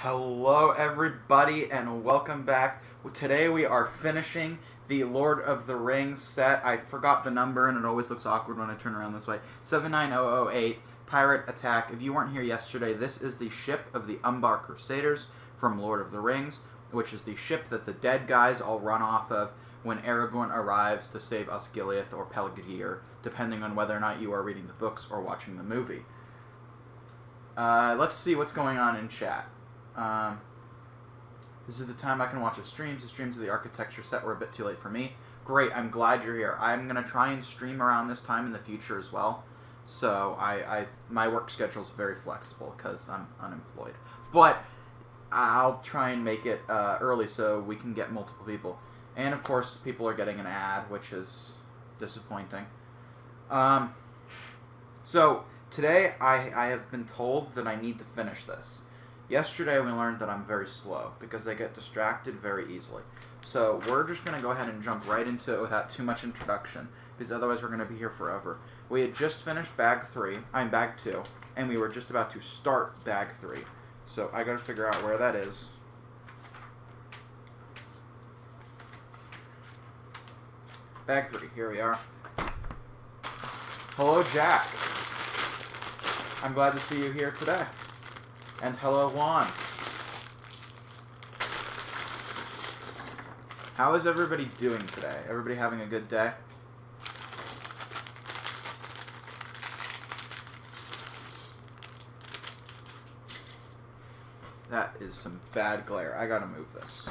Hello, everybody, and welcome back. Today we are finishing the Lord of the Rings set. I forgot the number, and it always looks awkward when I turn around this way. 79008, Pirate Attack. If you weren't here yesterday, this is the ship of the Umbar Crusaders from Lord of the Rings, which is the ship that the dead guys all run off of when Aragorn arrives to save Osgiliath or Pelagir, depending on whether or not you are reading the books or watching the movie. Let's see what's going on in chat. This is the time I can watch the streams. The streams of the architecture set were a bit too late for me. Great, I'm glad you're here. I'm going to try and stream around this time in the future as well. So my work schedule is very flexible because I'm unemployed. But I'll try and make it early so we can get multiple people. And of course, people are getting an ad, which is disappointing. So today I have been told that I need to finish this. Yesterday we learned that I'm very slow because I get distracted very easily. So we're just going to go ahead and jump right into it without too much introduction because otherwise we're going to be here forever. We had just finished bag 2, and we were just about to start bag 3. So I got to figure out where that is. Bag 3, here we are. Hello, Jack. I'm glad to see you here today. And hello, Juan. How is everybody doing today? Everybody having a good day? That is some bad glare. I gotta move this.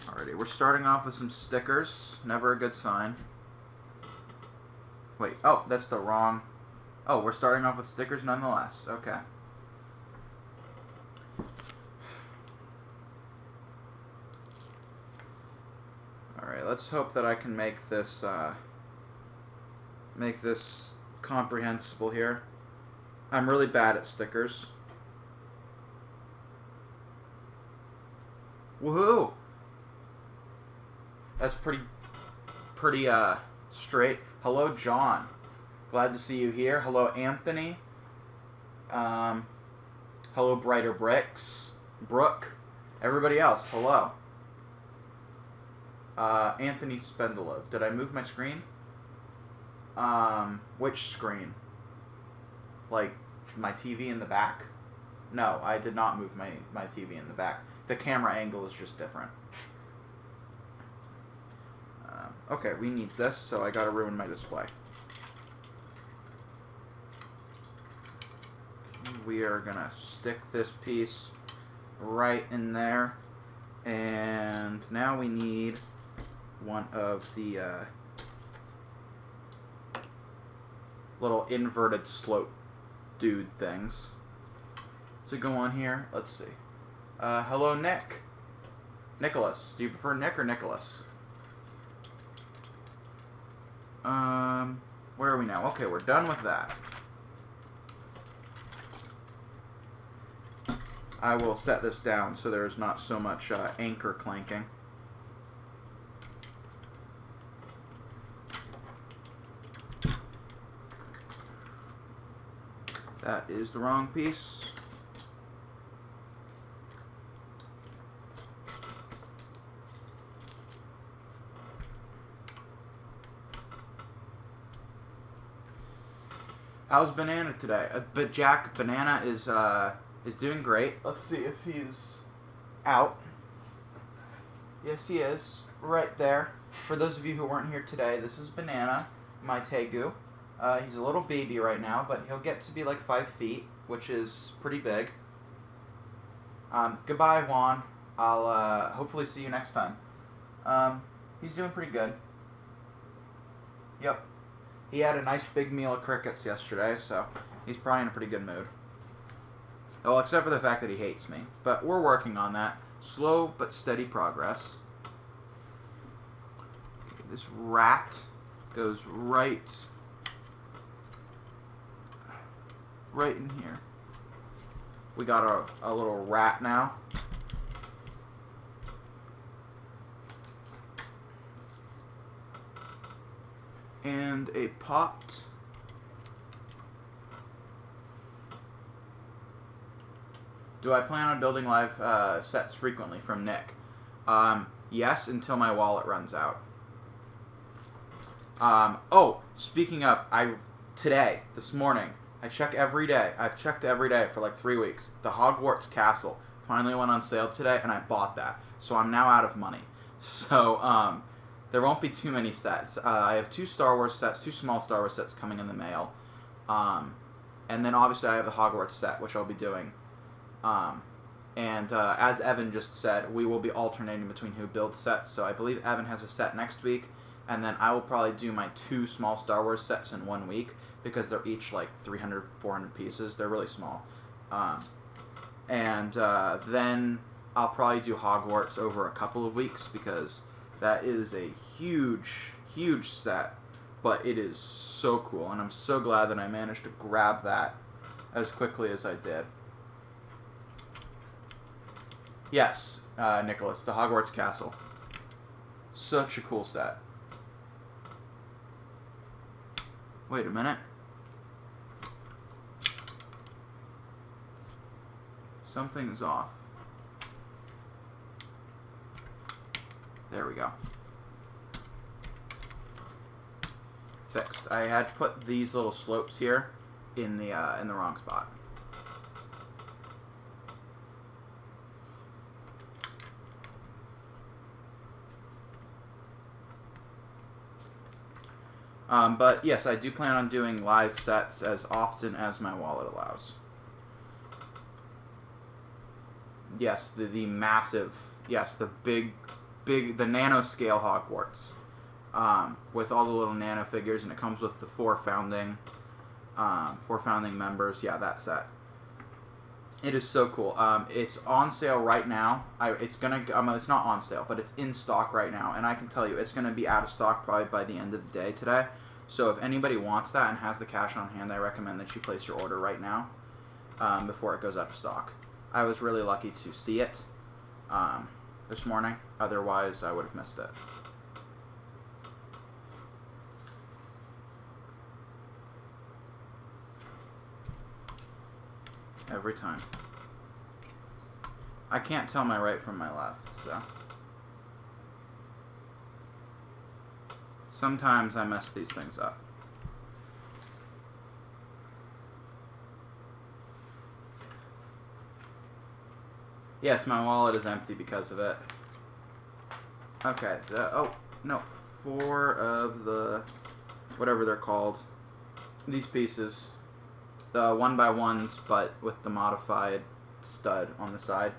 Alrighty, we're starting off with some stickers. Never a good sign. Wait, oh, that's the wrong... Oh, we're starting off with stickers nonetheless. Okay. Alright, let's hope that I can make this comprehensible here. I'm really bad at stickers. Woohoo! That's pretty straight. Hello, John. Glad to see you here. Hello, Anthony. Hello, Brighter Bricks. Brooke. Everybody else, hello. Anthony Spendelov. Did I move my screen? Which screen? Like, my TV in the back? No, I did not move my TV in the back. The camera angle is just different. Okay, we need this, so I gotta ruin my display. We are gonna stick this piece right in there. And now we need one of the little inverted slope dude things. So go on here, let's see. Hello, Nick. Nicholas. Do you prefer Nick or Nicholas? Where are we now? Okay, we're done with that. I will set this down so there's not so much anchor clanking. That is the wrong piece. How's Banana today? But Jack, Banana is doing great. Let's see if he's out. Yes, he is. Right there. For those of you who weren't here today, this is Banana, my Tegu. He's a little baby right now, but he'll get to be like 5 feet, which is pretty big. Goodbye, Juan. I'll hopefully see you next time. He's doing pretty good. Yep. He had a nice big meal of crickets yesterday, so he's probably in a pretty good mood. Well, except for the fact that he hates me. But we're working on that. Slow but steady progress. Okay, this rat goes right in here. We got a little rat now. And a pot Do I plan on building live sets frequently? From Nick. Yes, until my wallet runs out. Oh, speaking of, this morning, I check every day. I've checked every day for like 3 weeks. The Hogwarts Castle finally went on sale today, and I bought that. So I'm now out of money. So, there won't be too many sets. I have 2 Star Wars sets, 2 small Star Wars sets coming in the mail. And then obviously I have the Hogwarts set, which I'll be doing. As Evan just said, we will be alternating between who builds sets. So I believe Evan has a set next week, and then I will probably do my 2 small Star Wars sets in 1 week, because they're each like 300, 400 pieces. They're really small. Then I'll probably do Hogwarts over a couple of weeks, because that is a huge, huge set, but it is so cool, and I'm so glad that I managed to grab that as quickly as I did. Yes, Nicholas, the Hogwarts Castle. Such a cool set. Wait a minute. Something's off. There we go. Fixed. I had to put these little slopes here in the wrong spot. But yes, I do plan on doing live sets as often as my wallet allows. Yes, the massive, yes, the big, the nanoscale Hogwarts, with all the little nano figures, and it comes with the 4 founding members. Yeah, that set. It is so cool. It's on sale right now. It's not on sale, but it's in stock right now, and I can tell you it's gonna be out of stock probably by the end of the day today. So if anybody wants that and has the cash on hand, I recommend that you place your order right now, before it goes out of stock. I was really lucky to see it this morning. Otherwise, I would have missed it. Every time. I can't tell my right from my left, so. Sometimes I mess these things up. Yes, my wallet is empty because of it. Okay, 4 of the, whatever they're called, these pieces, the 1x1s, but with the modified stud on the side.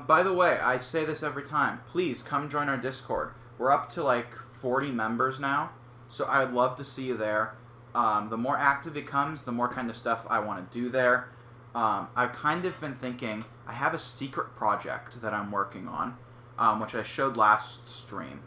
By the way, I say this every time. Please come join our Discord. We're up to like 40 members now, so I would love to see you there. The more active it becomes, the more kind of stuff I want to do there. I've kind of been thinking, I have a secret project that I'm working on, which I showed last stream,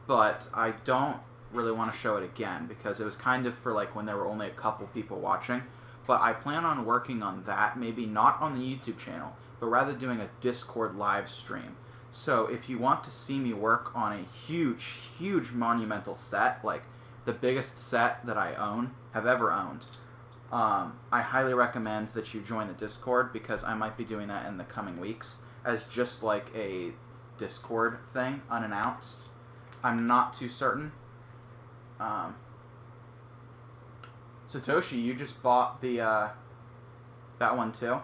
but I don't really want to show it again because it was kind of for like when there were only a couple people watching. But I plan on working on that, maybe not on the YouTube channel, but rather doing a Discord live stream. So if you want to see me work on a huge, huge monumental set, like the biggest set that I have ever owned, I highly recommend that you join the Discord, because I might be doing that in the coming weeks as just like a Discord thing, unannounced. I'm not too certain. Satoshi, you just bought the that one too?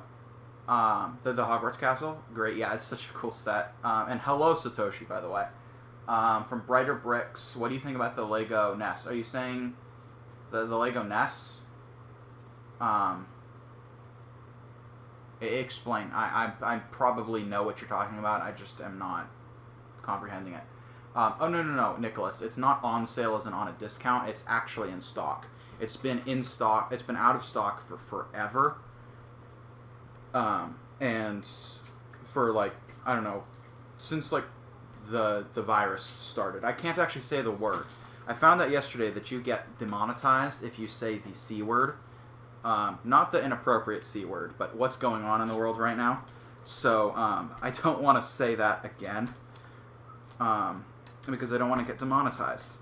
The Hogwarts Castle? Great, yeah, it's such a cool set. And hello, Satoshi, by the way. From Brighter Bricks, what do you think about the Lego Ness? Are you saying the Lego Ness? Explain. I probably know what you're talking about, I just am not comprehending it. Oh, no, Nicholas. It's not on sale as in on a discount. It's actually in stock. It's been in stock. It's been out of stock for forever. And for like, I don't know, since like the virus started. I can't actually say the word, I found out yesterday that you get demonetized if you say the C word. Not the inappropriate C word, but what's going on in the world right now. So I don't want to say that again. Because I don't want to get demonetized.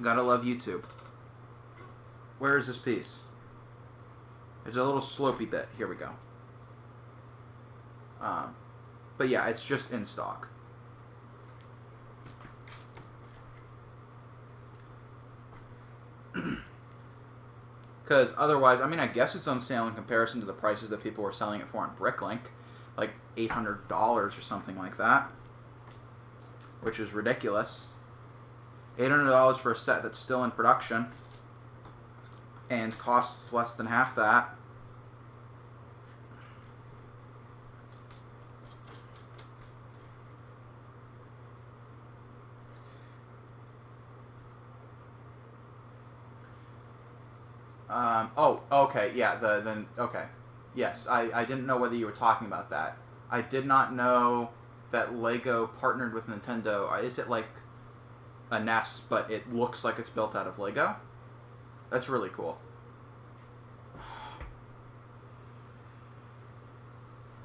Gotta love YouTube. Where is this piece? It's a little slopey bit. Here we go. But yeah, it's just in stock. Because otherwise, I mean, I guess it's on sale in comparison to the prices that people were selling it for on Bricklink. Like $800 or something like that. Which is ridiculous. $800 for a set that's still in production. And costs less than half that. Oh, okay, yeah, okay. Yes, I didn't know whether you were talking about that. I did not know that Lego partnered with Nintendo. Is it like a NES, but it looks like it's built out of Lego? That's really cool.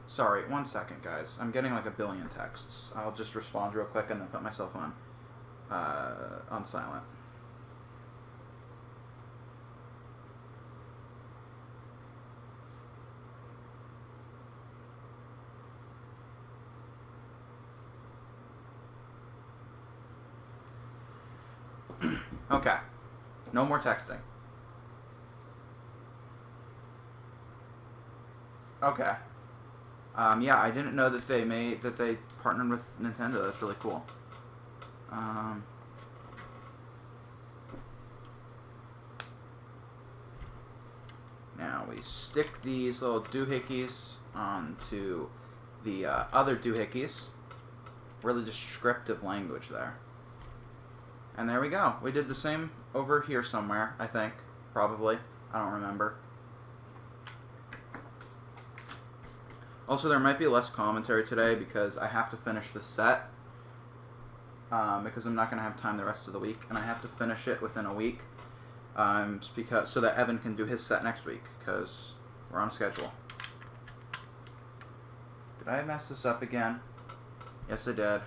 Sorry, 1 second, guys. I'm getting like a billion texts. I'll just respond real quick and then put myself on silent. Okay. No more texting. Okay. Yeah, I didn't know that they partnered with Nintendo. That's really cool. Now we stick these little doohickeys onto the other doohickeys. Really descriptive language there. And there we go. We did the same over here somewhere, I think. Probably. I don't remember. Also, there might be less commentary today because I have to finish the set. Because I'm not going to have time the rest of the week. And I have to finish it within a week. So that Evan can do his set next week. Because we're on schedule. Did I mess this up again? Yes, I did.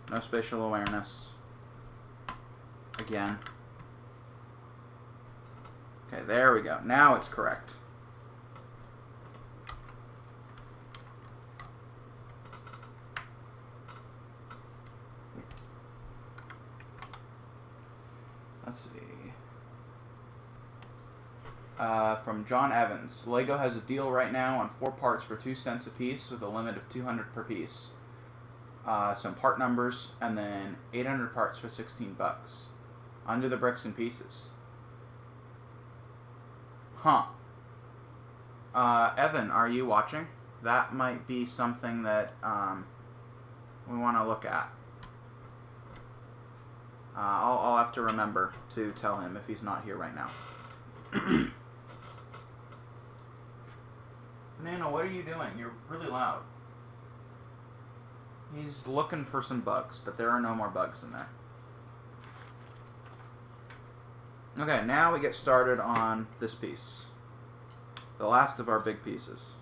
No spatial awareness. Again. Okay, there we go. Now it's correct. Let's see. From John Evans. Lego has a deal right now on 4 parts for 2 cents a piece with a limit of 200 per piece. Some part numbers, and then 800 parts for 16 bucks. Under the bricks and pieces. Huh. Evan, are you watching? That might be something that we want to look at. I'll have to remember to tell him if he's not here right now. Nano, what are you doing? You're really loud. He's looking for some bugs, but there are no more bugs in there. Okay, now we get started on this piece. The last of our big pieces.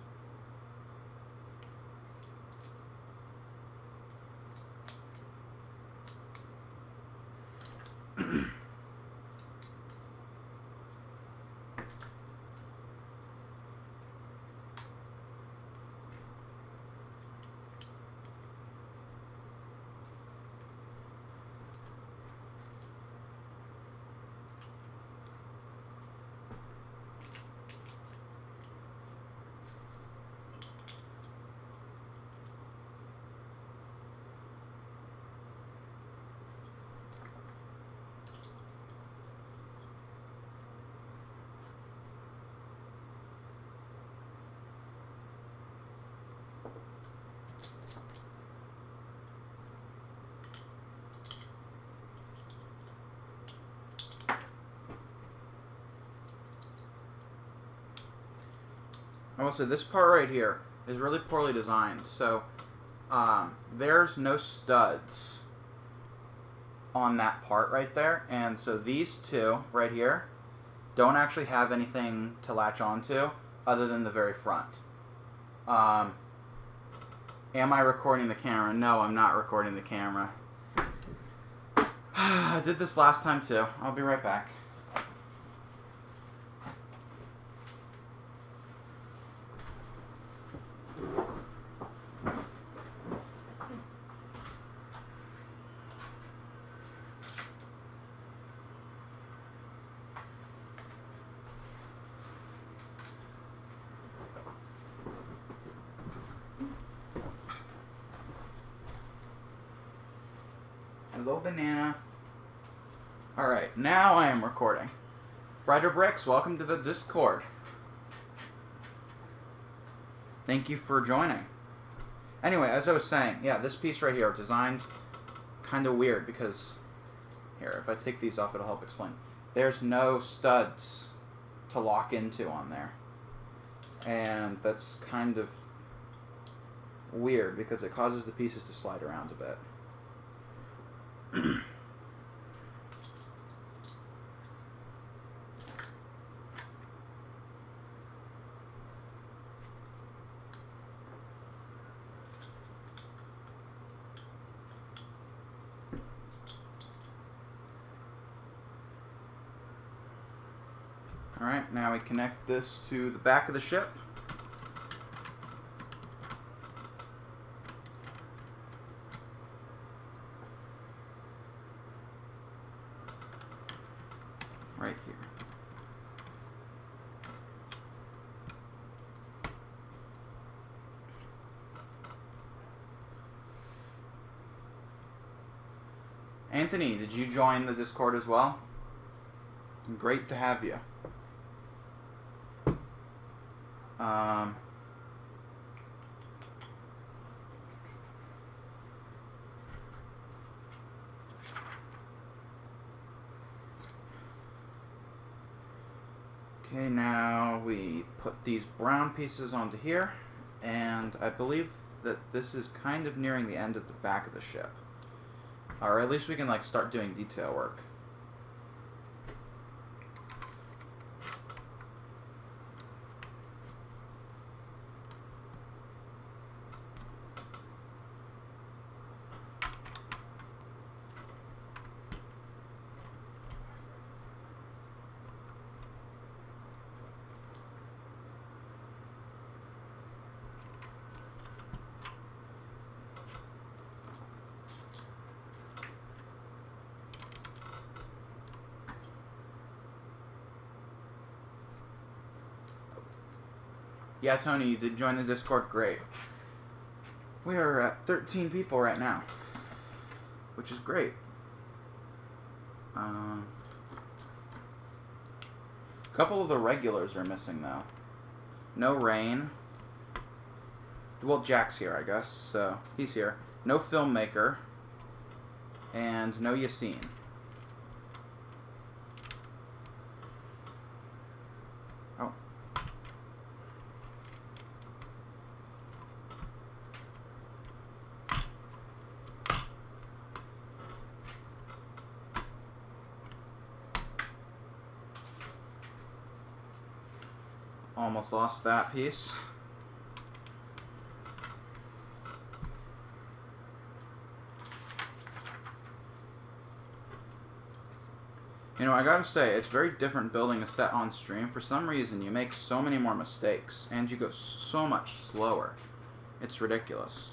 I will say this part right here is really poorly designed. So there's no studs on that part right there, and so these two right here don't actually have anything to latch onto other than the very front. Am I recording the camera? No, I'm not recording the camera. I did this last time too. I'll be right back. Hello, banana. Alright, now I am recording. Brighter Bricks, welcome to the Discord. Thank you for joining. Anyway, as I was saying, yeah, this piece right here, designed kind of weird because, here, if I take these off, it'll help explain. There's no studs to lock into on there. And that's kind of weird because it causes the pieces to slide around a bit. Alright, now we connect this to the back of the ship. Right here. Anthony, did you join the Discord as well? Great to have you. Okay, now we put these brown pieces onto here, and I believe that this is kind of nearing the end of the back of the ship. Or at least we can, like, start doing detail work. Yeah, Tony, you did join the Discord. Great. We are at 13 people right now, which is great. A couple of the regulars are missing, though. No Rain. Well, Jack's here, I guess, so he's here. No Filmmaker. And no Yassine. Oh. Almost lost that piece. You know, I gotta say, it's very different building a set on stream. For some reason, you make so many more mistakes, and you go so much slower. It's ridiculous.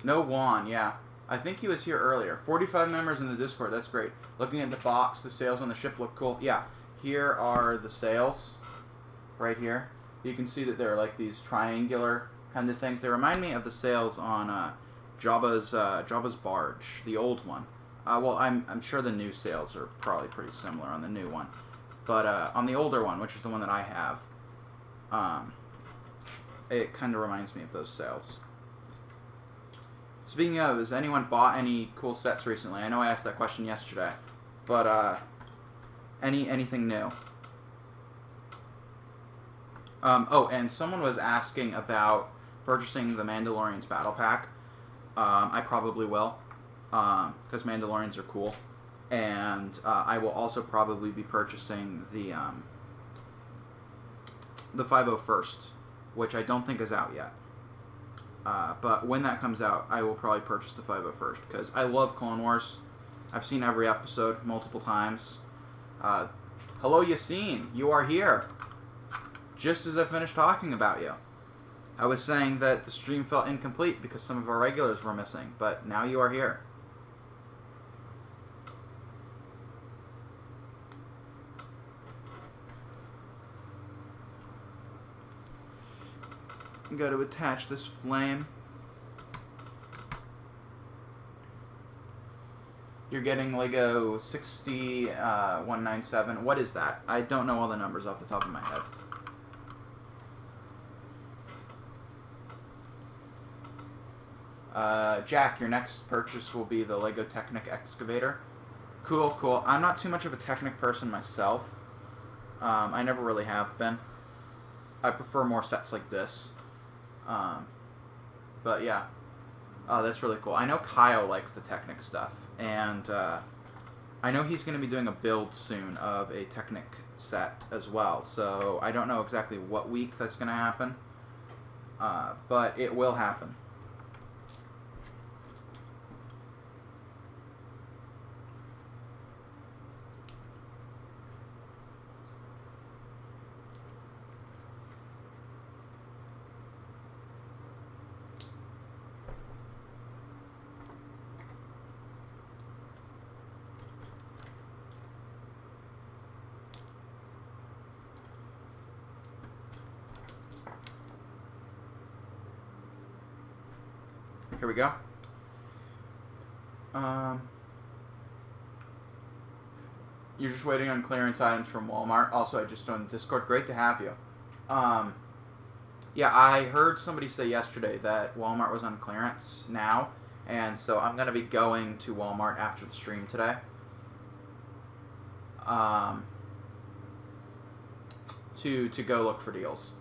No Juan, yeah. I think he was here earlier. 45 members in the Discord, that's great. Looking at the box, the sails on the ship look cool. Yeah, here are the sails, right here. You can see that they're like these triangular kind of things. They remind me of the sails on Jabba's barge, the old one. Well, I'm sure the new sails are probably pretty similar on the new one. But on the older one, which is the one that I have, it kind of reminds me of those sails. Speaking of, has anyone bought any cool sets recently? I know I asked that question yesterday, but Anything new? Oh, and someone was asking about purchasing the Mandalorian's Battle Pack. I probably will, because Mandalorians are cool. And I will also probably be purchasing the 501st, which I don't think is out yet. But when that comes out, I will probably purchase the 501st, because I love Clone Wars. I've seen every episode multiple times. Hello, Yassine. You are here. Just as I finished talking about you. I was saying that the stream felt incomplete because some of our regulars were missing, but now you are here. Got to attach this flame. You're getting Lego 60197. What is that? I don't know all the numbers off the top of my head. Jack, your next purchase will be the Lego Technic Excavator. Cool, cool. I'm not too much of a Technic person myself. I never really have been. I prefer more sets like this. But yeah. Oh, that's really cool. I know Kyle likes the Technic stuff. And I know he's going to be doing a build soon of a Technic set as well. So I don't know exactly what week that's going to happen. But it will happen. Here we go. You're just waiting on clearance items from Walmart. Also, I just joined Discord. Great to have you. Yeah, I heard somebody say yesterday that Walmart was on clearance now, and so I'm going to be going to Walmart after the stream today. To go look for deals.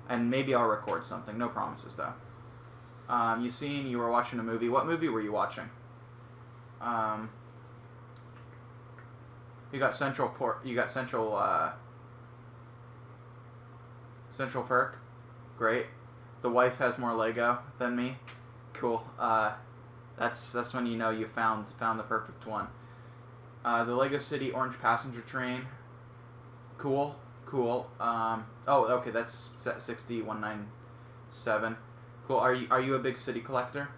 And maybe I'll record something. No promises, though. You were watching a movie. What movie were you watching? You got Central Perk. Great. The wife has more Lego than me. Cool. That's when you know you found the perfect one. The Lego City Orange Passenger Train. Cool. Oh, okay, that's set 60197. Cool. Are you a big city collector?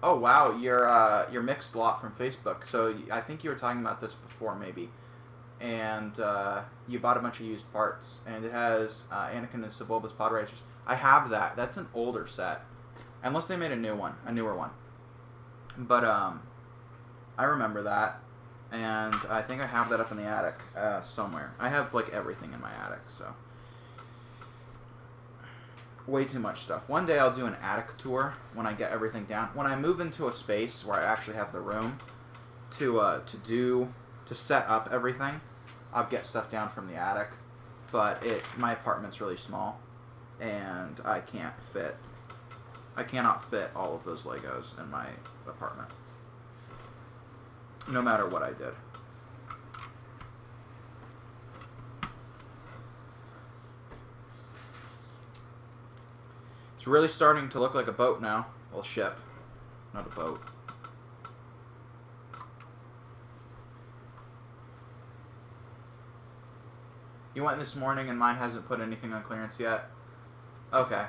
Oh wow, you're mixed lot from Facebook. So I think you were talking about this before, maybe. And you bought a bunch of used parts, and it has Anakin and Sebulba's Pod Racers. I have that. That's an older set, unless they made a newer one. But I remember that, and I think I have that up in the attic somewhere. I have like everything in my attic, so. Way too much stuff. One day I'll do an attic tour when I get everything down. When I move into a space where I actually have the room to set up everything, I'll get stuff down from the attic. But my apartment's really small, and I cannot fit all of those Legos in my apartment. No matter what I did. It's really starting to look like a boat now. Well, ship. Not a boat. You went this morning and mine hasn't put anything on clearance yet? Okay.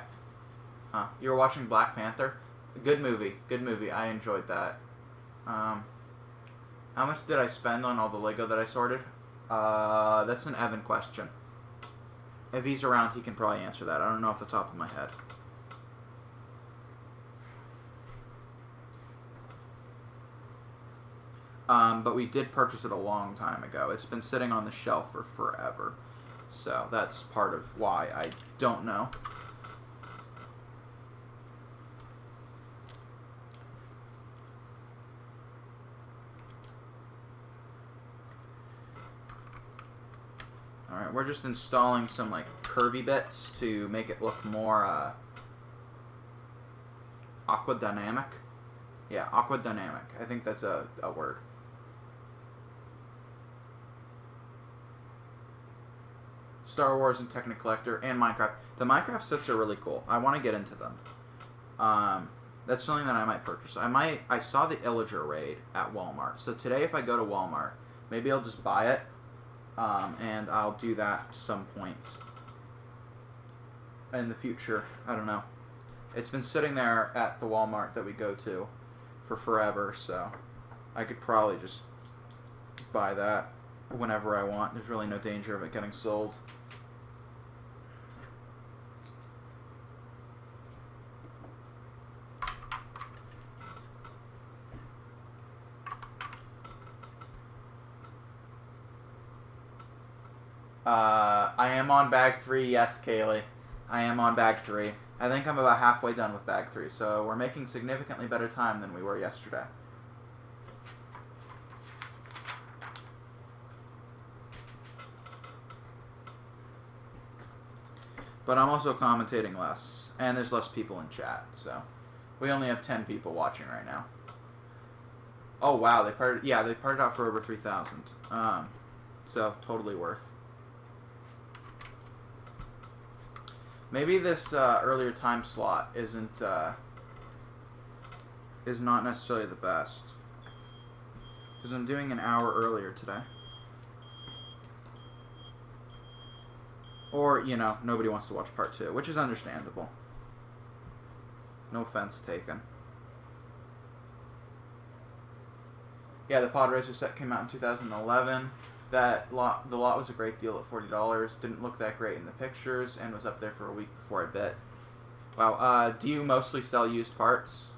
Huh. You were watching Black Panther? Good movie. Good movie. I enjoyed that. How much did I spend on all the Lego that I sorted? That's an Evan question. If he's around, he can probably answer that. I don't know off the top of my head. But we did purchase it a long time ago. It's been sitting on the shelf for forever. So that's part of why I don't know. Alright, we're just installing some, like, curvy bits to make it look more, aquadynamic. Yeah, aquadynamic. I think that's a word. Star Wars and Technicollector and Minecraft. The Minecraft sets are really cool. I want to get into them. That's something that I might purchase. I saw the Illager raid at Walmart. So today if I go to Walmart, maybe I'll just buy it. And I'll do that at some point in the future. I don't know. It's been sitting there at the Walmart that we go to for forever, so I could probably just buy that whenever I want. There's really no danger of it getting sold. I am on bag 3, yes, Kaylee. I am on bag 3. I think I'm about halfway done with bag 3, so we're making significantly better time than we were yesterday. But I'm also commentating less, and there's less people in chat, so we only have 10 people watching right now. Oh wow, they parted out for over 3,000. So totally worth. Maybe this earlier time slot is not necessarily the best, because I'm doing an hour earlier today. Or, you know, nobody wants to watch part 2, which is understandable. No offense taken. Yeah, the Pod Racer set came out in 2011. The lot was a great deal at $40. Didn't look that great in the pictures, and was up there for a week before I bit. Wow, do you mostly sell used parts?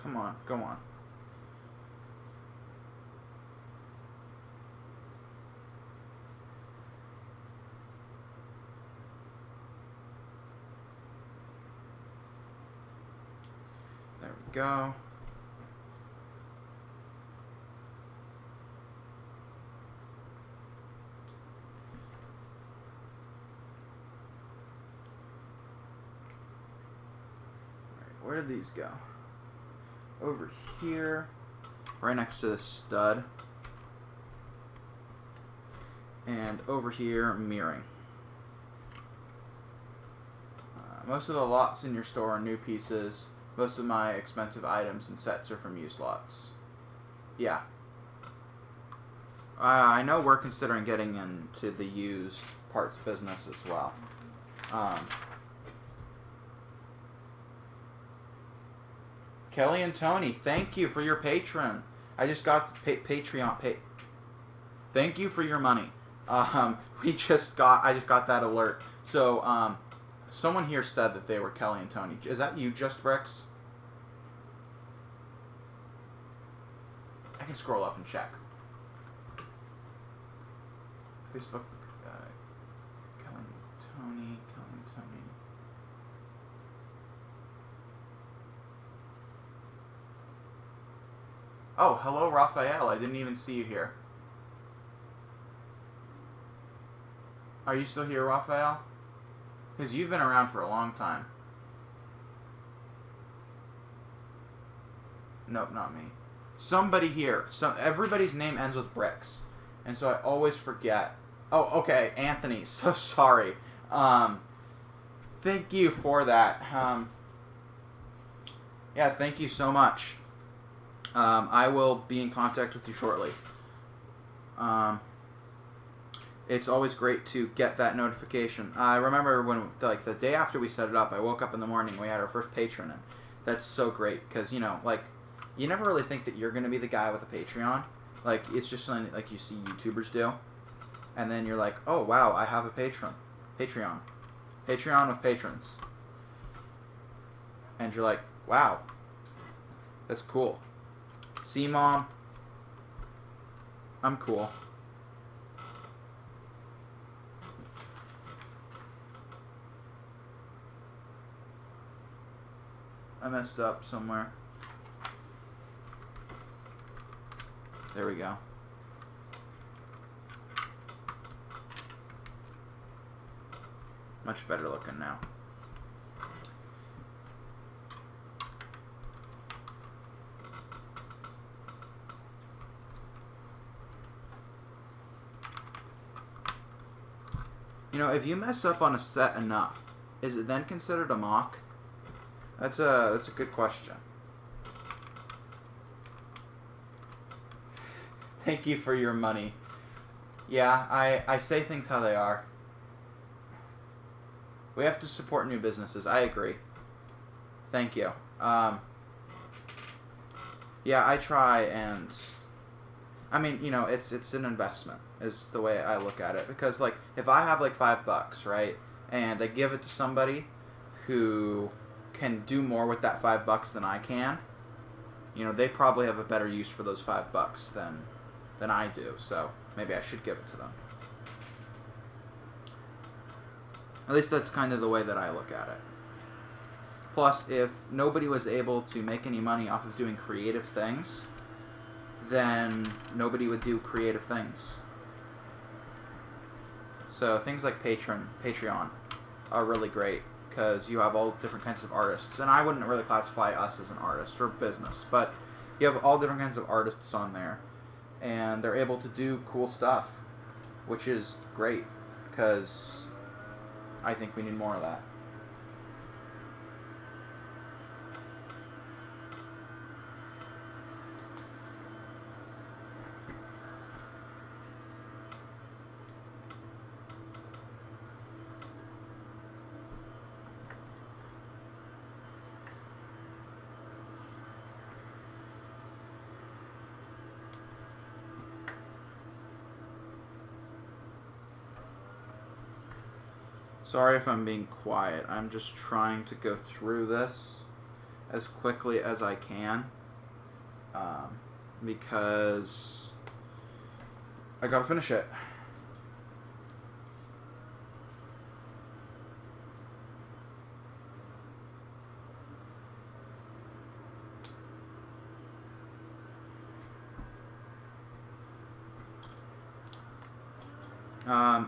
Come on, go on. There we go. Where did these go? Over here, right next to the stud, and over here, mirroring. Most of the lots in your store are new pieces. Most of my expensive items and sets are from used lots. Yeah. I know we're considering getting into the used parts business as well. Kelly and Tony, thank you for your Patreon. I just got the Patreon. Thank you for your money. I just got that alert. So, someone here said that they were Kelly and Tony. Is that you, Just Bricks? I can scroll up and check. Facebook, Kelly and Tony. Oh, hello, Raphael. I didn't even see you here. Are you still here, Raphael? Because you've been around for a long time. Nope, not me. Somebody here. Everybody's name ends with Bricks. And so I always forget. Oh, okay, Anthony. So sorry. Thank you for that. Yeah, thank you so much. I will be in contact with you shortly. It's always great to get that notification. I remember when, like, the day after we set it up, I woke up in the morning, we had our first patron, and that's so great, because, you know, like, you never really think that you're going to be the guy with a Patreon. Like, it's just something, like, you see YouTubers do, and then you're like, oh, wow, I have a Patreon with patrons. and you're like, wow, that's cool. See, Mom? I'm cool. I messed up somewhere. There we go. Much better looking now. You know, if you mess up on a set enough, is it then considered a mock? That's a good question. Thank you for your money. Yeah, I say things how they are. We have to support new businesses. I agree. Thank you. Yeah, I try, and I mean, you know, it's an investment is the way I look at it, because like if I have like $5, right, and I give it to somebody who can do more with that $5 than I can, you know, they probably have a better use for those $5 than I do. So maybe I should give it to them. At least that's kind of the way that I look at it. Plus, if nobody was able to make any money off of doing creative things, then nobody would do creative things. So things like Patreon are really great because you have all different kinds of artists. And I wouldn't really classify us as an artist or business, but you have all different kinds of artists on there. And they're able to do cool stuff, which is great because I think we need more of that. Sorry if I'm being quiet. I'm just trying to go through this as quickly as I can because I gotta finish it.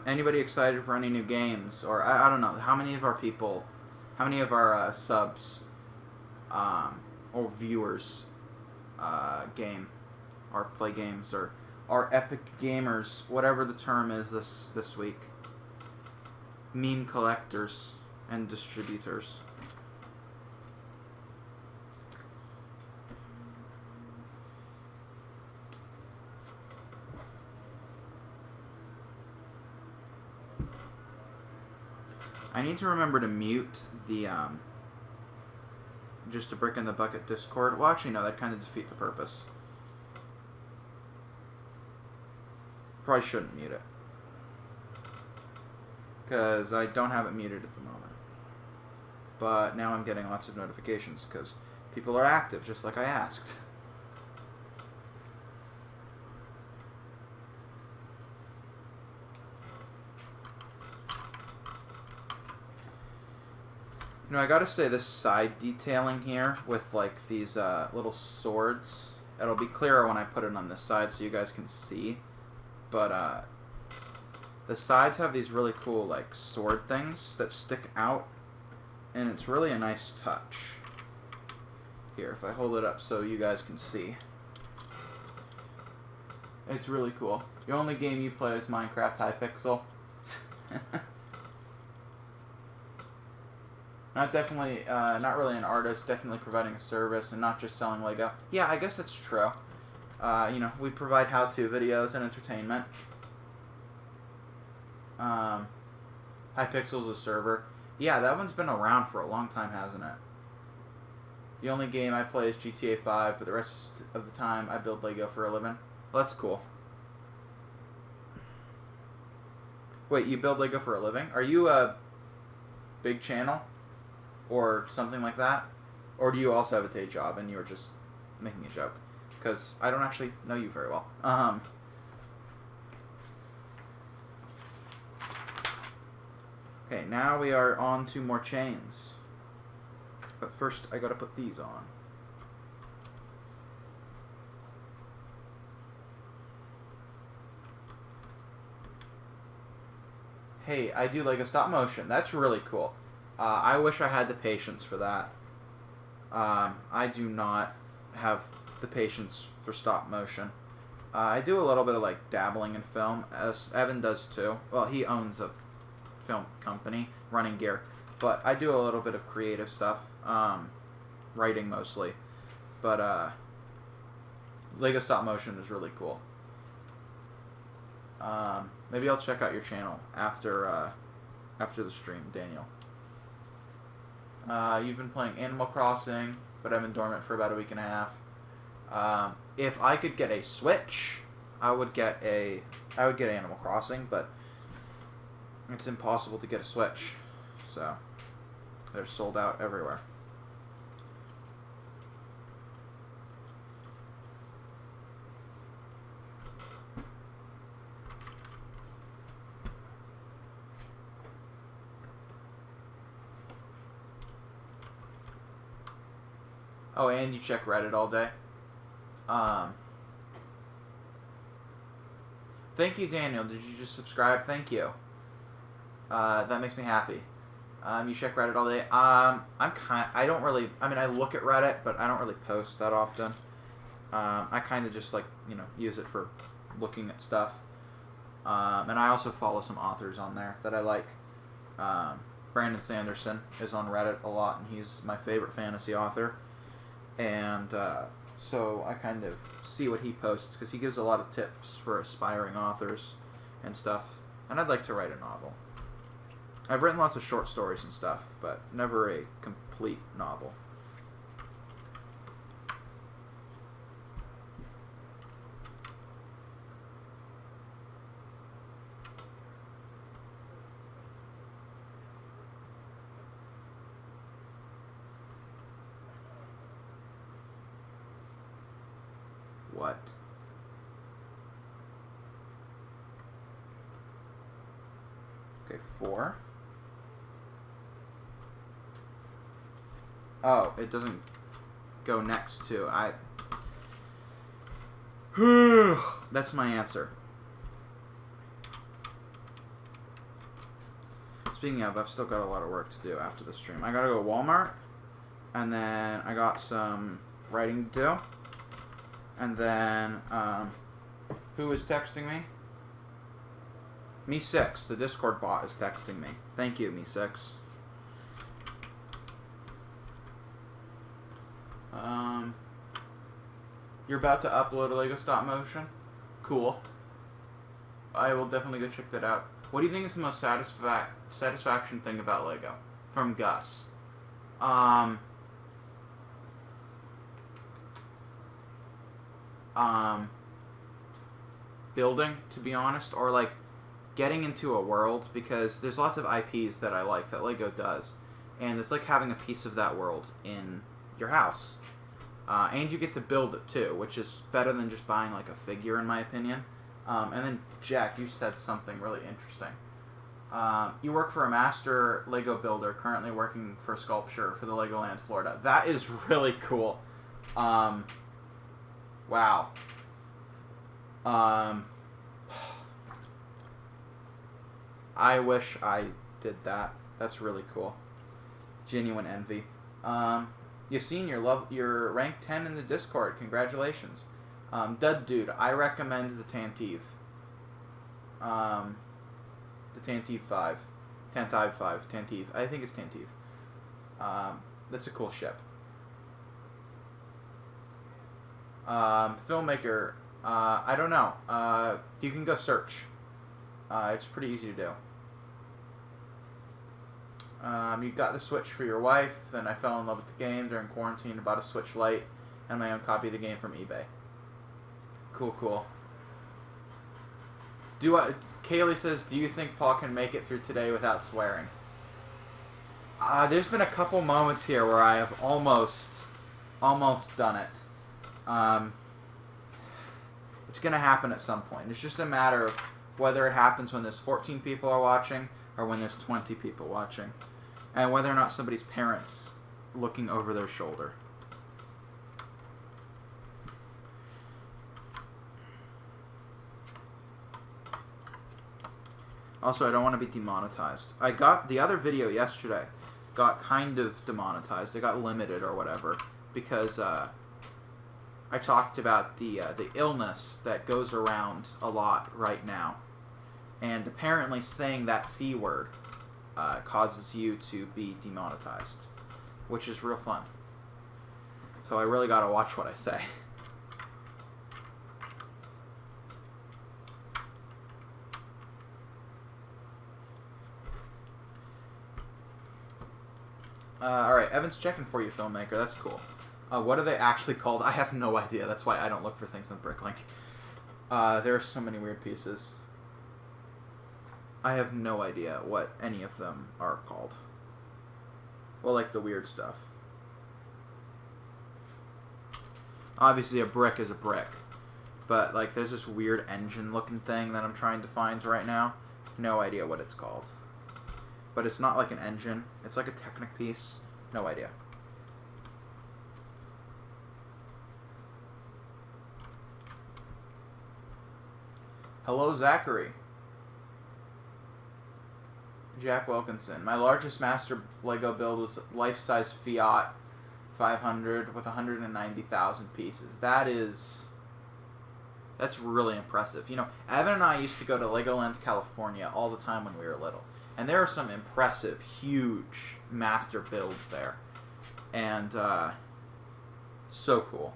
Anybody excited for any new games? Or, I don't know, how many of our subs or viewers game or play games or are epic gamers, whatever the term is this week? Meme collectors and distributors. I need to remember to mute the, just a brick in the bucket Discord. Well, actually, no, that kind of defeats the purpose. Probably shouldn't mute it. Because I don't have it muted at the moment. But now I'm getting lots of notifications because people are active, just like I asked. You know, I gotta say, this side detailing here with, like, these little swords, it'll be clearer when I put it on this side so you guys can see, but, the sides have these really cool, like, sword things that stick out, and it's really a nice touch. Here, if I hold it up so you guys can see. It's really cool. The only game you play is Minecraft Hypixel. Not really an artist, definitely providing a service and not just selling Lego. Yeah, I guess that's true. You know, we provide how-to videos and entertainment. Hypixel's a server. Yeah, that one's been around for a long time, hasn't it? The only game I play is GTA 5, but the rest of the time I build Lego for a living. Well, that's cool. Wait, you build Lego for a living? Are you a big channel? Or something like that? Or do you also have a day job and you were just making a joke? Because I don't actually know you very well. Okay, now we are on to more chains. But first, I gotta put these on. Hey, I do Lego stop motion. That's really cool. I wish I had the patience for that. I do not have the patience for stop motion. I do a little bit of like dabbling in film, as Evan does too. Well, he owns a film company, Running Gear, but I do a little bit of creative stuff, writing mostly. But Lego stop motion is really cool. Maybe I'll check out your channel after the stream, Daniel. You've been playing Animal Crossing, but I've been dormant for about a week and a half. If I could get a Switch, I would get Animal Crossing, but it's impossible to get a Switch, so they're sold out everywhere. Oh, and you check Reddit all day? Thank you, Daniel. Did you just subscribe? Thank you. That makes me happy. You check Reddit all day? I don't really, I look at Reddit, but I don't really post that often. I kind of just, use it for looking at stuff. And I also follow some authors on there that I like. Brandon Sanderson is on Reddit a lot, and he's my favorite fantasy author. And so I kind of see what he posts, because he gives a lot of tips for aspiring authors and stuff. And I'd like to write a novel. I've written lots of short stories and stuff, but never a complete novel. What? Okay, 4. Oh, it doesn't go next to. That's my answer. Speaking of, I've still got a lot of work to do after the stream. I gotta go to Walmart, and then I got some writing to do. And then, who is texting me? Me6, the Discord bot, is texting me. Thank you, Me6. You're about to upload a Lego stop motion? Cool. I will definitely go check that out. What do you think is the most satisfaction thing about Lego? From Gus. Building, to be honest, or getting into a world, because there's lots of IPs that I like that Lego does, and it's like having a piece of that world in your house, and you get to build it too, which is better than just buying a figure, in my opinion. And then Jack, you said something really interesting. You work for a master Lego builder, currently working for sculpture for the Legoland Florida. That is really cool. Wow. I wish I did that. That's really cool. Genuine envy. Yassine, you're ranked 10 in the Discord. Congratulations. Dud Dude, I recommend the Tantive. The Tantive 5. Tantive 5. Tantive. I think it's Tantive. That's a cool ship. Filmmaker, I don't know. You can go search. It's pretty easy to do. You got the Switch for your wife, then I fell in love with the game during quarantine, bought a Switch Lite, and my own copy of the game from eBay. Cool. Kaylee says, do you think Paul can make it through today without swearing? There's been a couple moments here where I have almost done it. It's going to happen at some point. It's just a matter of whether it happens when there's 14 people are watching or when there's 20 people watching. And whether or not somebody's parents looking over their shoulder. Also, I don't want to be demonetized. I got the other video yesterday. Got kind of demonetized. It got limited or whatever because I talked about the illness that goes around a lot right now, and apparently saying that C word causes you to be demonetized, which is real fun. So I really gotta watch what I say. Alright, Evan's checking for you, Filmmaker. That's cool. What are they actually called? I have no idea. That's why I don't look for things on Bricklink. There are so many weird pieces. I have no idea what any of them are called. Well, like the weird stuff. Obviously, a brick is a brick. But, like, there's this weird engine-looking thing that I'm trying to find right now. No idea what it's called. But it's not like an engine. It's like a Technic piece. No idea. Hello, Zachary. Jack Wilkinson. My largest master Lego build was life-size Fiat 500 with 190,000 pieces. That's really impressive. You know, Evan and I used to go to Legoland, California all the time when we were little. And there are some impressive, huge master builds there. And, so cool.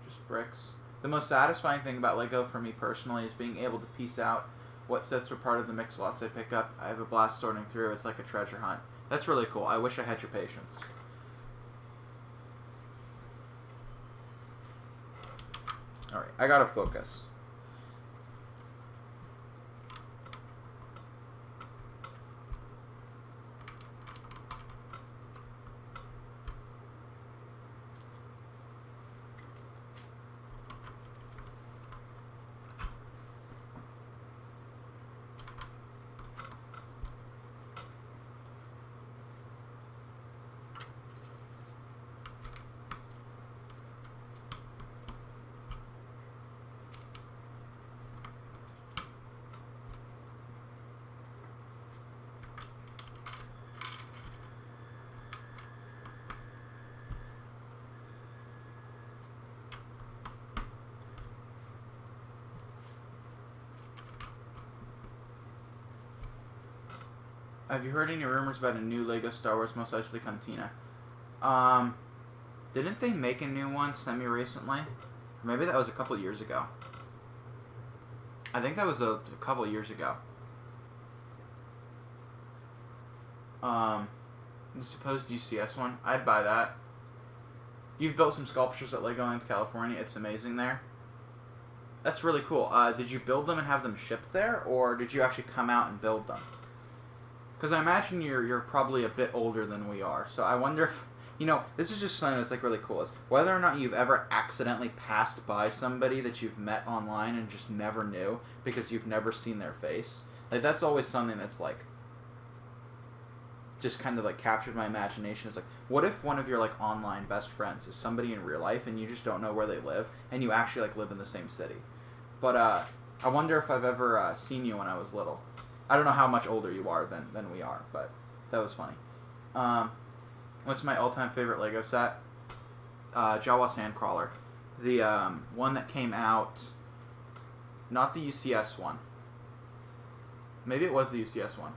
Just bricks. The most satisfying thing about Lego for me personally is being able to piece out what sets are part of the mix lots I pick up. I have a blast sorting through. It's like a treasure hunt. That's really cool. I wish I had your patience. Alright, I gotta focus. Have you heard any rumors about a new Lego Star Wars Mos Eisley Cantina? Didn't they make a new one semi-recently? Maybe that was a couple years ago. I think that was a couple years ago. The supposed UCS one. I'd buy that. You've built some sculptures at Legoland, California. It's amazing there. That's really cool. Did you build them and have them shipped there? Or did you actually come out and build them? Because I imagine you're probably a bit older than we are. So I wonder if... You know, this is just something that's like really cool. Is whether or not you've ever accidentally passed by somebody that you've met online and just never knew because you've never seen their face. Like, that's always something that's like... just kind of like captured my imagination. It's like, what if one of your like online best friends is somebody in real life and you just don't know where they live and you actually like live in the same city? But I wonder if I've ever seen you when I was little. I don't know how much older you are than we are, but that was funny. What's my all-time favorite Lego set? Jawa Sandcrawler. The one that came out, not the UCS one. Maybe it was the UCS one.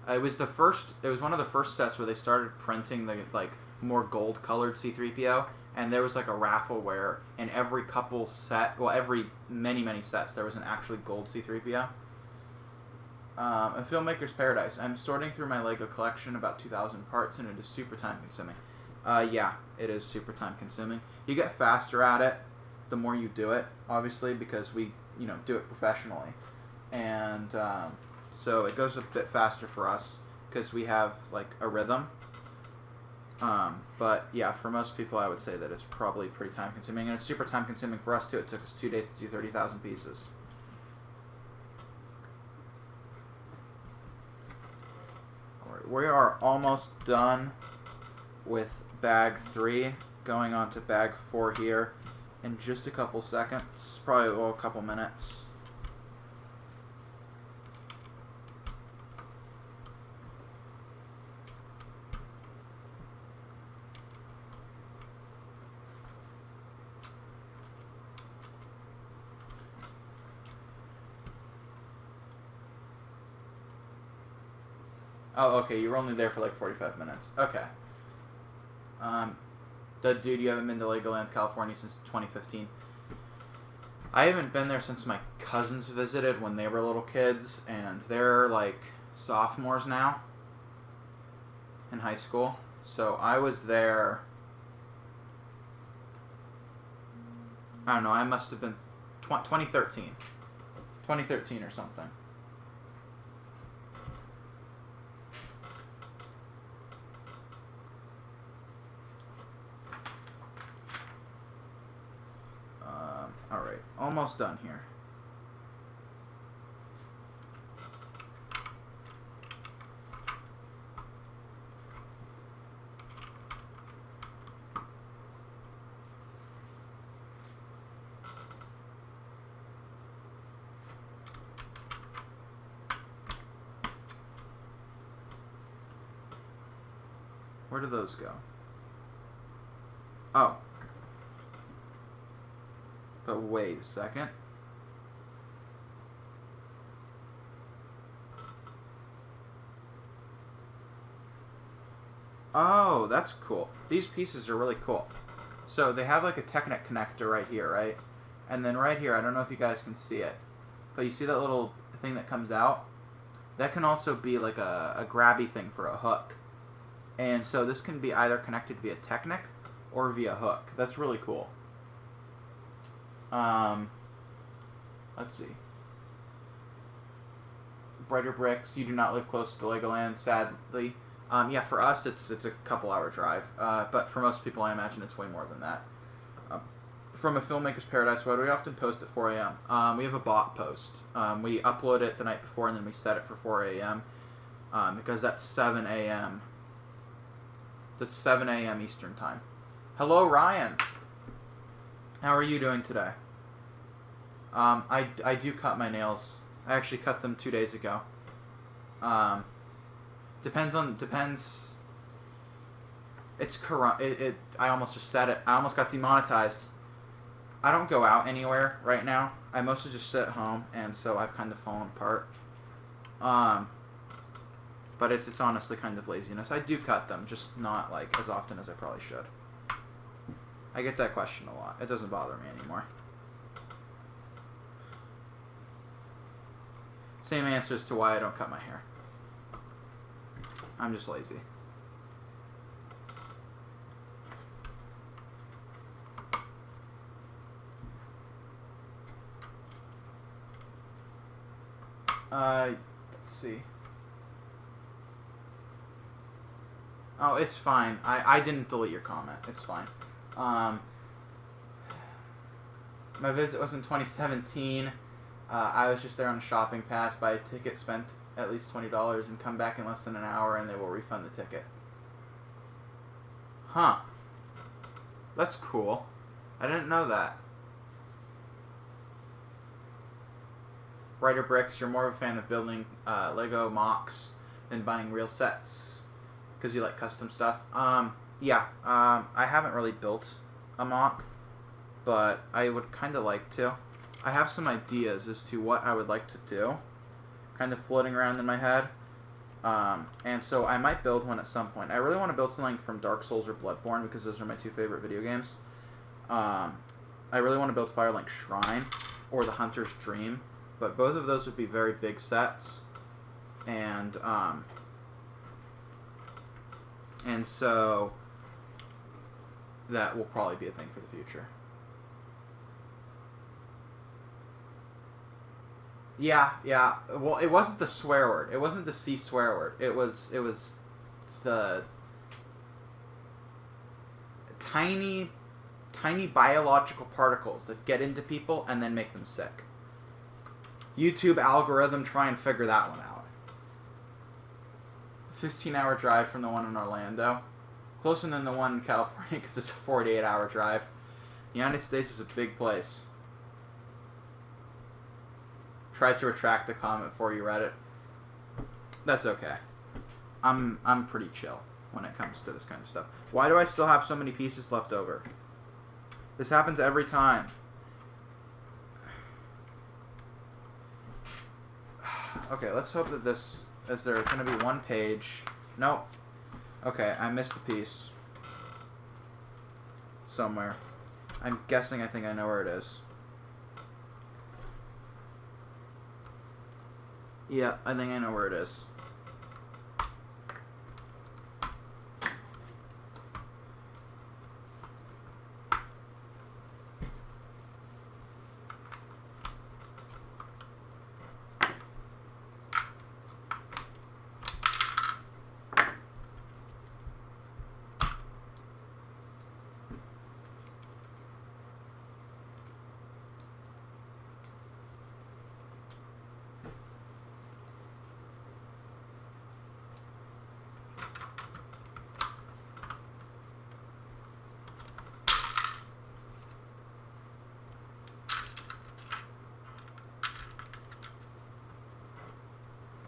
It was one of the first sets where they started printing the like more gold-colored C-3PO, and there was like a raffle where in every couple set, well, every many sets, there was an actually gold C-3PO. A Filmmaker's Paradise. I'm sorting through my Lego collection, about 2,000 parts, and it is super time-consuming. Yeah, it is super time-consuming. You get faster at it the more you do it, obviously, because we, do it professionally. And so it goes a bit faster for us. because we have like a rhythm. But yeah, for most people, I would say that it's probably pretty time consuming, and it's super time consuming for us too. It took us 2 days to do 30,000 pieces. Alright, we are almost done with bag 3, going on to bag 4 here in just a couple seconds, probably a couple minutes. Oh, okay, you were only there for like 45 minutes. Okay. Dude, you haven't been to Legoland, California since 2015. I haven't been there since my cousins visited when they were little kids, and they're like sophomores now in high school. So I was there, I don't know, I must have been 2013. 2013 or something. Alright, almost done here. Where do those go? Oh. But wait a second. Oh, that's cool. These pieces are really cool. So they have like a Technic connector right here, right? And then right here, I don't know if you guys can see it, but you see that little thing that comes out? That can also be like a grabby thing for a hook. And so this can be either connected via Technic or via hook. That's really cool. Let's see. Brighter Bricks, you do not live close to Legoland, sadly. Yeah, for us, it's a couple-hour drive. But for most people, I imagine it's way more than that. From a Filmmaker's Paradise Road, we often post at 4 a.m. We have a bot post. We upload it the night before, and then we set it for 4 a.m. Because that's 7 a.m. That's 7 a.m. Eastern Time. Hello, Ryan. How are you doing today? I do cut my nails. I actually cut them 2 days ago. Depends. It's corrupt. I almost just said it. I almost got demonetized. I don't go out anywhere right now. I mostly just sit at home, and so I've kind of fallen apart. But it's honestly kind of laziness. I do cut them, just not like as often as I probably should. I get that question a lot. It doesn't bother me anymore. Same answer as to why I don't cut my hair. I'm just lazy. Let's see. Oh, it's fine. I didn't delete your comment. It's fine. My visit was in 2017. I was just there on a shopping pass, buy a ticket, spent at least $20, and come back in less than an hour, and they will refund the ticket. Huh. That's cool. I didn't know that. Brighter Bricks, you're more of a fan of building Lego mocks than buying real sets because you like custom stuff. Yeah. I haven't really built a mock, but I would kind of like to. I have some ideas as to what I would like to do, kind of floating around in my head. And so I might build one at some point. I really want to build something from Dark Souls or Bloodborne because those are my 2 favorite video games. I really want to build Firelink Shrine or The Hunter's Dream, but both of those would be very big sets. And so that will probably be a thing for the future. Yeah, yeah. Well, it wasn't the swear word. It wasn't the C swear word. It was the tiny, tiny biological particles that get into people and then make them sick. YouTube algorithm, try and figure that one out. 15-hour drive from the one in Orlando. Closer than the one in California because it's a 48-hour drive. The United States is a big place. Tried to retract the comment before you read it. That's okay. I'm pretty chill when it comes to this kind of stuff. Why do I still have so many pieces left over? This happens every time. Okay, let's hope that this... Is there going to be one page? Nope. Okay, I missed a piece. Somewhere. I'm guessing I think I know where it is. Yeah, I think I know where it is.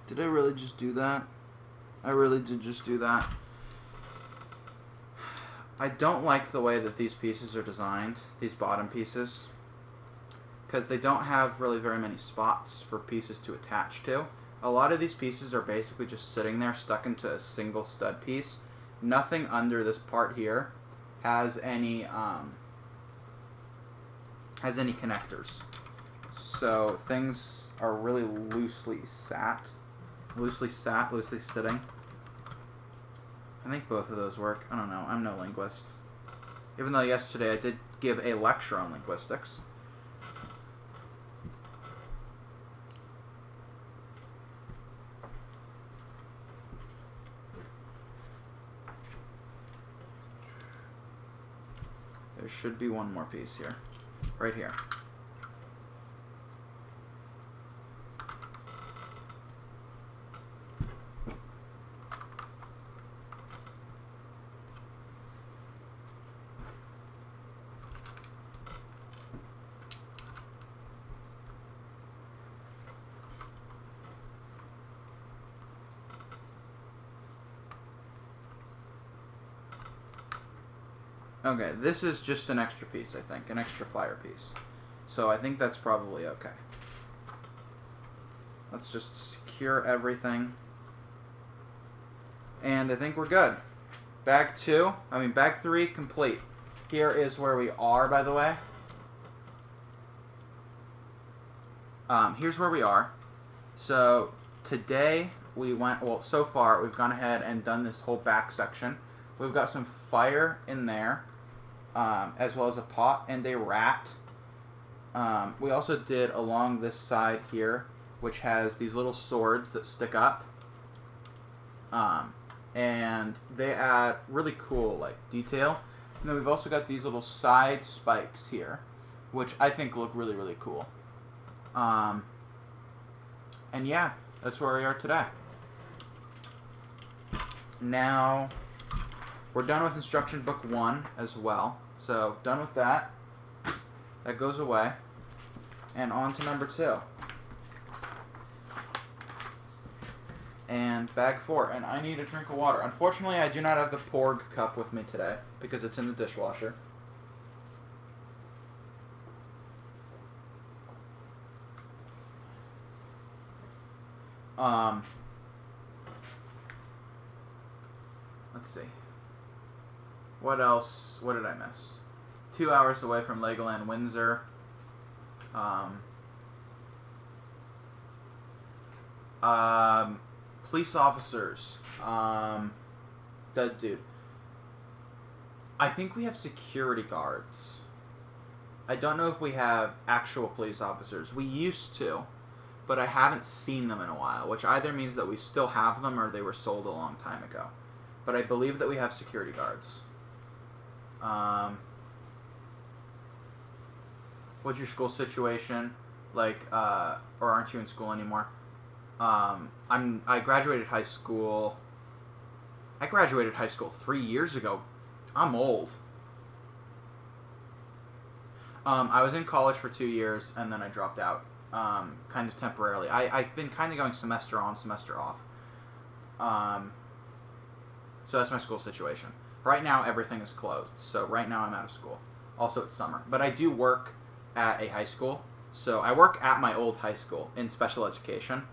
Did I really just do that? I really did just do that. I don't like the way that these pieces are designed, these bottom pieces, because they don't have really very many spots for pieces to attach to. A lot of these pieces are basically just sitting there stuck into a single stud piece. Nothing under this part here has any connectors. So things are really loosely sitting. I think both of those work. I don't know. I'm no linguist. Even though yesterday I did give a lecture on linguistics. There should be one more piece here. Right here. Okay, this is just an extra piece, I think. An extra fire piece. So I think that's probably okay. Let's just secure everything. And I think we're good. Bag 3 complete. Here is where we are, by the way. Here's where we are. So today we went, well, so far we've gone ahead and done this whole back section. We've got some fire in there, as well as a pot and a rat. We also did along this side here, which has these little swords that stick up. And they add really cool, like, detail. And then we've also got these little side spikes here, which I think look really, really cool. And yeah, that's where we are today. Now, we're done with instruction book 1 as well. So, done with that. That goes away. And on to number 2. And bag 4. And I need a drink of water. Unfortunately, I do not have the Porg cup with me today because it's in the dishwasher. Let's see. What else? What did I miss? 2 hours away from Legoland Windsor. Police officers. That dude. I think we have security guards. I don't know if we have actual police officers. We used to. but I haven't seen them in a while, which either means that we still have them or they were sold a long time ago. But I believe that we have security guards. What's your school situation like? Or aren't you in school anymore? I graduated high school. I graduated high school 3 years ago. I'm old. I was in college for 2 years and then I dropped out, kind of temporarily. I've been kind of going semester on, semester off. So that's my school situation. Right now, everything is closed. So right now, I'm out of school. Also, it's summer. But I do work at a high school. So I work at my old high school in special education.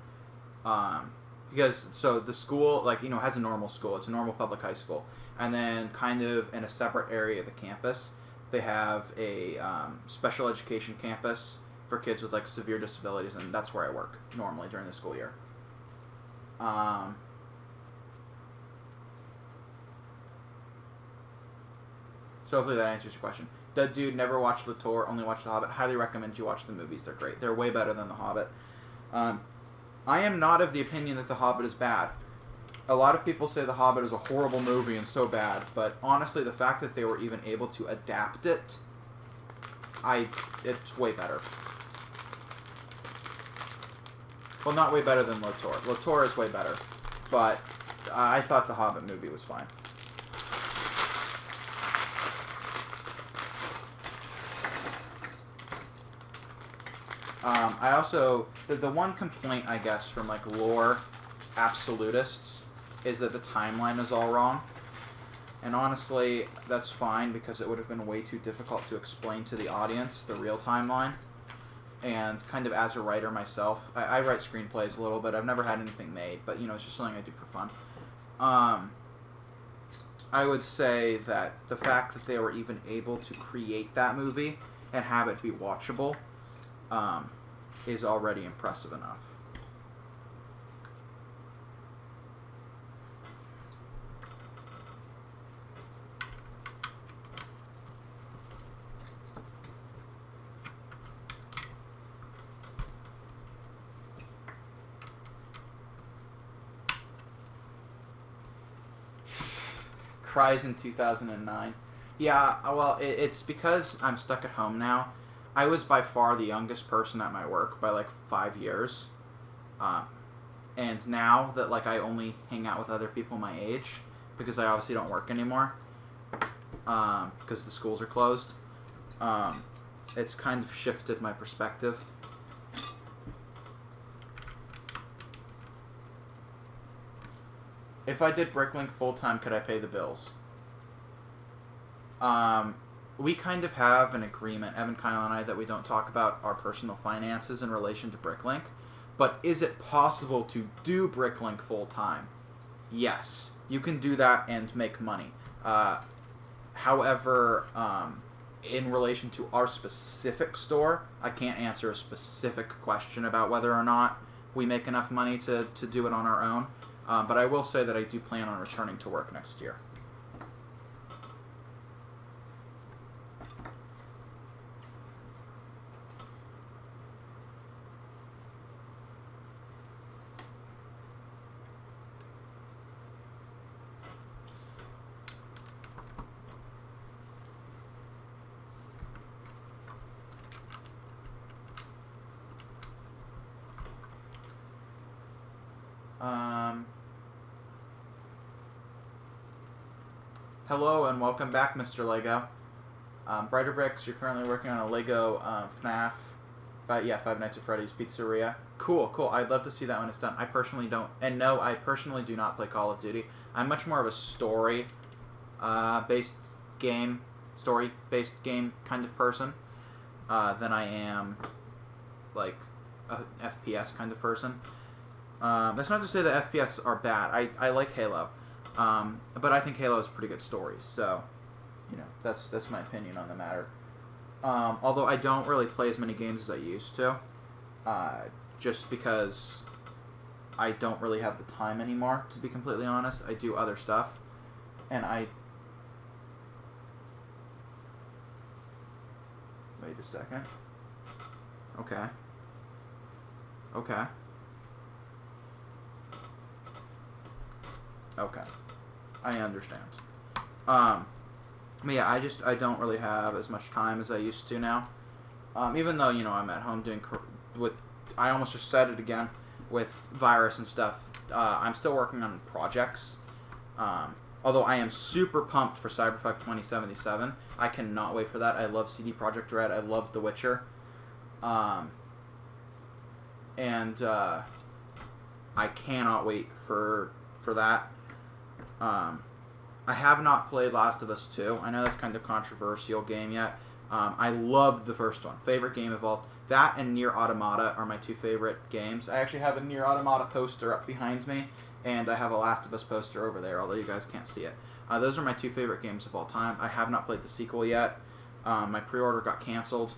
Because, so the school, like, has a normal school. It's a normal public high school. And then kind of in a separate area of the campus, they have a special education campus for kids with, like, severe disabilities. And that's where I work normally during the school year. So hopefully that answers your question. That dude never watched The Tour, only watched The Hobbit. Highly recommend you watch the movies. They're great. They're way better than The Hobbit. I am not of the opinion that The Hobbit is bad. A lot of people say The Hobbit is a horrible movie and so bad, but honestly, the fact that they were even able to adapt it, it's way better. Well, not way better than LaTour. LaTour is way better, but I thought the Hobbit movie was fine. I also, the one complaint, I guess, from, like, lore absolutists is that the timeline is all wrong. And honestly, that's fine because it would have been way too difficult to explain to the audience the real timeline. And kind of as a writer myself, I write screenplays a little bit. I've never had anything made, but, it's just something I do for fun. I would say that the fact that they were even able to create that movie and have it be watchable is already impressive enough. Cries in 2009. Yeah, well, it's because I'm stuck at home now. I was by far the youngest person at my work by, like, 5 years. And now that, like, I only hang out with other people my age, because I obviously don't work anymore, because the schools are closed, it's kind of shifted my perspective. If I did Bricklink full-time, could I pay the bills? We kind of have an agreement, Evan, Kyle, and I, that we don't talk about our personal finances in relation to Bricklink. But is it possible to do Bricklink full-time? Yes. You can do that and make money. However, in relation to our specific store, I can't answer a specific question about whether or not we make enough money to do it on our own. But I will say that I do plan on returning to work next year. Hello and welcome back, Mr. Lego. Brighter Bricks, you're currently working on a Lego FNAF, Five Nights at Freddy's Pizzeria. Cool. I'd love to see that when it's done. I personally don't, and no, I personally do not play Call of Duty. I'm much more of a story-based game kind of person than I am, like, a FPS kind of person. That's not to say that FPS are bad. I like Halo. But I think Halo is a pretty good story, so, that's my opinion on the matter. Although I don't really play as many games as I used to, just because I don't really have the time anymore, to be completely honest. I do other stuff, and Wait a second. Okay. Okay. Okay. I understand. But yeah, I don't really have as much time as I used to now. Even though, I'm at home doing with, I almost just said it again, with virus and stuff, I'm still working on projects. Although I am super pumped for Cyberpunk 2077. I cannot wait for that. I love CD Projekt Red. I love The Witcher. And I cannot wait for that. I have not played Last of Us 2. I know that's kind of a controversial game yet. I loved the first one. Favorite game of all. That and Nier Automata are my two favorite games. I actually have a Nier Automata poster up behind me, and I have a Last of Us poster over there, although you guys can't see it. Those are my two favorite games of all time. I have not played the sequel yet. My pre-order got canceled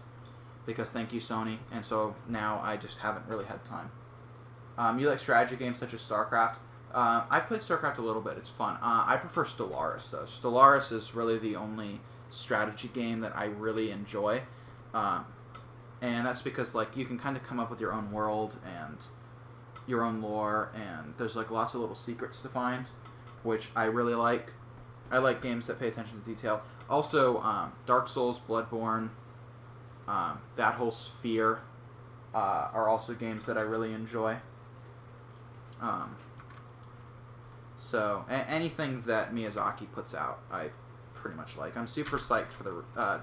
because thank you, Sony, and so now I just haven't really had time. You like strategy games such as StarCraft? I've played StarCraft a little bit. It's fun. I prefer Stellaris, though. Stellaris is really the only strategy game that I really enjoy. And that's because, like, you can kind of come up with your own world and your own lore, and there's, like, lots of little secrets to find, which I really like. I like games that pay attention to detail. Also, Dark Souls, Bloodborne, that whole sphere are also games that I really enjoy. So, anything that Miyazaki puts out, I pretty much like. I'm super psyched for the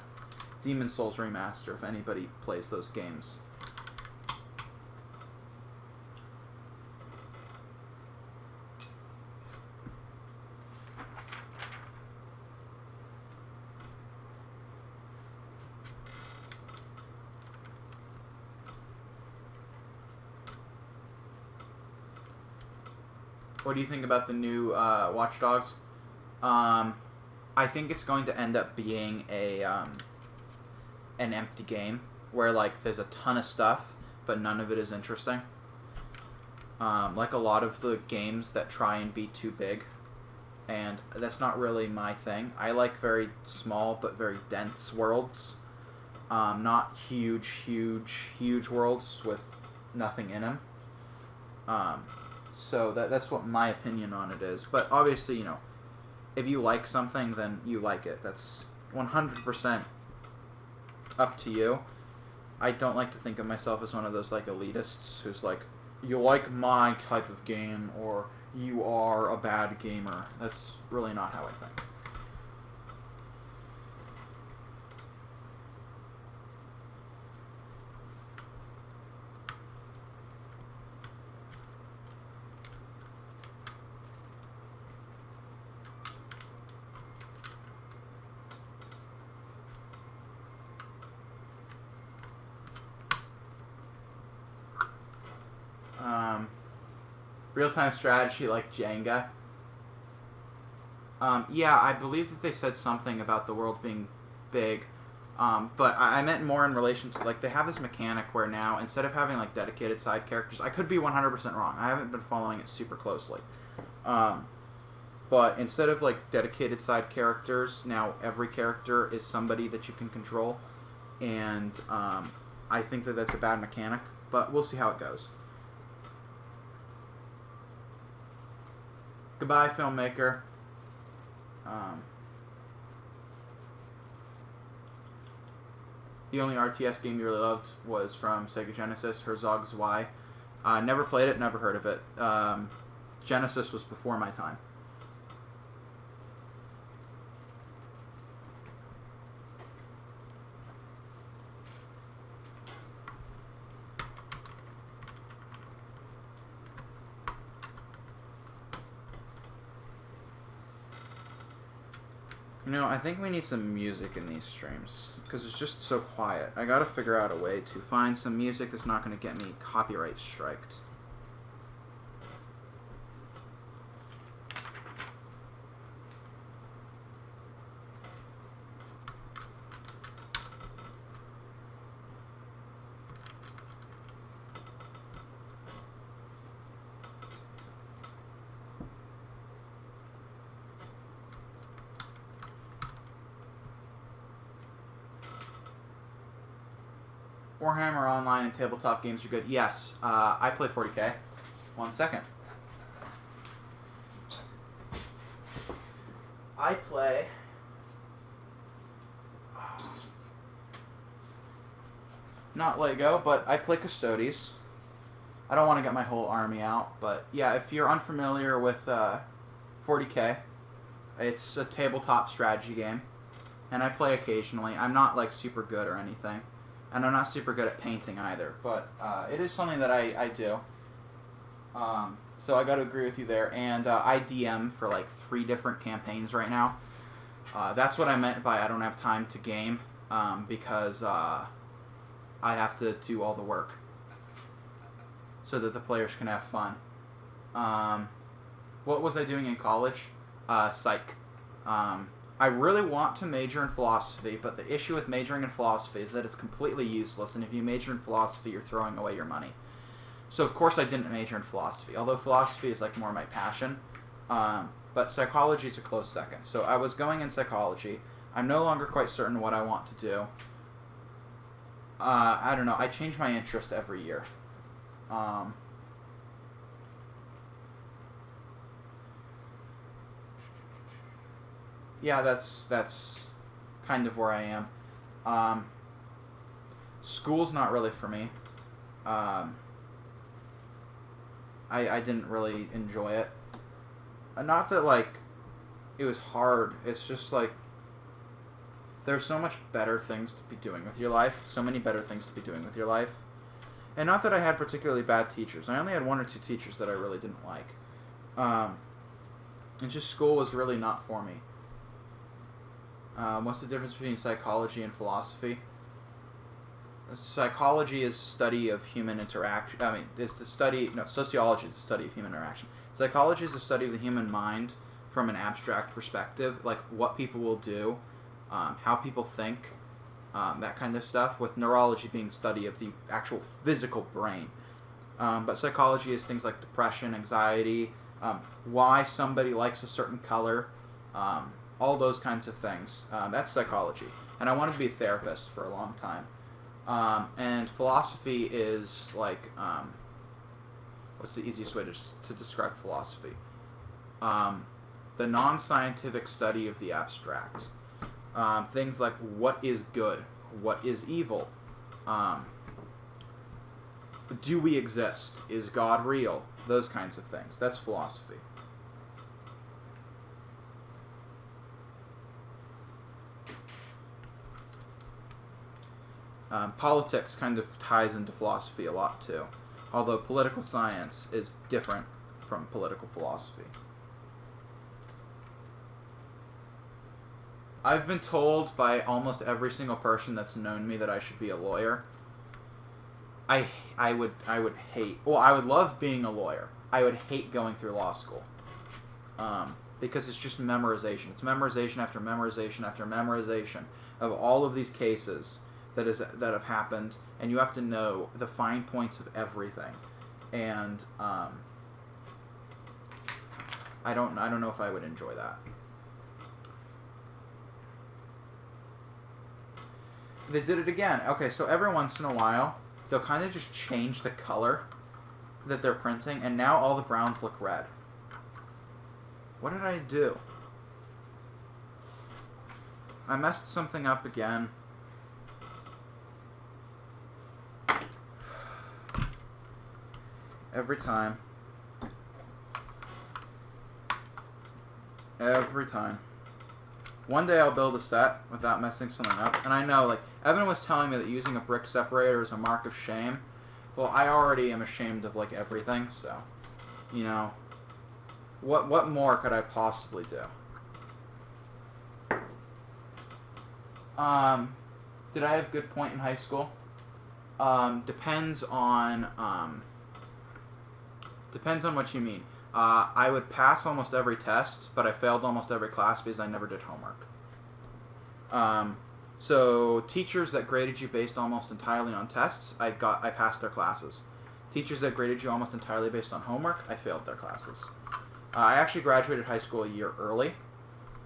Demon's Souls remaster, if anybody plays those games. What do you think about the new Watch Dogs? I think it's going to end up being an empty game where, like, there's a ton of stuff, but none of it is interesting. Like a lot of the games that try and be too big, and that's not really my thing. I like very small but very dense worlds, not huge worlds with nothing in them. So that's what my opinion on it is. But obviously, if you like something, then you like it. That's 100% up to you. I don't like to think of myself as one of those, like, elitists who's like, you like my type of game, or you are a bad gamer. That's really not how I think. Real-time strategy like Jenga. Yeah, I believe that they said something about the world being big, but I meant more in relation to, like, they have this mechanic where now, instead of having, like, dedicated side characters, I could be 100% wrong. I haven't been following it super closely. But instead of, like, dedicated side characters, now every character is somebody that you can control, and I think that that's a bad mechanic, but we'll see how it goes. Goodbye, filmmaker. The only RTS game you really loved was from Sega Genesis, Herzog Zwei. Never played it, never heard of it. Genesis was before my time. I think we need some music in these streams, because it's just so quiet. I gotta figure out a way to find some music that's not gonna get me copyright striked. Warhammer Online and tabletop games are good. Yes, I play 40K. 1 second. I play... Not Lego, but I play Custodes. I don't want to get my whole army out, but yeah, if you're unfamiliar with 40K, it's a tabletop strategy game, and I play occasionally. I'm not like super good or anything, and I'm not super good at painting either, but it is something that I do. So I got to agree with you there, and I DM for like 3 different campaigns right now. That's what I meant by I don't have time to game, because I have to do all the work so that the players can have fun. What was I doing in college? Psych. I really want to major in philosophy, but the issue with majoring in philosophy is that it's completely useless, and if you major in philosophy, you're throwing away your money. So of course I didn't major in philosophy, although philosophy is like more my passion. But psychology is a close second. So I was going in psychology. I'm no longer quite certain what I want to do. I don't know. I change my interest every year. Yeah, that's kind of where I am. School's not really for me. I didn't really enjoy it. Not that, like, it was hard. It's just, like, there's so much better things to be doing with your life. So many better things to be doing with your life. And not that I had particularly bad teachers. I only had 1 or 2 teachers that I really didn't like. It's just school was really not for me. What's the difference between psychology and philosophy? Psychology is study of human interaction. I mean, it's the study... No, sociology is the study of human interaction. Psychology is the study of the human mind from an abstract perspective, like what people will do, how people think, that kind of stuff, with neurology being the study of the actual physical brain. But psychology is things like depression, anxiety, why somebody likes a certain color, all those kinds of things. That's psychology. And I wanted to be a therapist for a long time. And philosophy is like, what's the easiest way to describe philosophy? The non-scientific study of the abstract. Things like what is good, what is evil, do we exist, is God real, those kinds of things. That's philosophy. Politics kind of ties into philosophy a lot too, although political science is different from political philosophy. I've been told by almost every single person that's known me that I should be a lawyer. I would hate... Well, I would love being a lawyer. I would hate going through law school. Because it's just memorization. It's memorization after memorization after memorization of all of these cases that have happened, and you have to know the fine points of everything. And I don't know if I would enjoy that. They did it again. Okay, so every once in a while, they'll kind of just change the color that they're printing, and now all the browns look red. What did I do? I messed something up again. Every time. Every time. One day I'll build a set without messing something up. And I know, like, Evan was telling me that using a brick separator is a mark of shame. Well, I already am ashamed of, like, everything, so, you know, what more could I possibly do? Did I have good point in high school? Depends on what you mean. I would pass almost every test, but I failed almost every class because I never did homework. So teachers that graded you based almost entirely on tests, I passed their classes. Teachers that graded you almost entirely based on homework, I failed their classes. I actually graduated high school a year early,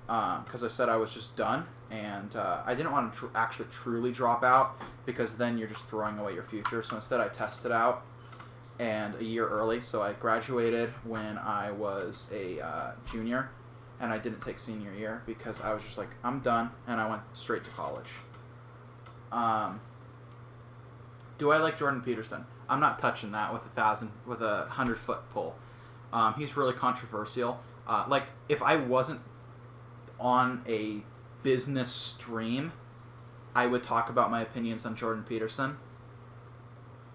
because I said I was just done, and I didn't want to actually truly drop out, because then you're just throwing away your future. So instead I tested out, and a year early. So I graduated when I was a junior, and I didn't take senior year because I was just like, I'm done, and I went straight to college. Do I like Jordan Peterson? I'm not touching that with a 100-foot pole. He's really controversial. Like, if I wasn't on a business stream, I would talk about my opinions on Jordan Peterson.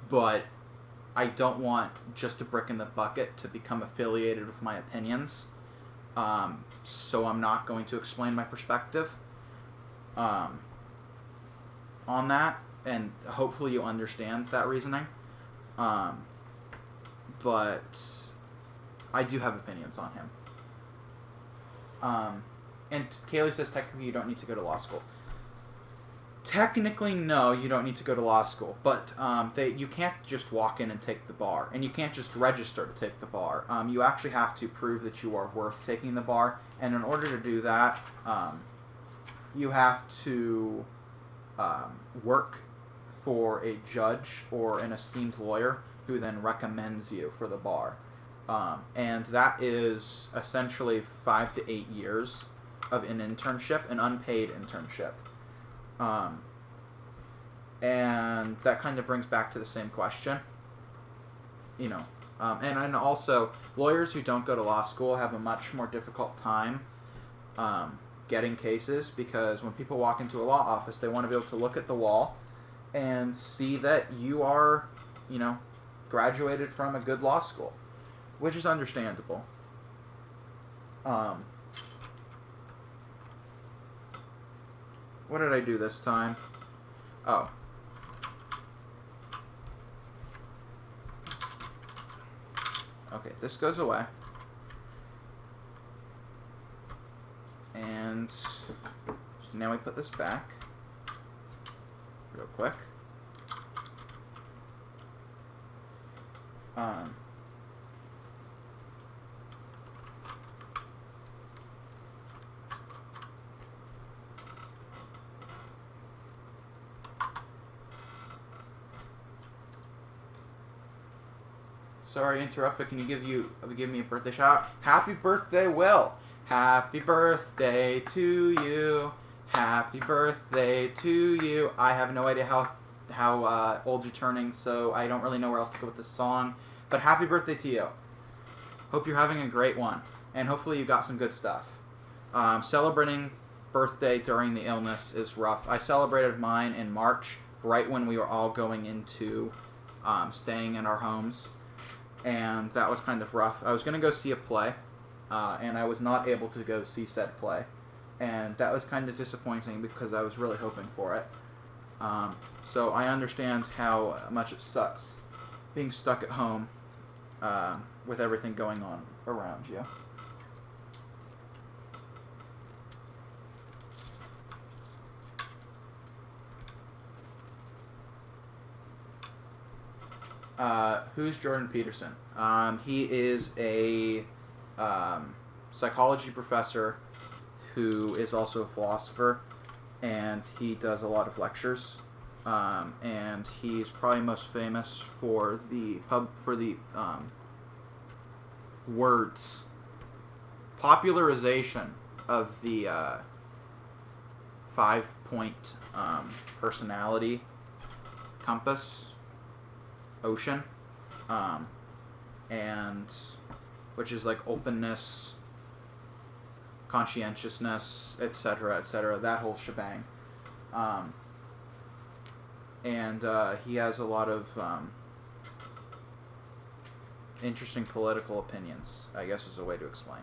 But I don't want just a brick in the bucket to become affiliated with my opinions. So I'm not going to explain my perspective on that, and hopefully you understand that reasoning. But I do have opinions on him. And Kaylee says technically you don't need to go to law school. Technically, no, you don't need to go to law school, but you can't just walk in and take the bar, and you can't just register to take the bar. You actually have to prove that you are worth taking the bar, and in order to do that, you have to work for a judge or an esteemed lawyer who then recommends you for the bar. And that is essentially 5 to 8 years of an internship, an unpaid internship. And that kind of brings back to the same question. You know, and also, lawyers who don't go to law school have a much more difficult time getting cases, because when people walk into a law office, they want to be able to look at the wall and see that you are, you know, graduated from a good law school, which is understandable. What did I do this time? Oh. Okay, this goes away. And now we put this back real quick. Sorry to interrupt, but can you give me a birthday shout out? Happy birthday, Will! Happy birthday to you. Happy birthday to you. I have no idea how old you're turning, so I don't really know where else to go with this song. But happy birthday to you. Hope you're having a great one, and hopefully you got some good stuff. Celebrating birthday during the illness is rough. I celebrated mine in March, right when we were all going into staying in our homes, and that was kind of rough. I was going to go see a play, and I was not able to go see said play, and that was kind of disappointing because I was really hoping for it. So I understand how much it sucks being stuck at home with everything going on around you. Who's Jordan Peterson? He is a psychology professor who is also a philosopher, and he does a lot of lectures. And he's probably most famous for the words popularization of the 5-point personality compass ocean, and which is like openness, conscientiousness, etc., that whole shebang. And he has a lot of interesting political opinions, I guess is a way to explain.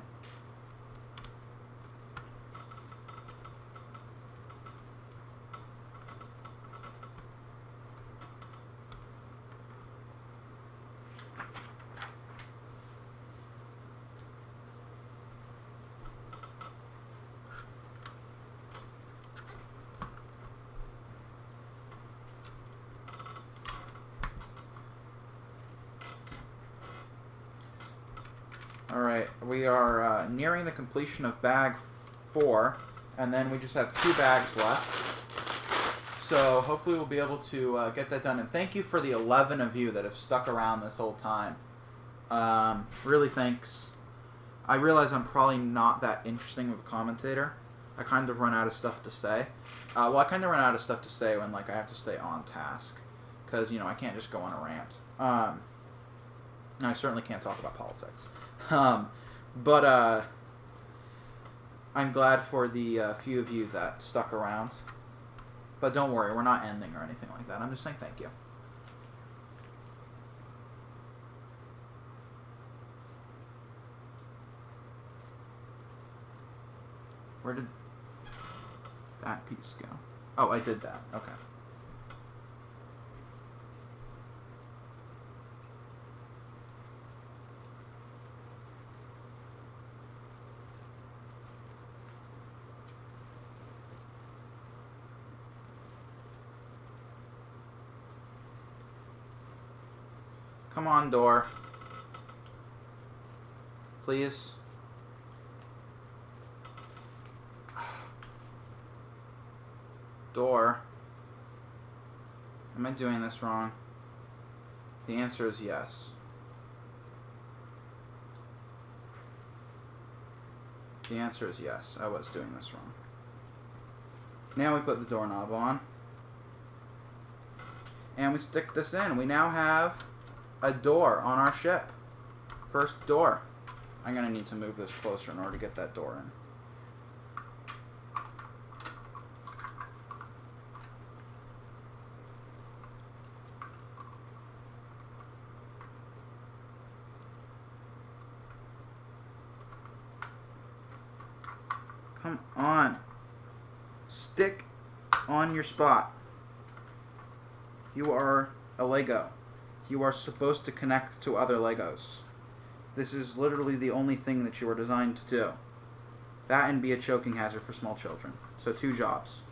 Alright, we are nearing the completion of bag 4, and then we just have 2 bags left. So hopefully we'll be able to get that done. And thank you for the 11 of you that have stuck around this whole time. Really thanks. I realize I'm probably not that interesting of a commentator. I kind of run out of stuff to say. I kind of run out of stuff to say when like I have to stay on task. Because, I can't just go on a rant. And I certainly can't talk about politics. But I'm glad for the few of you that stuck around. But don't worry, we're not ending or anything like that. I'm just saying thank you. Where did that piece go? Oh, I did that. Okay. Come on, door. Please. Door. Am I doing this wrong? The answer is yes. The answer is yes. I was doing this wrong. Now we put the doorknob on. And we stick this in. We now have a door on our ship. First door. I'm going to need to move this closer in order to get that door in. Come on. Stick on your spot. You are a Lego. You are supposed to connect to other Legos. This is literally the only thing that you are designed to do. That and be a choking hazard for small children. So 2 jobs.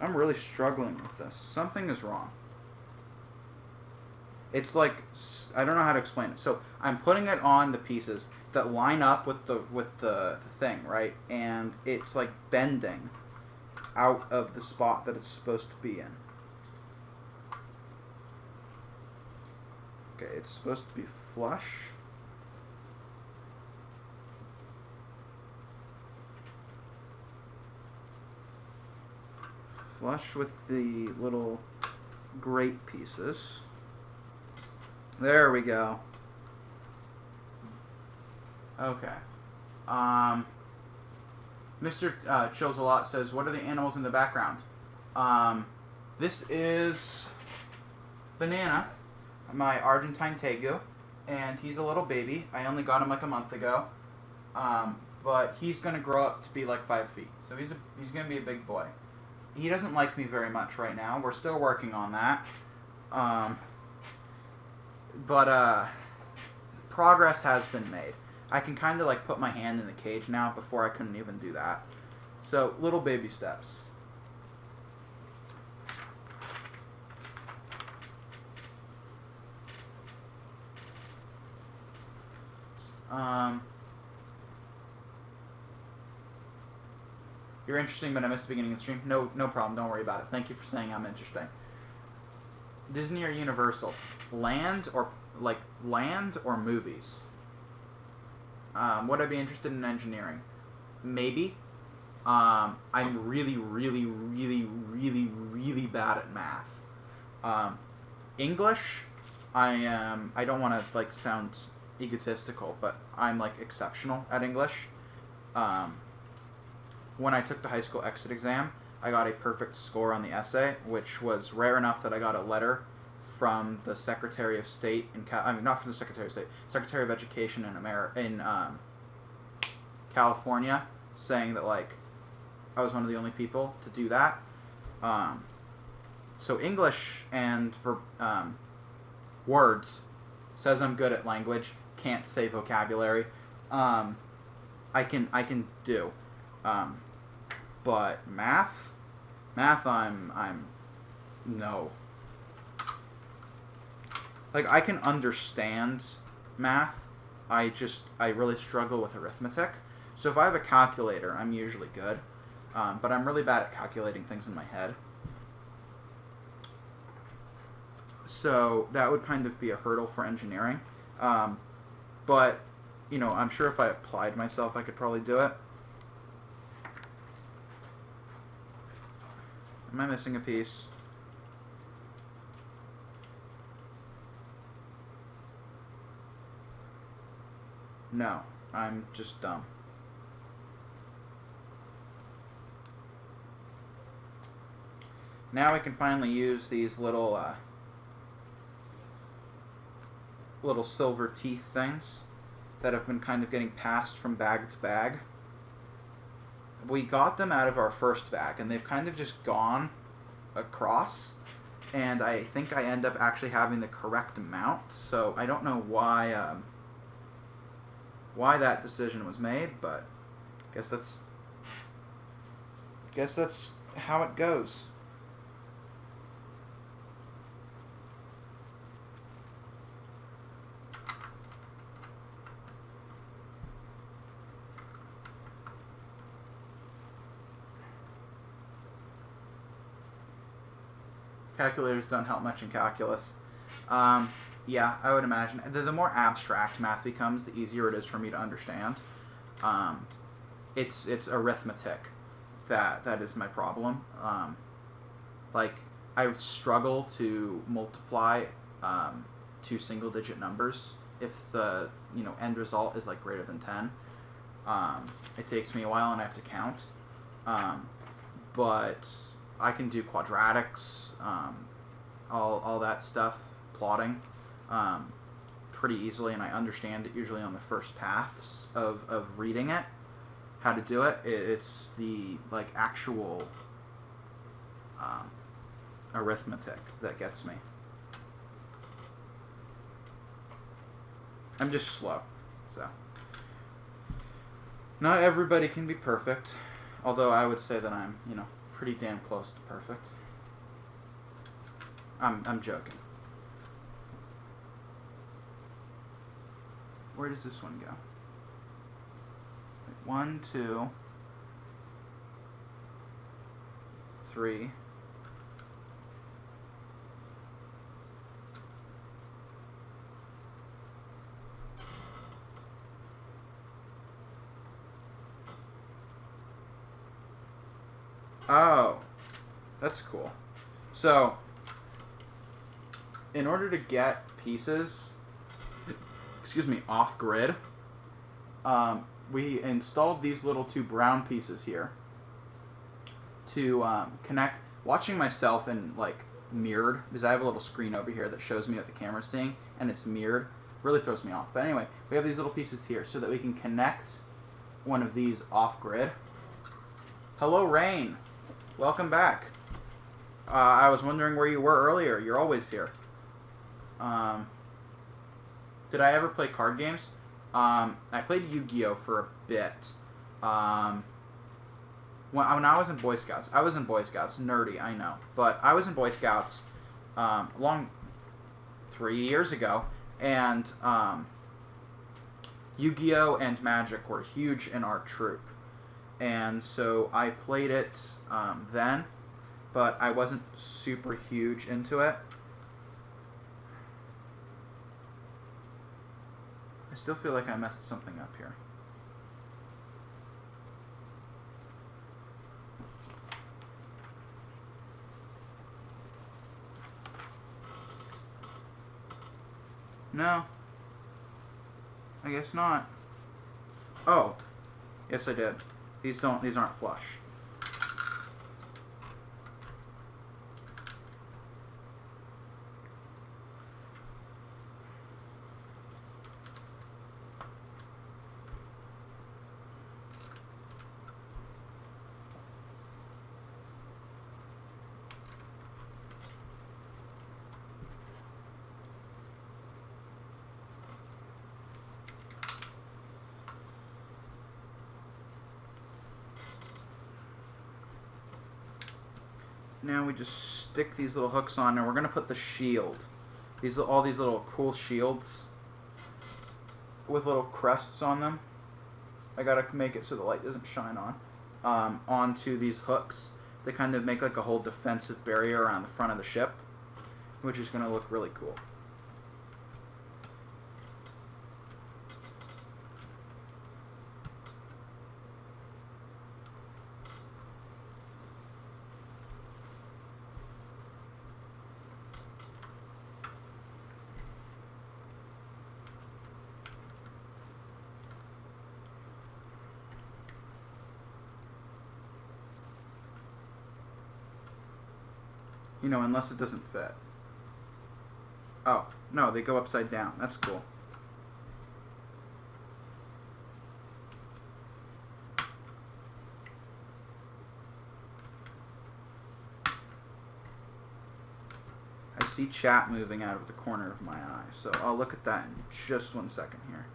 I'm really struggling with this. Something is wrong. It's like, I don't know how to explain it. So I'm putting it on the pieces that line up with the thing, right? And it's like bending out of the spot that it's supposed to be in. Okay, it's supposed to be flush. Flush with the little grate pieces. There we go. Okay. Mr. Chills a Lot says, what are the animals in the background? This is Banana, my Argentine Tegu, and he's a little baby. I only got him like a month ago. But he's going to grow up to be like 5 feet. So he's going to be a big boy. He doesn't like me very much right now. We're still working on that. But progress has been made. I can kind of like put my hand in the cage now. Before I couldn't even do that. So little baby steps. You're interesting, but I missed the beginning of the stream. No problem. Don't worry about it. Thank you for saying I'm interesting. Disney or Universal? Land or movies? Would I be interested in engineering? Maybe. I'm really, really, really, really, really bad at math. English, I don't want to like sound egotistical, but I'm like exceptional at English. When I took the high school exit exam, I got a perfect score on the essay, which was rare enough that I got a letter from the Secretary of State not from the Secretary of State, Secretary of Education in California, saying that like I was one of the only people to do that. So English and for words says I'm good at language, can't say vocabulary. I can do. Um, but math, I'm no. Like, I can understand math. I really struggle with arithmetic. So if I have a calculator, I'm usually good. But I'm really bad at calculating things in my head. So that would kind of be a hurdle for engineering. But, I'm sure if I applied myself, I could probably do it. Am I missing a piece? No, I'm just dumb. Now we can finally use these little silver teeth things that have been kind of getting passed from bag to bag. We got them out of our first bag, and they've kind of just gone across, and I think I end up actually having the correct amount, so I don't know why that decision was made, but guess that's how it goes. Calculators don't help much in calculus. Yeah, I would imagine. The more abstract math becomes, the easier it is for me to understand. It's arithmetic that is my problem. Like, I struggle to multiply two single-digit numbers if the end result is like greater than 10. It takes me a while and I have to count. But I can do quadratics, all that stuff, plotting, pretty easily, and I understand it usually on the first paths of reading it, how to do it. It's the actual arithmetic that gets me. I'm just slow, so. Not everybody can be perfect, although I would say that I'm, pretty damn close to perfect. I'm joking. Where does this one go? 1, 2, 3. Oh, that's cool. So, in order to get pieces, off grid, we installed these little two brown pieces here to connect. Watching myself in mirrored, because I have a little screen over here that shows me what the camera's seeing, and it's mirrored, really throws me off. But anyway, we have these little pieces here so that we can connect one of these off grid. Hello, Rain. Welcome back. I was wondering where you were earlier. You're always here. Did I ever play card games? I played Yu-Gi-Oh! For a bit. When I was in Boy Scouts. Nerdy, I know. But I was in Boy Scouts long 3 years ago. And Yu-Gi-Oh! And Magic were huge in our troop. And so I played it then, but I wasn't super huge into it. I still feel like I messed something up here. No. I guess not. Oh. Yes, I did. These aren't flush. now we just stick these little hooks on, and we're going to put the shield. All these little cool shields with little crests on them. I got to make it so the light doesn't shine onto these hooks to kind of make like a whole defensive barrier around the front of the ship, which is going to look really cool. You know, unless it doesn't fit. Oh, no, they go upside down. That's cool. I see chat moving out of the corner of my eye, so I'll look at that in just 1 second here.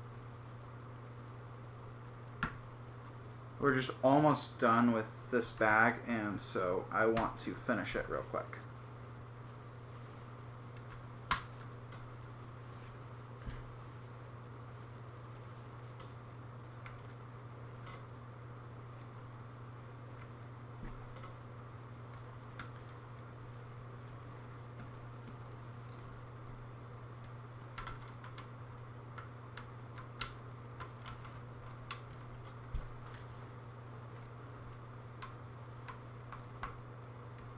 We're just almost done with this bag, and so I want to finish it real quick.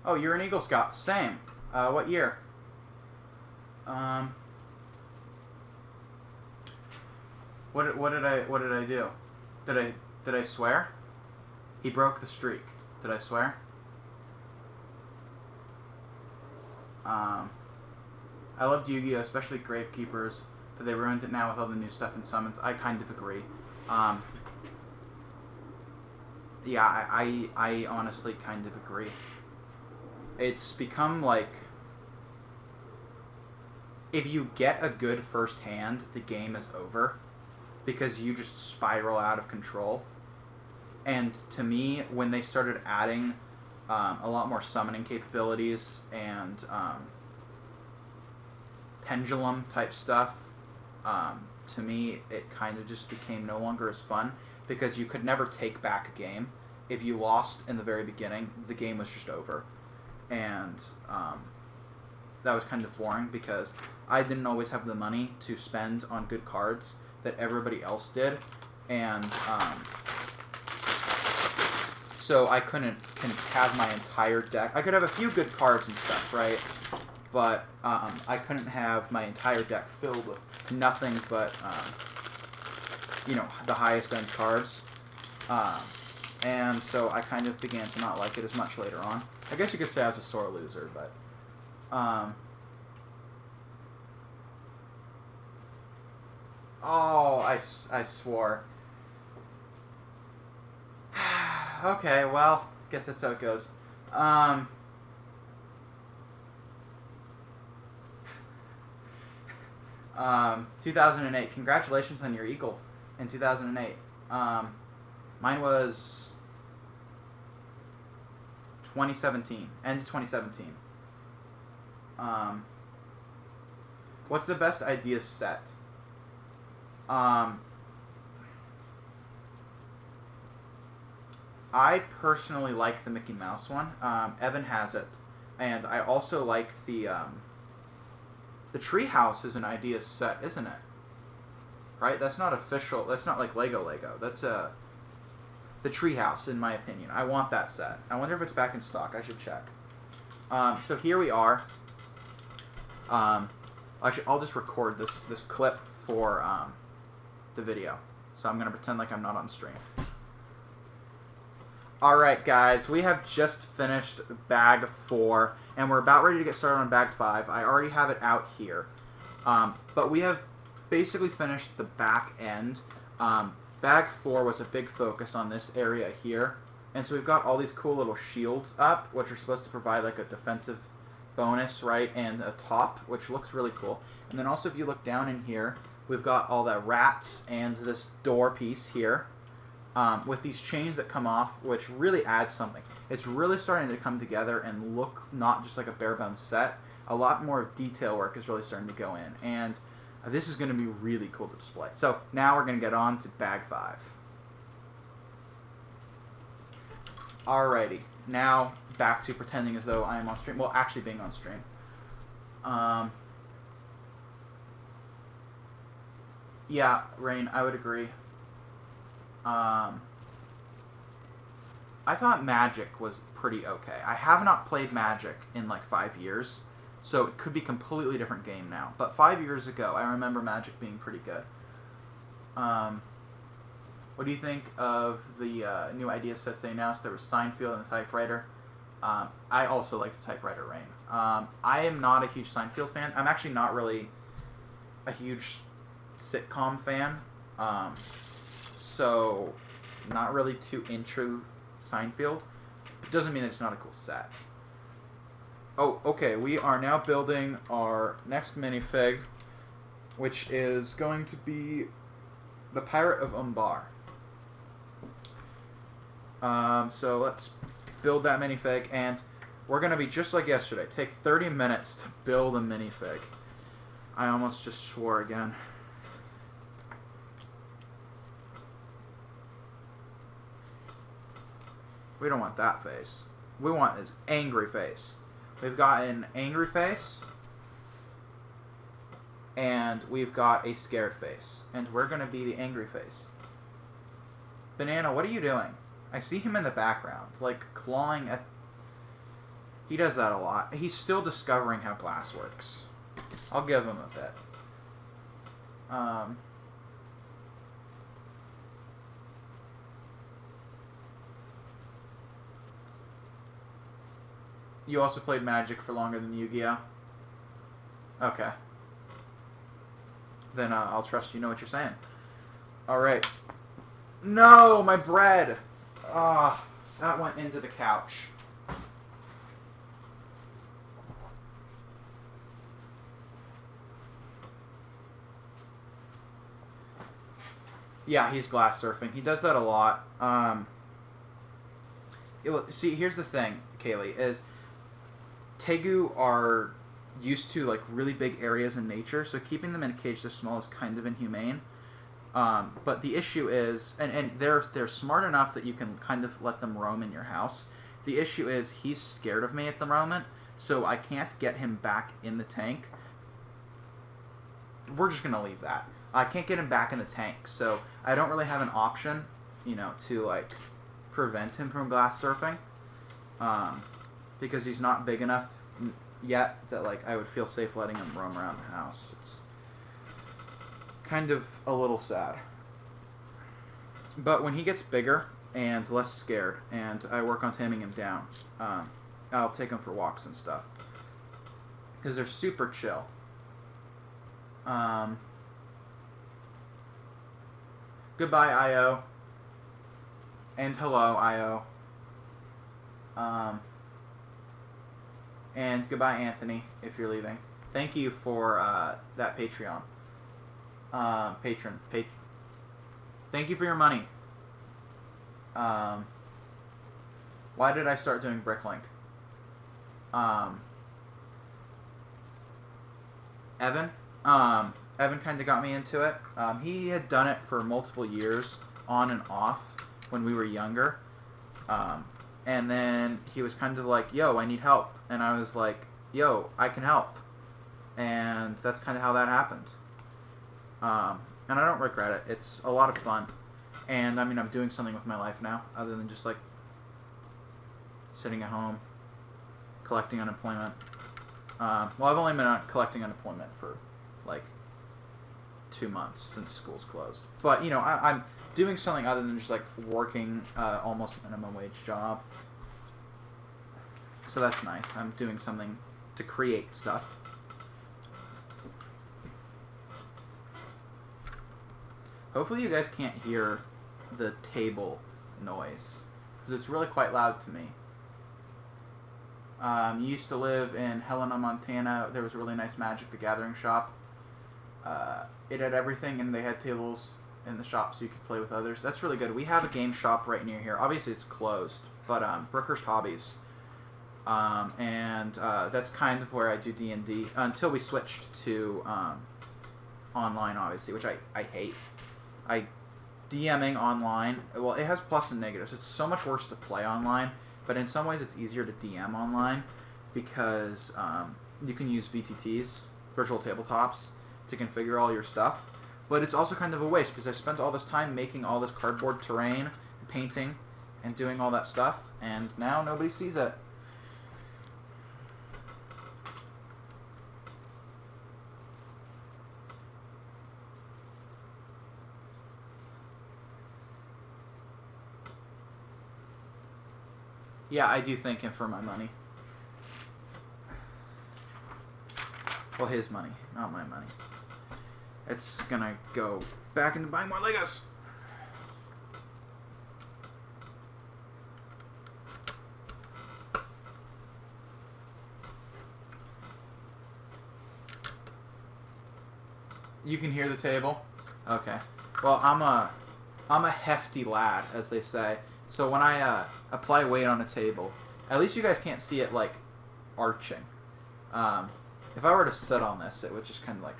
Oh, you're an Eagle Scout. Same. What year? What did I do? Did I swear? He broke the streak. Did I swear? I loved Yu-Gi-Oh, especially Gravekeepers, but they ruined it now with all the new stuff in summons. I kind of agree. Yeah, I honestly kind of agree. It's become like, if you get a good first hand, the game is over, because you just spiral out of control. And to me, when they started adding a lot more summoning capabilities and pendulum type stuff, to me it kind of just became no longer as fun, because you could never take back a game. If you lost in the very beginning, the game was just over. And that was kind of boring, because I didn't always have the money to spend on good cards that everybody else did, and so I couldn't have my entire deck. I could have a few good cards and stuff, right? But I couldn't have my entire deck filled with nothing but you know, the highest end cards. And so I kind of began to not like it as much later on. I guess you could say I was a sore loser, but oh, I swore. Okay, well, guess that's how it goes. 2008. Congratulations on your Eagle in 2008. Mine was 2017. End of 2017. What's the best idea set? I personally like the Mickey Mouse one. Evan has it, and I also like the Treehouse is an idea set, isn't it? Right? That's not official. That's not like Lego. That's the Treehouse, in my opinion. I want that set. I wonder if it's back in stock. I should check. So here we are. I'll just record this clip for the video. So I'm gonna pretend like I'm not on stream. Alright guys, we have just finished bag 4, and we're about ready to get started on bag 5. I already have it out here. But we have basically finished the back end. Bag 4 was a big focus on this area here. And so we've got all these cool little shields up, which are supposed to provide like a defensive bonus, right? And a top, which looks really cool. And then also if you look down in here, we've got all the rats and this door piece here. with these chains that come off, which really adds something. It's really starting to come together and look not just like a bare bones set. A lot more detail work is really starting to go in, and this is going to be really cool to display. So now we're going to get on to bag 5. Alrighty, now back to pretending as though I am on stream. Well, actually being on stream. Yeah, Rain, I would agree. I thought Magic was pretty okay. I have not played Magic in like 5 years, so it could be a completely different game now. But 5 years ago, I remember Magic being pretty good. What do you think of the new idea sets they announced? There was Seinfeld and the typewriter. I also like the typewriter, Rain. I am not a huge Seinfeld fan. I'm actually not really a huge sitcom fan. So not really too into Seinfeld. It doesn't mean it's not a cool set. Oh, okay. We are now building our next minifig, which is going to be the Pirate of Umbar. So let's build that minifig, and we're going to be just like yesterday. Take 30 minutes to build a minifig. I almost just swore again. We don't want that face. We want his angry face. We've got an angry face, and we've got a scared face, and we're going to be the angry face. Banana, what are you doing? I see him in the background, like clawing at... He does that a lot. He's still discovering how glass works. I'll give him a bit. You also played Magic for longer than Yu-Gi-Oh? Okay. Then I'll trust you know what you're saying. Alright. No! My bread! Ah, that went into the couch. Yeah, he's glass surfing. He does that a lot. See, here's the thing, Kaylee, is Tegu are used to like really big areas in nature, so keeping them in a cage this small is kind of inhumane. But the issue is, and they're smart enough that you can kind of let them roam in your house. The issue is he's scared of me at the moment, so I can't get him back in the tank. We're just gonna leave that. I can't get him back in the tank, so I don't really have an option, to like prevent him from glass surfing, because he's not big enough yet that like I would feel safe letting him roam around the house. It's kind of a little sad. But when he gets bigger and less scared, and I work on taming him down, I'll take him for walks and stuff, because they're super chill. Goodbye, IO. And hello, IO. And goodbye, Anthony, if you're leaving. Thank you for that Patreon. Patron. Thank you for your money. Why did I start doing Bricklink? Evan? Evan kind of got me into it. He had done it for multiple years, on and off, when we were younger. And then he was kind of like, yo, I need help. And I was like, yo, I can help. And that's kind of how that happened. And I don't regret it. It's a lot of fun. And, I mean, I'm doing something with my life now, other than just, like, sitting at home, collecting unemployment. Well, I've only been collecting unemployment for, like, 2 months since school's closed. But, I'm doing something other than just, like, working almost minimum wage job. So that's nice. I'm doing something to create stuff. Hopefully you guys can't hear the table noise, because it's really quite loud to me. You used to live in Helena, Montana. There was a really nice Magic the Gathering shop. It had everything, and they had tables in the shop so you can play with others. That's really good. We have a game shop right near here. Obviously, it's closed, but Brookhurst Hobbies. That's kind of where I do D&D until we switched to online, obviously, which I hate. DMing online, well, it has plus and negatives. It's so much worse to play online, but in some ways it's easier to DM online because you can use VTTs, virtual tabletops, to configure all your stuff. But it's also kind of a waste because I spent all this time making all this cardboard terrain, painting, and doing all that stuff, and now nobody sees it. Yeah, I do thank him for my money. Well, his money, not my money. It's gonna go back into buying more Legos. You can hear the table? Okay. Well, I'm a hefty lad, as they say. So when I apply weight on a table, at least you guys can't see it, like, arching. If I were to sit on this, it would just kind of like...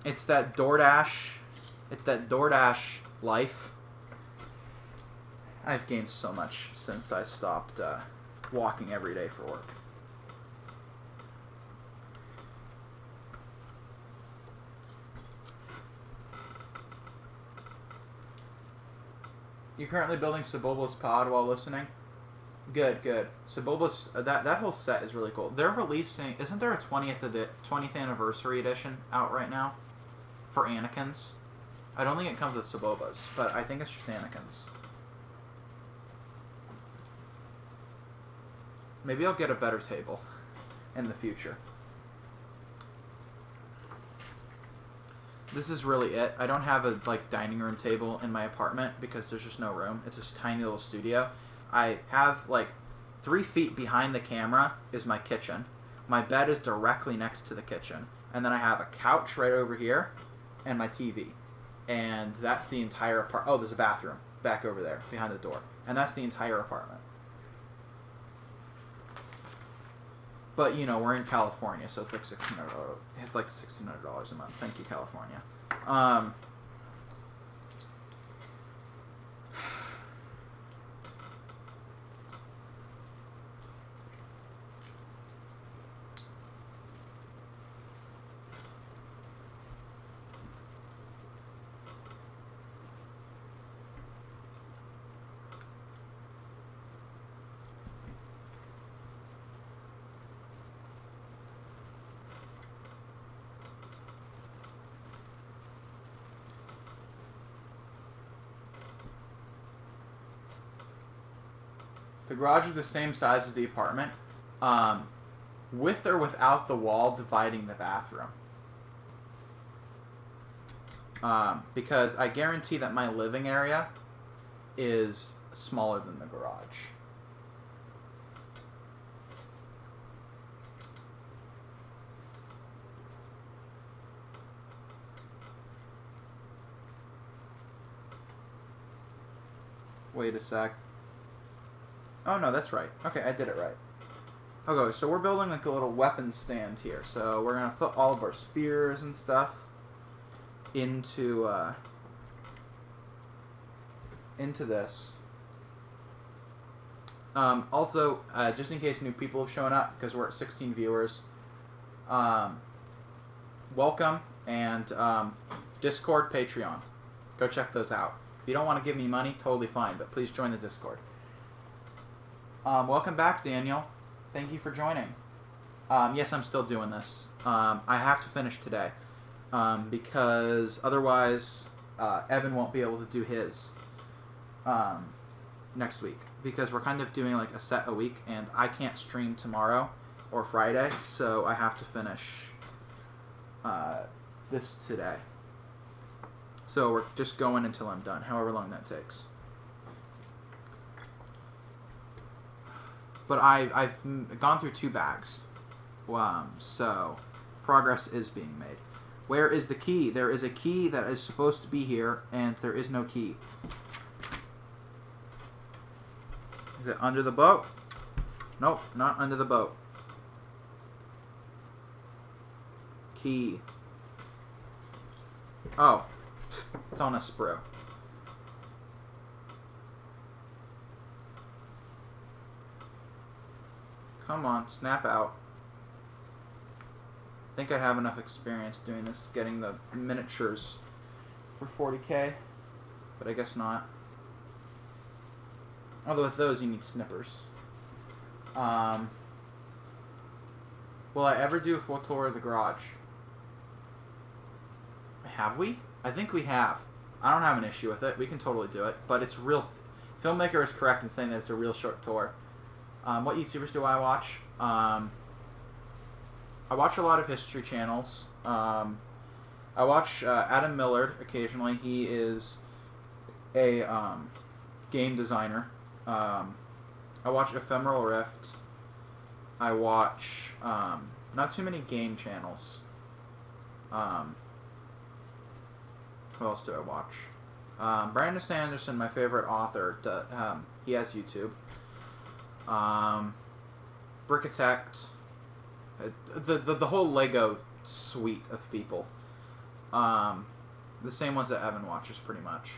It's that DoorDash life. I've gained so much since I stopped walking every day for work. You currently building Sebulba's pod while listening? Good, good. Sebulba's that whole set is really cool. They're releasing, isn't there a 20th anniversary edition out right now for Anakin's? I don't think it comes with Sebulba's, but I think it's just Anakin's. Maybe I'll get a better table in the future. This is really it. I don't have a dining room table in my apartment because there's just no room. It's this tiny little studio. I have 3 feet behind the camera is my kitchen. My bed is directly next to the kitchen. And then I have a couch right over here and my TV. And that's the entire apartment. Oh, there's a bathroom back over there behind the door. And that's the entire apartment. But, you know, we're in California, so it's like $1,600. It's like $1,600 a month. Thank you, California. The garage is the same size as the apartment, with or without the wall dividing the bathroom. Because I guarantee that my living area is smaller than the garage. Wait a sec. Oh, no, that's right. Okay, I did it right. Okay, so we're building like a little weapon stand here. So we're going to put all of our spears and stuff into this. Also, just in case new people have shown up, because we're at 16 viewers, welcome, and Discord, Patreon. Go check those out. If you don't want to give me money, totally fine, but please join the Discord. Welcome back, Daniel. Thank you for joining. Yes, I'm still doing this. I have to finish today because otherwise Evan won't be able to do his next week because we're kind of doing like a set a week, and I can't stream tomorrow or Friday, so I have to finish this today. So we're just going until I'm done, however long that takes. But I've gone through 2 bags, so progress is being made. Where is the key? There is a key that is supposed to be here, and there is no key. Is it under the boat? Nope, not under the boat. Key. Oh, it's on a sprue. Come on, snap out. I think I'd have enough experience doing this, getting the miniatures for 40k, but I guess not. Although with those you need snippers. Will I ever do a full tour of the garage? Have we? I think we have. I don't have an issue with it. We can totally do it, but it's real. Filmmaker is correct in saying that it's a real short tour. What YouTubers do I watch? I watch a lot of history channels. I watch Adam Millard occasionally. He is a game designer. I watch Ephemeral Rift. I watch not too many game channels. Who else do I watch? Brandon Sanderson, my favorite author. He has YouTube. Brickitect. The whole Lego suite of people. The same ones that Evan watches, pretty much.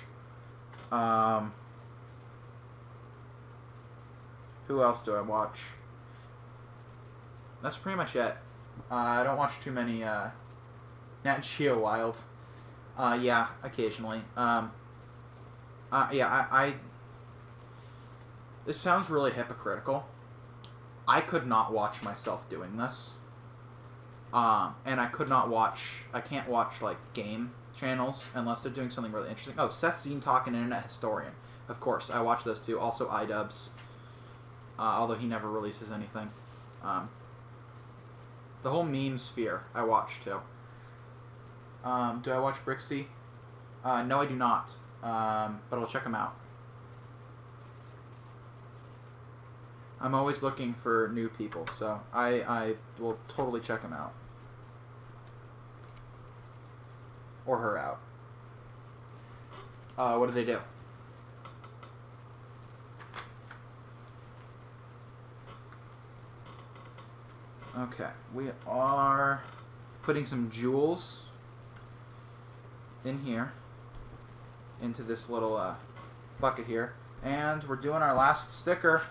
Who else do I watch? That's pretty much it. I don't watch too many Nat Geo Wild. Yeah, occasionally. Yeah, this sounds really hypocritical. I could not watch myself doing this. And I can't watch, like, game channels unless they're doing something really interesting. Oh, Seth Zine Talk and Internet Historian. Of course, I watch those too. Also iDubbbz. Although he never releases anything. The whole meme sphere I watch too. Do I watch Brixie? No, I do not. But I'll check them out. I'm always looking for new people, so I will totally check them out. Or her out. What do they do? Okay, we are putting some jewels in here, into this little bucket here, and we're doing our last sticker.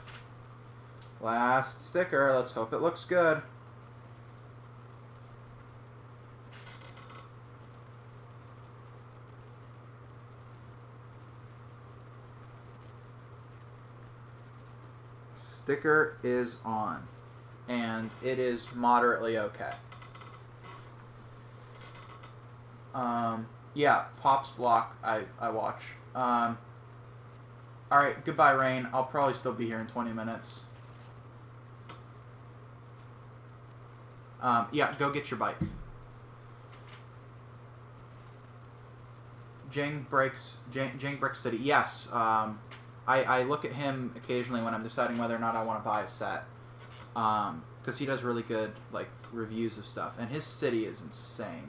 Last sticker, let's hope it looks good. Sticker is on. And it is moderately okay. Yeah, Pop's Block I watch. Alright, goodbye, Rain. I'll probably still be here in 20 minutes. Yeah, go get your bike. Jang Brick City. Yes, I look at him occasionally when I'm deciding whether or not I want to buy a set. Because he does really good, like, reviews of stuff, and his city is insane.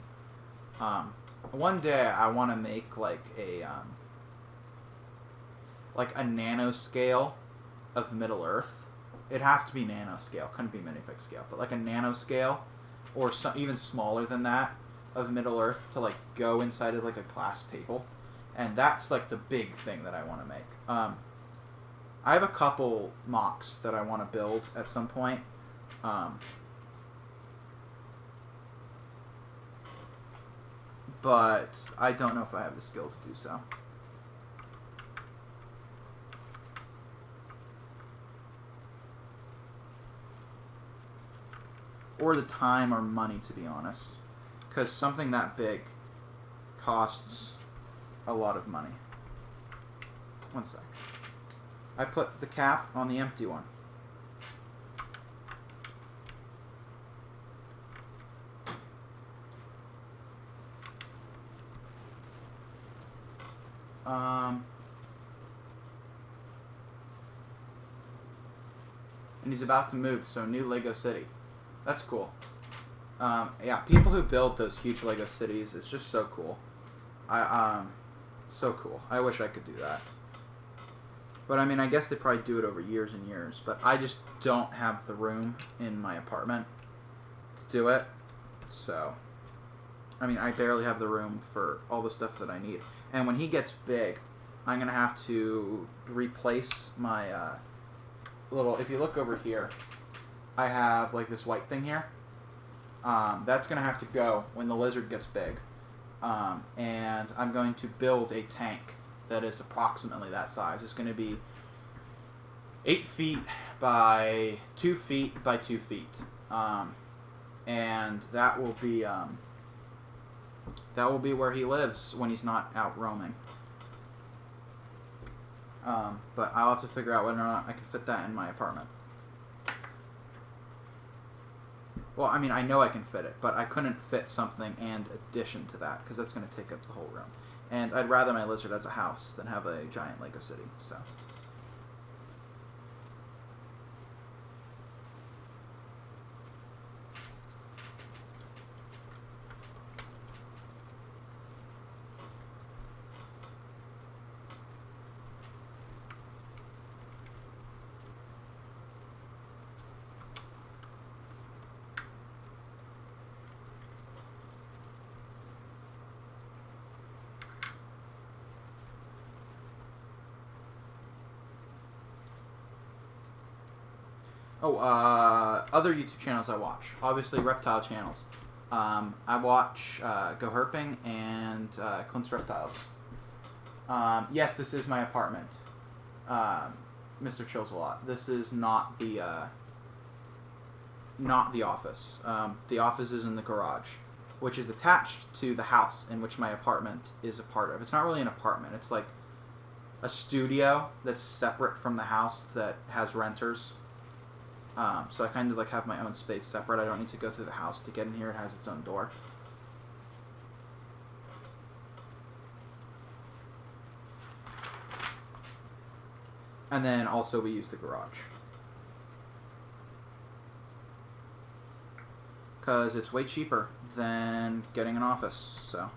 One day I want to make, like, a nanoscale of Middle-earth. It'd have to be nanoscale, couldn't be minifig scale, but like a nanoscale, or even smaller than that, of Middle-earth to, like, go inside of, like, a glass table. And that's, like, the big thing that I want to make. I have a couple mocks that I want to build at some point. But I don't know if I have the skill to do so. Or the time or money, to be honest. Because something that big costs a lot of money. One sec. I put the cap on the empty one. And he's about to move, so new Lego City. That's cool. Yeah, people who build those huge Lego cities, it's just so cool. So cool. I wish I could do that. But I mean, I guess they probably do it over years and years. But I just don't have the room in my apartment to do it. So, I mean, I barely have the room for all the stuff that I need. And when he gets big, I'm going to have to replace my little... If you look over here, I have like this white thing here. That's going to have to go when the lizard gets big. And I'm going to build a tank that is approximately that size. It's going to be 8 feet by 2 feet by 2 feet. And that will be where he lives when he's not out roaming. But I'll have to figure out whether or not I can fit that in my apartment. Well, I mean, I know I can fit it, but I couldn't fit something in addition to that, because that's going to take up the whole room. And I'd rather my lizard as a house than have a giant Lego city, so... Oh, other YouTube channels I watch. Obviously, reptile channels. I watch Go Herping and Clint's Reptiles. Yes, this is my apartment. Mr. Chills a Lot. This is not the office. The office is in the garage, which is attached to the house in which my apartment is a part of. It's not really an apartment. It's like a studio that's separate from the house that has renters. So I kind of like have my own space separate. I don't need to go through the house to get in here. It has its own door. And then also we use the garage. Because it's way cheaper than getting an office, so.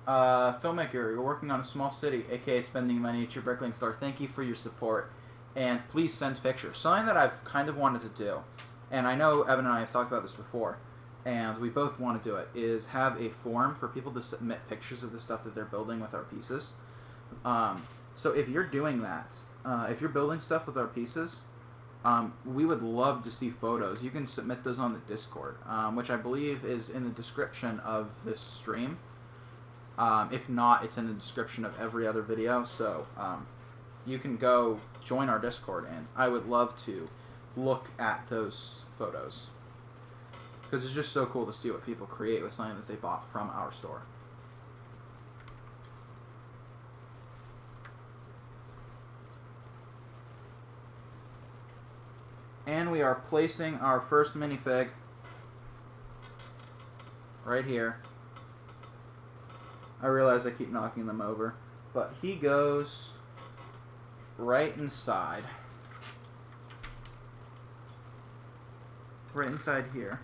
Filmmaker, you're working on a small city, aka spending money at your bricklaying store. Thank you for your support. And please send pictures. Something that I've kind of wanted to do, and I know Evan and I have talked about this before, and we both want to do it, is have a form for people to submit pictures of the stuff that they're building with our pieces. So if you're doing that, if you're building stuff with our pieces, we would love to see photos. You can submit those on the Discord, which I believe is in the description of this stream. If not, it's in the description of every other video, so you can go join our Discord, and I would love to look at those photos. Because it's just so cool to see what people create with something that they bought from our store. And we are placing our first minifig right here. I realize I keep knocking them over, but he goes right inside. Right inside here.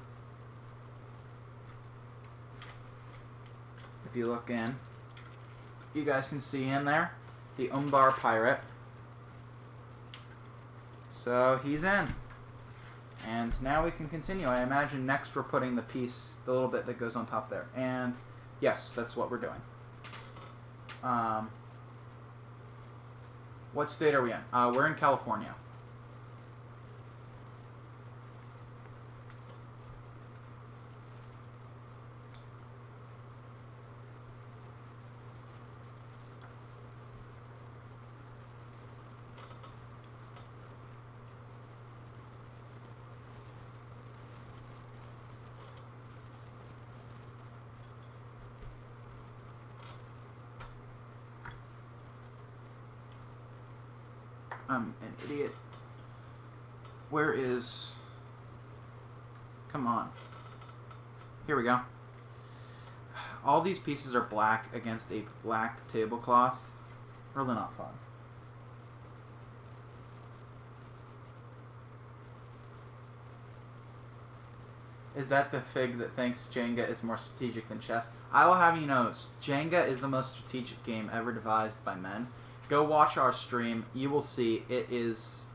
If you look in, you guys can see in there the Umbar pirate. So he's in. And now we can continue. I imagine next we're putting the piece, the little bit that goes on top there. And yes, that's what we're doing. What state are we in? We're in California. I'm an idiot. Where is... Come on. Here we go. All these pieces are black against a black tablecloth. Really not fun. Is that the fig that thinks Jenga is more strategic than chess? I will have you know, Jenga is the most strategic game ever devised by men. Go watch our stream. You will see it is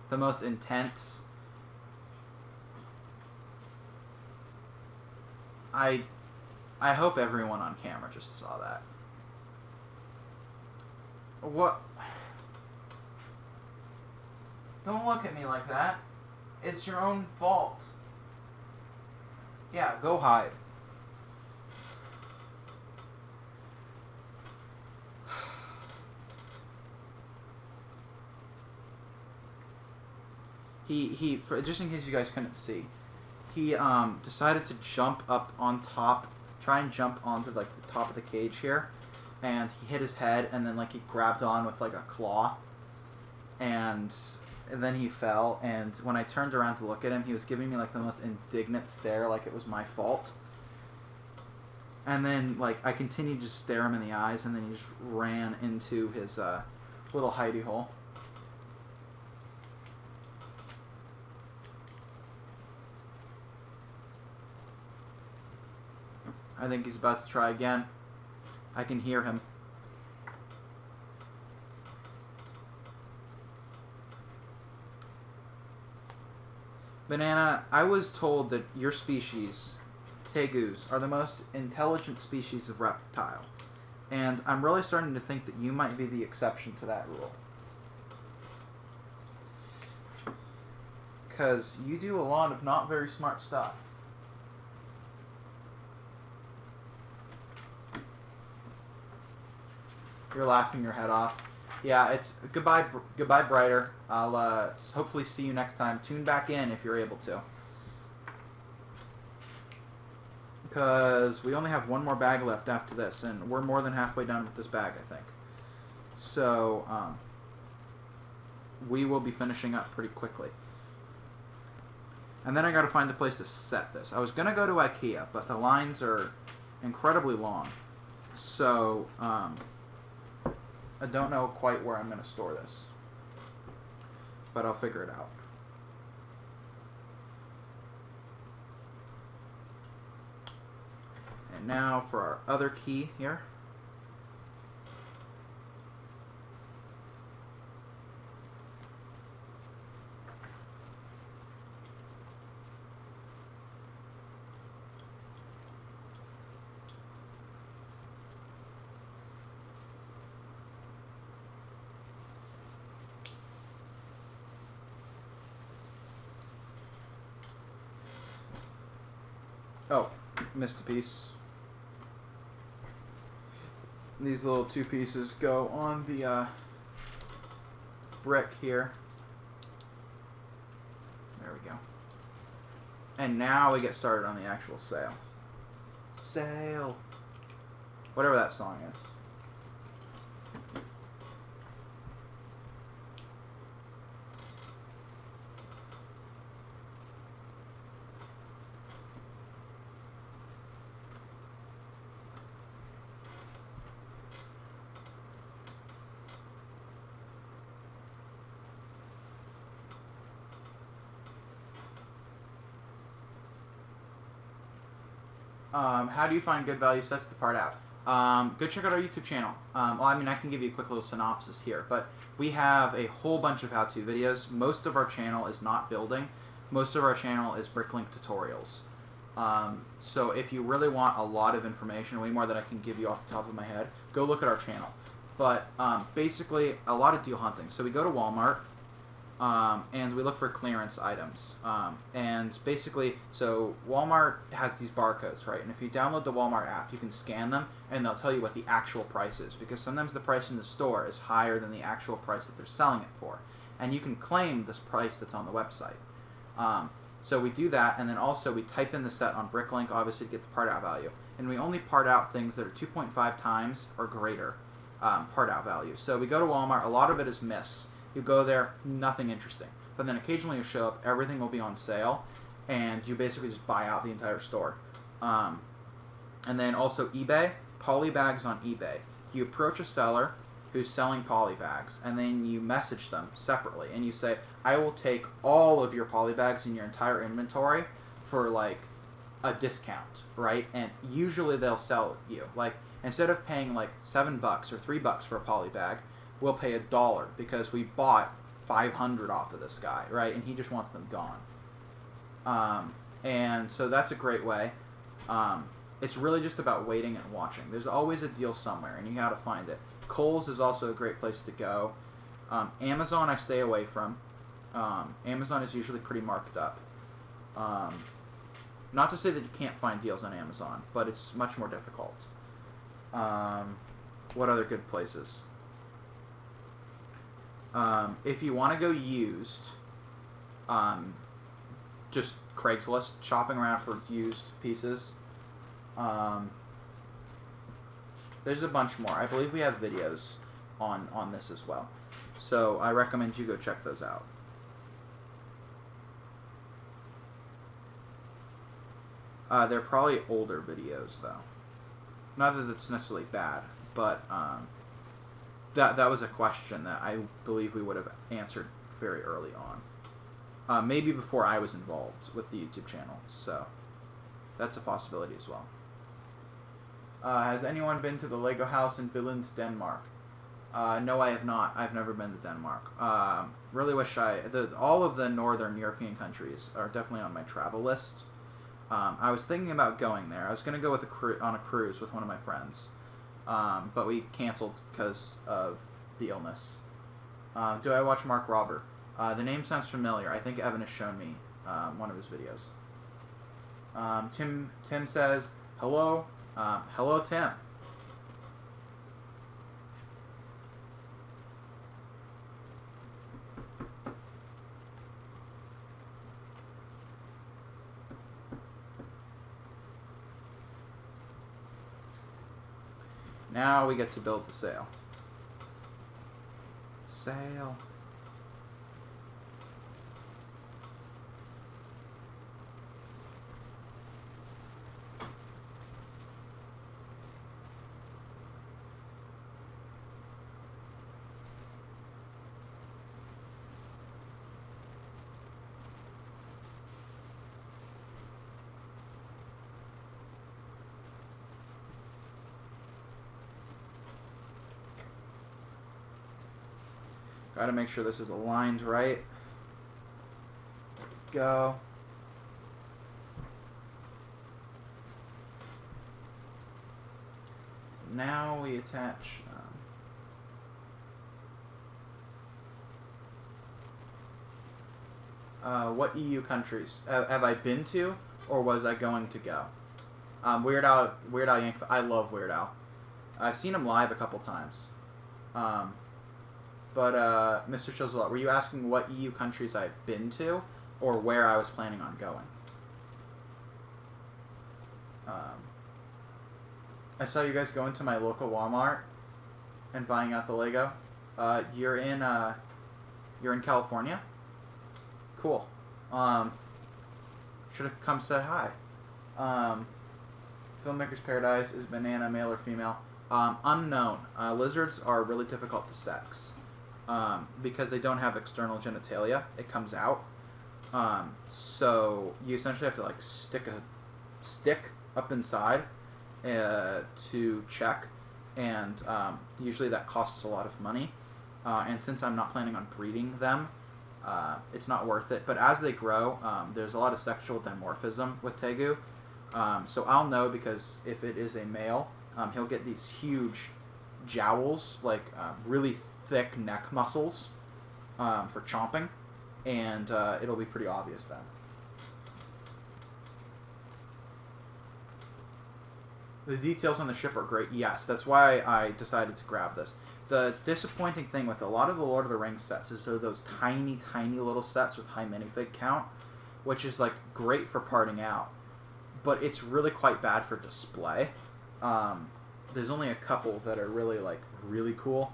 the most intense. I hope everyone on camera just saw that. What? Don't look at me like that. It's your own fault. Yeah, go hide. Just in case you guys couldn't see, he decided to jump up on top, try and jump onto like the top of the cage here, and he hit his head, and then like he grabbed on with like a claw, and then he fell. And when I turned around to look at him, he was giving me like the most indignant stare, like it was my fault. And then like I continued to stare him in the eyes, and then he just ran into his little hidey hole. I think he's about to try again. I can hear him. Banana, I was told that your species, tegus, are the most intelligent species of reptile. And I'm really starting to think that you might be the exception to that rule. Because you do a lot of not very smart stuff. You're laughing your head off. Yeah, it's goodbye, Brighter. I'll hopefully see you next time. Tune back in if you're able to. Because we only have one more bag left after this, and we're more than halfway done with this bag, I think. So, we will be finishing up pretty quickly. And then I gotta find a place to set this. I was gonna go to IKEA, but the lines are incredibly long. So, I don't know quite where I'm going to store this, but I'll figure it out. And now for our other key here. Oh, missed a piece. These little two pieces go on the brick here. There we go. And now we get started on the actual sail. Sail. Whatever that song is. How do you find good value sets to part out? Go check out our YouTube channel. Well, I mean, I can give you a quick little synopsis here, but we have a whole bunch of how-to videos. Most of our channel is not building. Most of our channel is Bricklink tutorials. So if you really want a lot of information, way more than I can give you off the top of my head, go look at our channel. But basically, a lot of deal hunting. So we go to Walmart, and we look for clearance items. And basically, so Walmart has these barcodes, right? And if you download the Walmart app, you can scan them, and they'll tell you what the actual price is. Because sometimes the price in the store is higher than the actual price that they're selling it for. And you can claim this price that's on the website. So we do that, and then also we type in the set on Bricklink, obviously, to get the part out value. And we only part out things that are 2.5 times or greater part out value. So we go to Walmart, a lot of it is miss. You go there, nothing interesting. But then occasionally you show up, everything will be on sale, and you basically just buy out the entire store. And then also eBay, polybags on eBay. You approach a seller who's selling polybags, and then you message them separately, and you say, I will take all of your polybags in your entire inventory for like a discount, right? And usually they'll sell you like instead of paying like $7 or $3 for a poly bag, we'll pay $1 because we bought 500 off of this guy, right? And he just wants them gone. And so that's a great way. It's really just about waiting and watching. There's always a deal somewhere, and you got to find it. Kohl's is also a great place to go. Amazon I stay away from. Amazon is usually pretty marked up. Not to say that you can't find deals on Amazon, but it's much more difficult. What other good places? If you want to go used, just Craigslist, shopping around for used pieces. There's a bunch more. I believe we have videos on this as well. So I recommend you go check those out. They're probably older videos, though. Not that it's necessarily bad, but that was a question that I believe we would have answered very early on. Maybe before I was involved with the YouTube channel, so that's a possibility as well. Has anyone been to the Lego house in Billund, Denmark? No, I have not. I've never been to Denmark. Really wish all of the northern European countries are definitely on my travel list. I was thinking about going there. I was going to go with on a cruise with one of my friends, but we canceled because of the illness. Do I watch Mark Robber? The name sounds familiar. I think Evan has shown me one of his videos. Tim says, hello. Hello, Tim. Now we get to build the sail. Sail. Got to make sure this is aligned right. There we go. Now we attach. What EU countries have I been to, or was I going to go? Weird Al Yankovic. I love Weird Al. I've seen him live a couple times. But, Mr. Chiselot, were you asking what EU countries I've been to, or where I was planning on going? I saw you guys going to my local Walmart and buying out the Lego. You're in California? Cool. Should have come said hi. Filmmaker's Paradise is banana, male or female? Unknown. Lizards are really difficult to sex. Because they don't have external genitalia, it comes out. So you essentially have to like stick a stick up inside to check, and usually that costs a lot of money. And since I'm not planning on breeding them, it's not worth it. But as they grow, there's a lot of sexual dimorphism with Tegu. So I'll know because if it is a male, he'll get these huge jowls, like really thick neck muscles for chomping, and it'll be pretty obvious then. The details on the ship are great. Yes, that's why I decided to grab this. The disappointing thing with a lot of the Lord of the Rings sets is they're those tiny, tiny little sets with high minifig count, which is like great for parting out, but it's really quite bad for display. There's only a couple that are really really cool,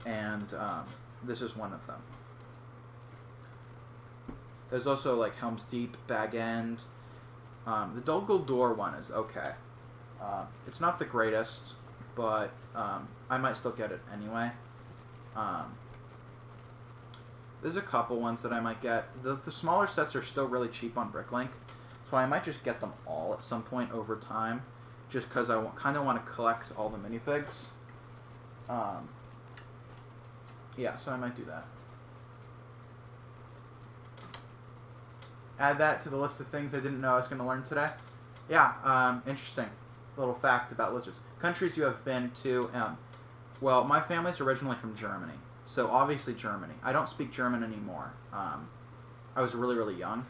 and this is one of them. There's also like Helm's Deep, Bag End. The Dol Guldur one is okay. It's not the greatest, but I might still get it anyway. There's a couple ones that I might get. The smaller sets are still really cheap on Bricklink, So I might just get them all at some point over time, just because I kind of want to collect all the minifigs. Yeah, so I might do that. Add that to the list of things I didn't know I was going to learn today. Yeah, interesting little fact about lizards. Countries you have been to. Well, my family's originally from Germany, so obviously Germany. I don't speak German anymore. I was really, really young,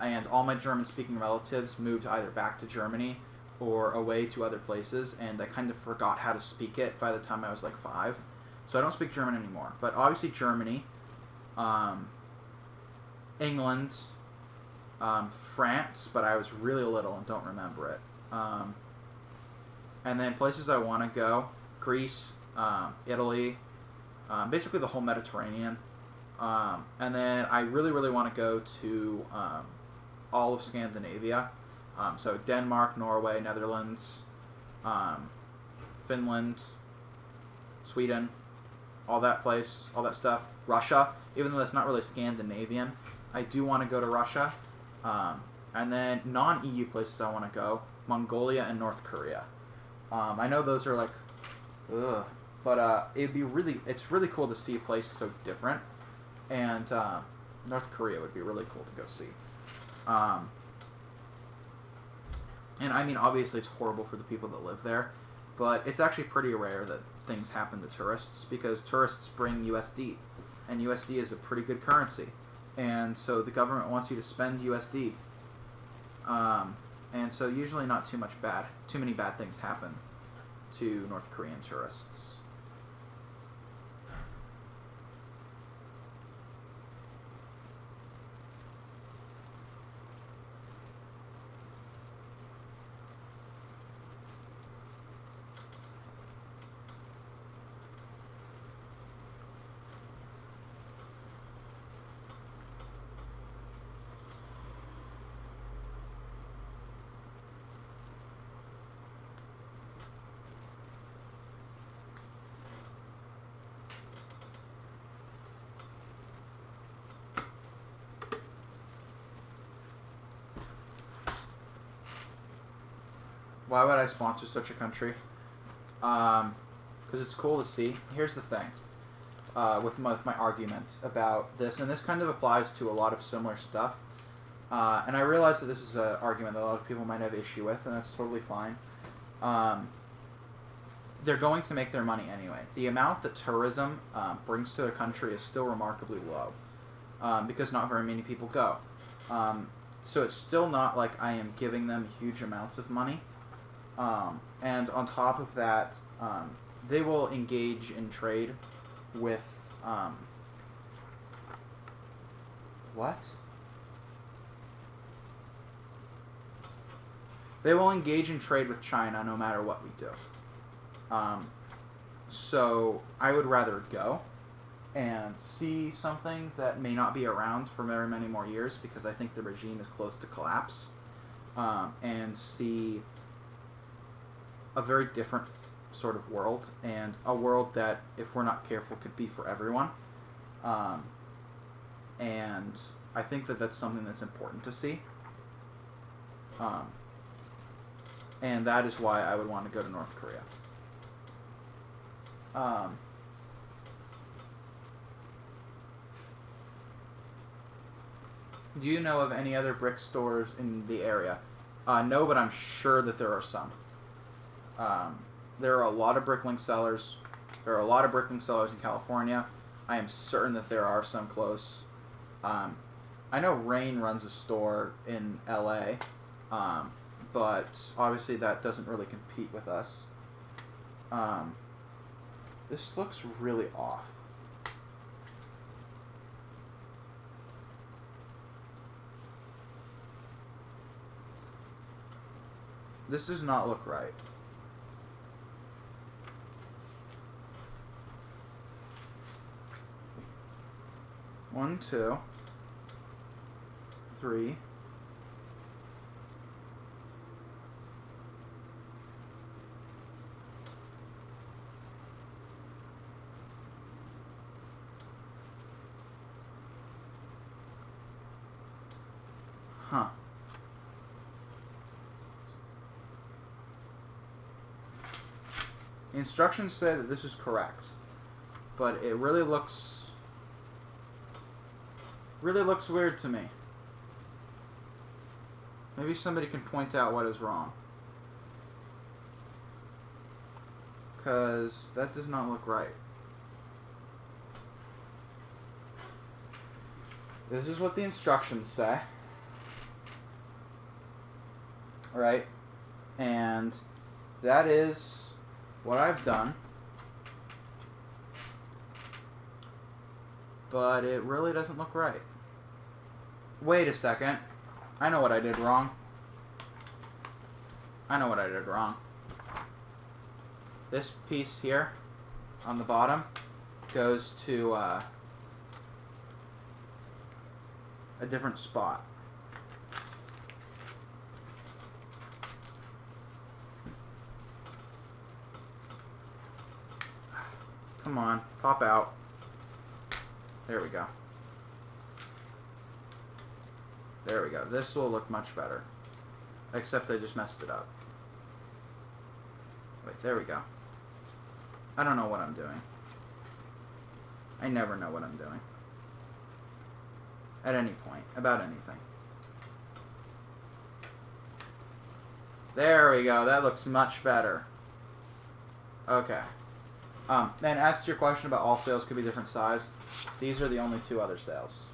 and all my German-speaking relatives moved either back to Germany or away to other places, and I kind of forgot how to speak it by the time I was like 5. So I don't speak German anymore. But obviously Germany, England, France, but I was really little and don't remember it. And then places I want to go, Greece, Italy, basically the whole Mediterranean. And then I really, really want to go to all of Scandinavia. So Denmark, Norway, Netherlands, Finland, Sweden, all that place, all that stuff. Russia, even though that's not really Scandinavian, I do want to go to Russia. And then non-EU places I want to go, Mongolia and North Korea. I know those are like, ugh, but it's really cool to see a place so different. And North Korea would be really cool to go see. And I mean, obviously it's horrible for the people that live there, but it's actually pretty rare that things happen to tourists because tourists bring USD, and USD is a pretty good currency. And so the government wants you to spend USD. And so usually not too many bad things happen to North Korean tourists. Why would I sponsor such a country? Because it's cool to see. Here's the thing with my argument about this, and this kind of applies to a lot of similar stuff. And I realize that this is an argument that a lot of people might have issue with, and that's totally fine. They're going to make their money anyway. The amount that tourism brings to their country is still remarkably low because not very many people go. So it's still not like I am giving them huge amounts of money. And on top of that, they will engage in trade with, what? They will engage in trade with China no matter what we do. So I would rather go and see something that may not be around for very many more years because I think the regime is close to collapse, and see a very different sort of world, and a world that, if we're not careful, could be for everyone. And I think that that's something that's important to see. And that is why I would want to go to North Korea. Do you know of any other brick stores in the area? No, but I'm sure that there are some. There are a lot of Bricklink sellers. There are a lot of Bricklink sellers in California. I am certain that there are some close. I know Rain runs a store in LA, but obviously that doesn't really compete with us. This looks really off. This does not look right. One, two, three. Huh. The instructions say that this is correct, but it really looks weird to me. Maybe somebody can point out what is wrong. Because that does not look right. This is what the instructions say. Right? And that is what I've done. But it really doesn't look right. Wait a second. I know what I did wrong. This piece here on the bottom goes to a different spot. Come on, pop out. There we go. There we go. This will look much better. Except I just messed it up. Wait, there we go. I don't know what I'm doing. I never know what I'm doing. At any point. About anything. There we go. That looks much better. Okay. And as to your question about all sails could be different size, these are the only two other sails.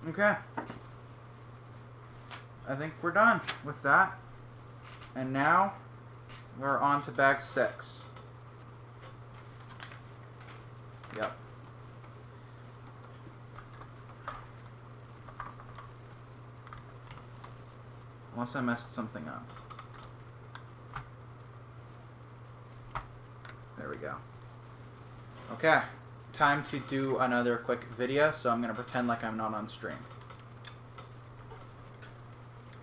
Okay. I think we're done with that. And now we're on to bag 6. Yep. Unless I messed something up. There we go. Okay. Time to do another quick video, so I'm going to pretend like I'm not on stream.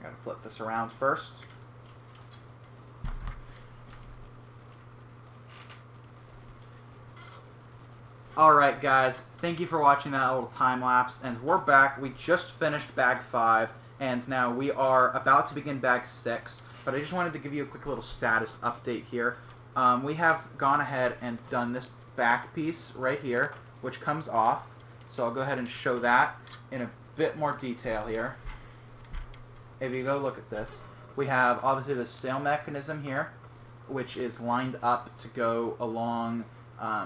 Gotta flip this around first. Alright guys, thank you for watching that little time lapse, and we're back. We just finished bag 5, and now we are about to begin bag 6, but I just wanted to give you a quick little status update here. We have gone ahead and done this back piece right here, which comes off. So I'll go ahead and show that in a bit more detail here. If you go look at this, we have obviously the sail mechanism here, which is lined up to go along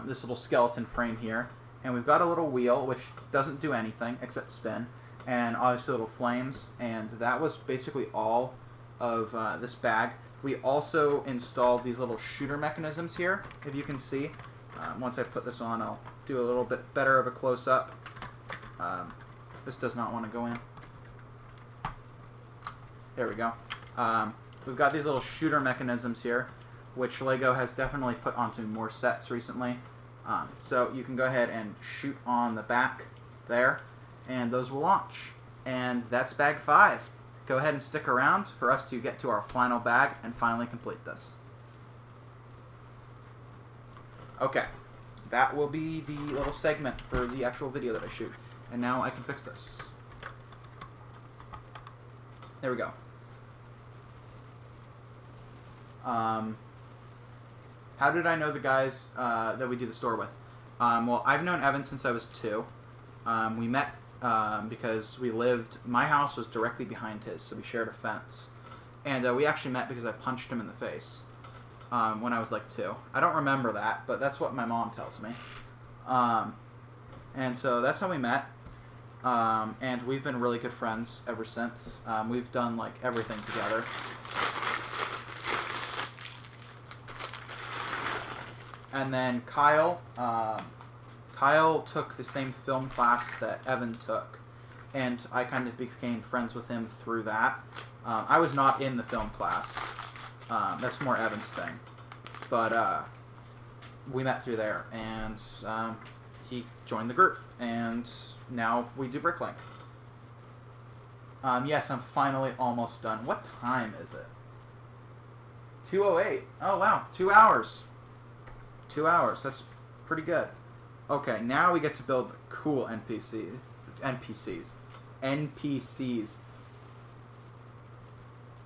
this little skeleton frame here. And we've got a little wheel, which doesn't do anything except spin, and obviously little flames, and that was basically all of this bag. We also installed these little shooter mechanisms here, if you can see. Once I put this on, I'll do a little bit better of a close-up. This does not want to go in. There we go. We've got these little shooter mechanisms here, which LEGO has definitely put onto more sets recently. So you can go ahead and shoot on the back there, and those will launch. And that's bag 5. Go ahead and stick around for us to get to our final bag and finally complete this. Okay, that will be the little segment for the actual video that I shoot. And now I can fix this. There we go. How did I know the guys that we do the store with? Well, I've known Evan since I was 2. We met because my house was directly behind his, so we shared a fence. And we actually met because I punched him in the face when I was like 2. I don't remember that, but that's what my mom tells me. And so that's how we met. And we've been really good friends ever since. We've done like everything together. And then Kyle took the same film class that Evan took, and I kind of became friends with him through that. I was not in the film class. That's more Evan's thing. But we met through there, and he joined the group, and now we do Bricklink. Yes, I'm finally almost done. What time is it? 2:08. Oh, wow. 2 hours. 2 hours. That's pretty good. Okay, now we get to build cool NPCs.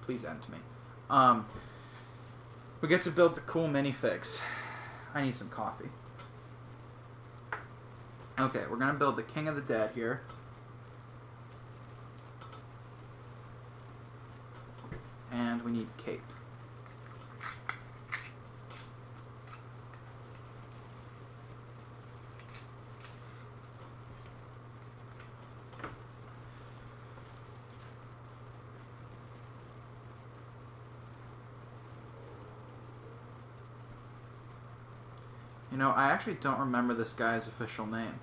Please end me. We get to build the cool minifigs. I need some coffee. Okay, we're gonna build the King of the Dead here. And we need cape. You know, I actually don't remember this guy's official name,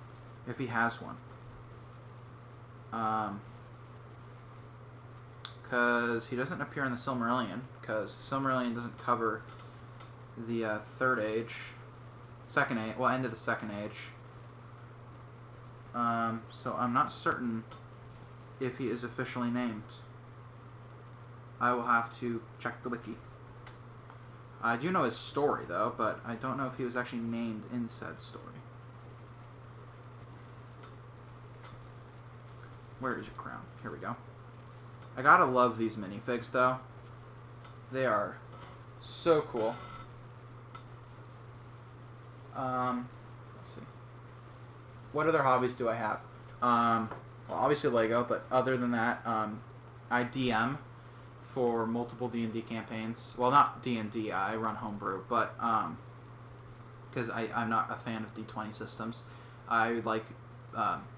if he has one. Because he doesn't appear in the Silmarillion, because Silmarillion doesn't cover the Third Age, Second Age, well, end of the Second Age. So I'm not certain if he is officially named. I will have to check the wiki. I do know his story, though, but I don't know if he was actually named in said story. Where is your crown? Here we go. I gotta love these minifigs, though. They are so cool. Let's see. What other hobbies do I have? Well, obviously Lego, but other than that, I DM for multiple D&D campaigns. Well, not D&D, I run homebrew, but because I'm not a fan of D20 systems. I like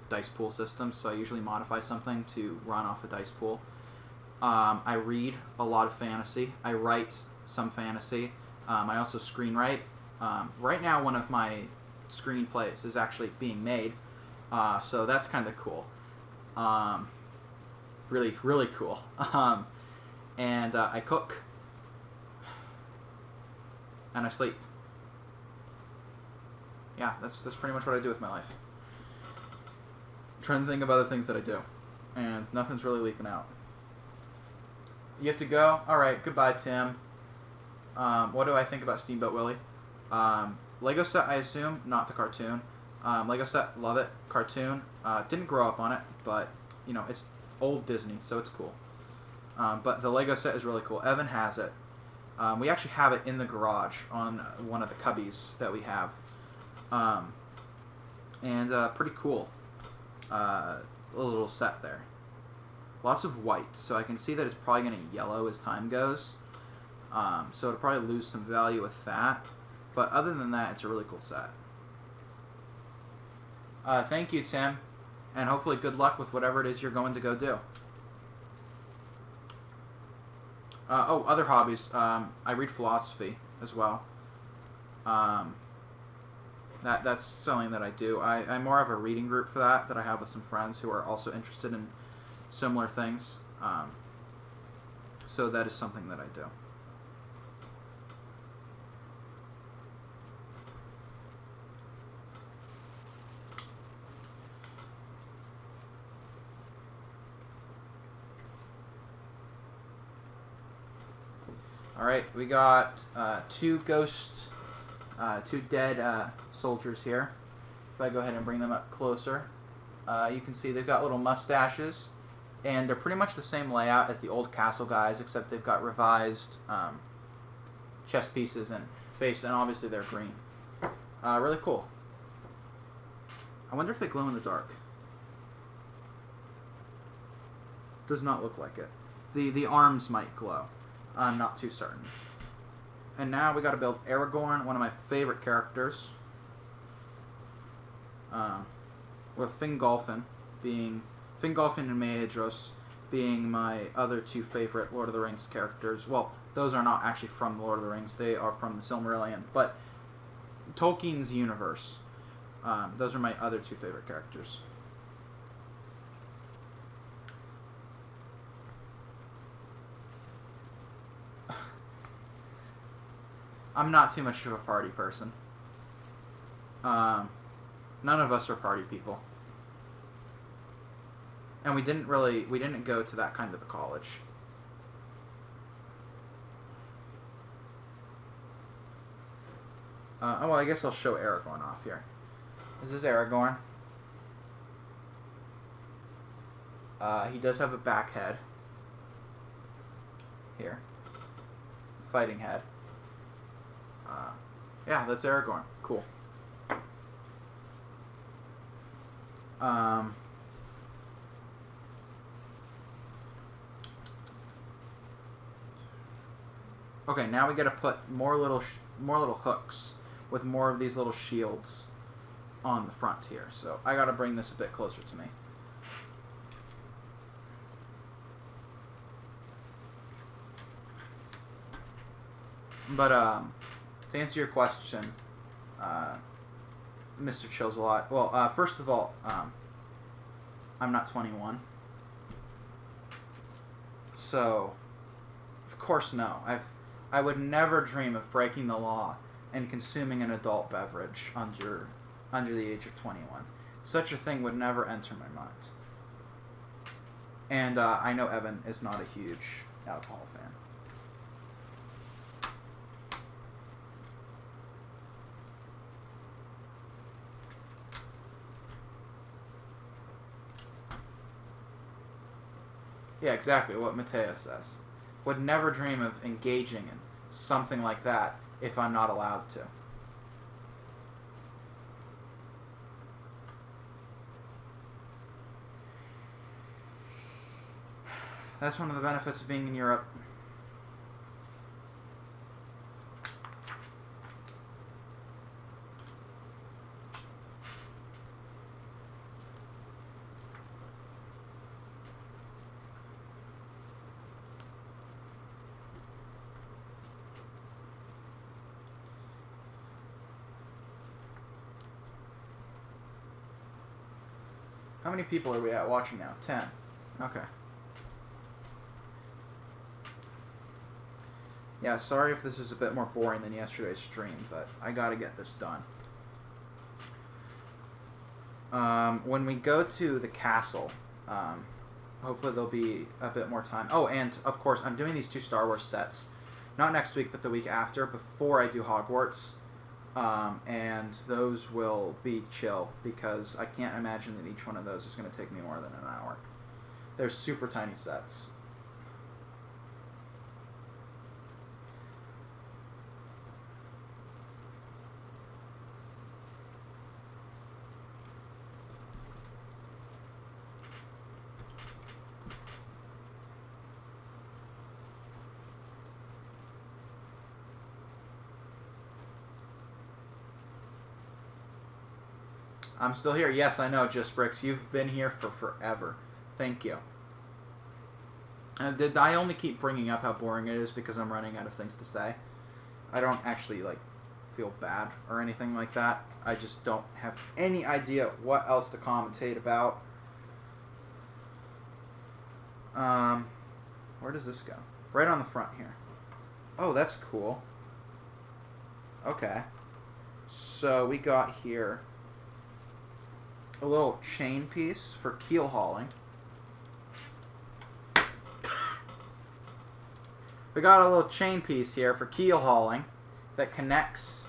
dice pool systems, so I usually modify something to run off a dice pool. I read a lot of fantasy. I write some fantasy. I also screenwrite. Right now, one of my screenplays is actually being made, so that's kind of cool. Really, really cool. And I cook. And I sleep. Yeah, that's pretty much what I do with my life. I'm trying to think of other things that I do. And nothing's really leaping out. You have to go? Alright, goodbye, Tim. What do I think about Steamboat Willie? Lego set, I assume, not the cartoon. Lego set, love it. Cartoon, didn't grow up on it, but, you know, it's old Disney, so it's cool. But the Lego set is really cool. Evan has it. We actually have it in the garage on one of the cubbies that we have. And pretty cool. A little set there. Lots of white, so I can see that it's probably going to yellow as time goes. So it'll probably lose some value with that. But other than that, it's a really cool set. Thank you, Tim. And hopefully good luck with whatever it is you're going to go do. Other hobbies. I read philosophy as well. That's something that I do. I'm more of a reading group for that I have with some friends who are also interested in similar things. So that is something that I do. Alright, we got two dead soldiers here. If I go ahead and bring them up closer, you can see they've got little mustaches, and they're pretty much the same layout as the old castle guys, except they've got revised chest pieces and face, and obviously they're green. Really cool. I wonder if they glow in the dark. Does not look like it. The arms might glow. I'm not too certain. And now we got to build Aragorn, one of my favorite characters. With Fingolfin and Maedhros being my other two favorite Lord of the Rings characters. Well, those are not actually from Lord of the Rings; they are from the Silmarillion. But Tolkien's universe. Those are my other two favorite characters. I'm not too much of a party person. None of us are party people. And we didn't go to that kind of a college. Well, I guess I'll show Aragorn off here. This is Aragorn. He does have a back head. here. Fighting head. Yeah, that's Aragorn. Cool. Okay, now we got to put more little hooks with more of these little shields on the front here. So I got to bring this a bit closer to me. But to answer your question, Mr. Chills a lot. Well, first of all, I'm not 21, so of course no. I would never dream of breaking the law and consuming an adult beverage under the age of 21. Such a thing would never enter my mind. And I know Evan is not a huge alcohol fan. Yeah, exactly what Mateo says. Would never dream of engaging in something like that if I'm not allowed to. That's one of the benefits of being in Europe. How many people are we at watching now? 10. Okay. Yeah, sorry if this is a bit more boring than yesterday's stream, but I gotta get this done. When we go to the castle, hopefully there'll be a bit more time. Oh, and of course, I'm doing these 2 Star Wars sets. Not next week, but the week after, before I do Hogwarts. And those will be chill, because I can't imagine that each one of those is going to take me more than an hour. They're super tiny sets. I'm still here. Yes, I know, Just Bricks. You've been here for forever. Thank you. Did I only keep bringing up how boring it is because I'm running out of things to say? I don't actually, feel bad or anything like that. I just don't have any idea what else to commentate about. Where does this go? Right on the front here. Oh, that's cool. Okay. So we got here a little chain piece for keel hauling. We got a little chain piece here for keel hauling that connects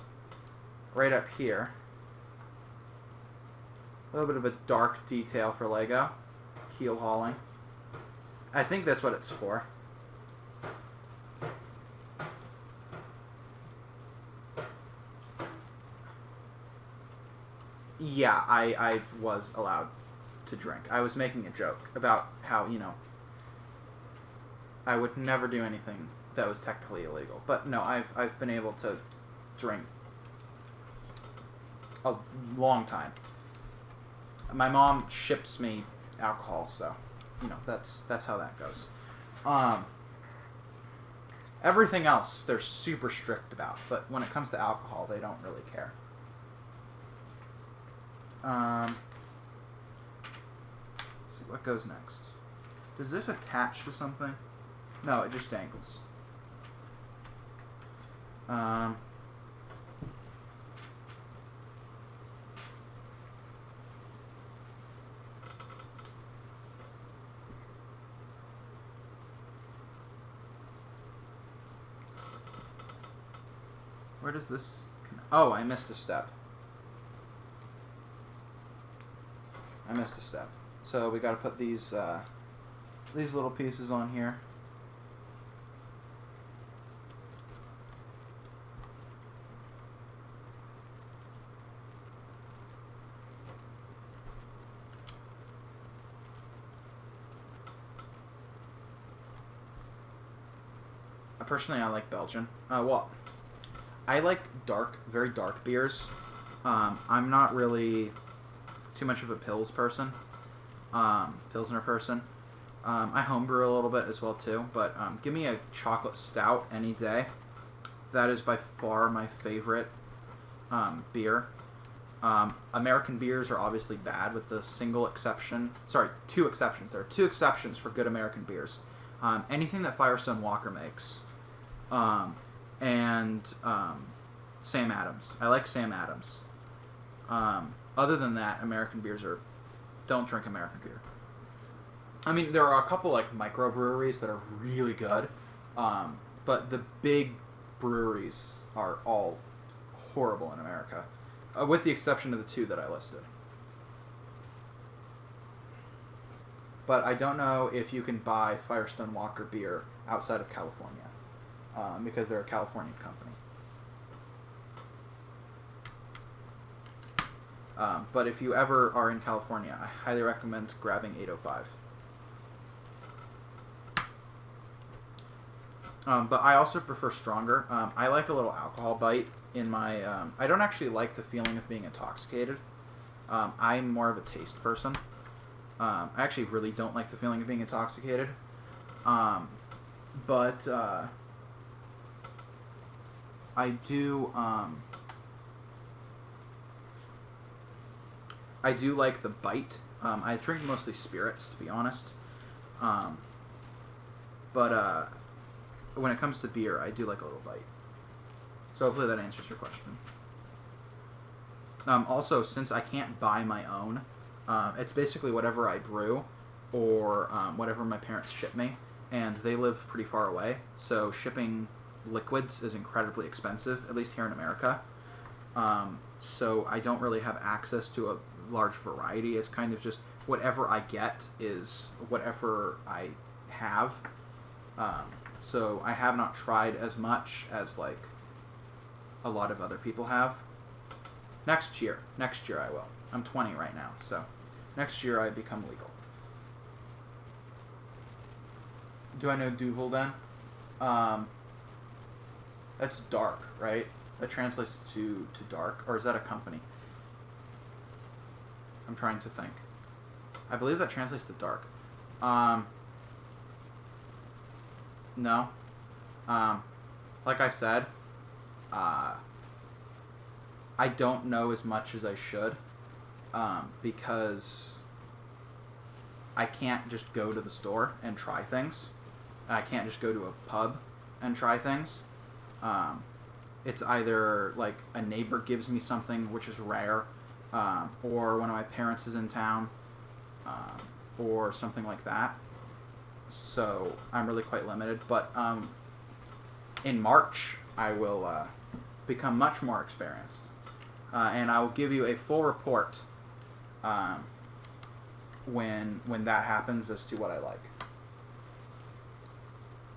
right up here. A little bit of a dark detail for Lego. Keel hauling. I think that's what it's for. Yeah, I was allowed to drink. I was making a joke about how, I would never do anything that was technically illegal. But no, I've been able to drink a long time. My mom ships me alcohol, so that's how that goes. Everything else they're super strict about, but when it comes to alcohol, they don't really care. Let's see what goes next. Does this attach to something? No, it just dangles. Where does this... Oh, I missed a step. So we got to put these little pieces on here. Personally, I like Belgian. Well, I like very dark beers. I'm not really too much of a Pilsner person. I homebrew a little bit as well too, but give me a chocolate stout any day. That is by far my favorite beer. American beers are obviously bad, with the single exception. Sorry, two exceptions. There are two exceptions for good American beers. Anything that Firestone Walker makes, and Sam Adams. I like Sam Adams. Other than that, American beers are... Don't drink American beer. I mean, there are a couple like microbreweries that are really good, but the big breweries are all horrible in America, with the exception of the two that I listed. But I don't know if you can buy Firestone Walker beer outside of California, because they're a Californian company. But if you ever are in California, I highly recommend grabbing 805. But I also prefer stronger. I like a little alcohol bite in my... I don't actually like the feeling of being intoxicated. I'm more of a taste person. I actually really don't like the feeling of being intoxicated. But I do... I do like the bite. I drink mostly spirits, to be honest. But when it comes to beer, I do like a little bite. So hopefully that answers your question. Also, since I can't buy my own, it's basically whatever I brew or whatever my parents ship me. And they live pretty far away, so shipping liquids is incredibly expensive, at least here in America. So I don't really have access to a large variety. It's kind of just whatever I get is whatever I have. So I have not tried as much as like a lot of other people have. Next year I will. I'm 20 right now, so next year I become legal. Do I know Duvel then? That's dark, right? That translates to dark, or is that a company? I'm trying to think. I believe that translates to dark. No. Like I said, I don't know as much as I should, because I can't just go to the store and try things. I can't just go to a pub and try things. It's either like a neighbor gives me something, which is rare, or one of my parents is in town, or something like that. So I'm really quite limited. But in March, I will become much more experienced, and I will give you a full report when that happens as to what I like.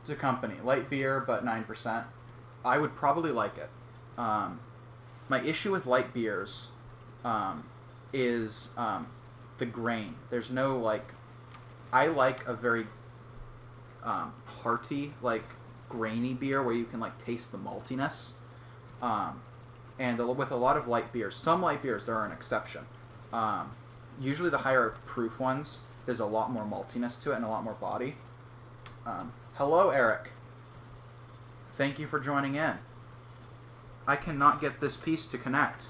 It's a company, light beer, but 9%. I would probably like it. My issue with light beers is the grain. There's no, like... I like a very hearty, like, grainy beer where you can, like, taste the maltiness. And with a lot of light beers, some light beers, there are an exception. Usually the higher proof ones, there's a lot more maltiness to it and a lot more body. Hello, Eric. Thank you for joining in. I cannot get this piece to connect.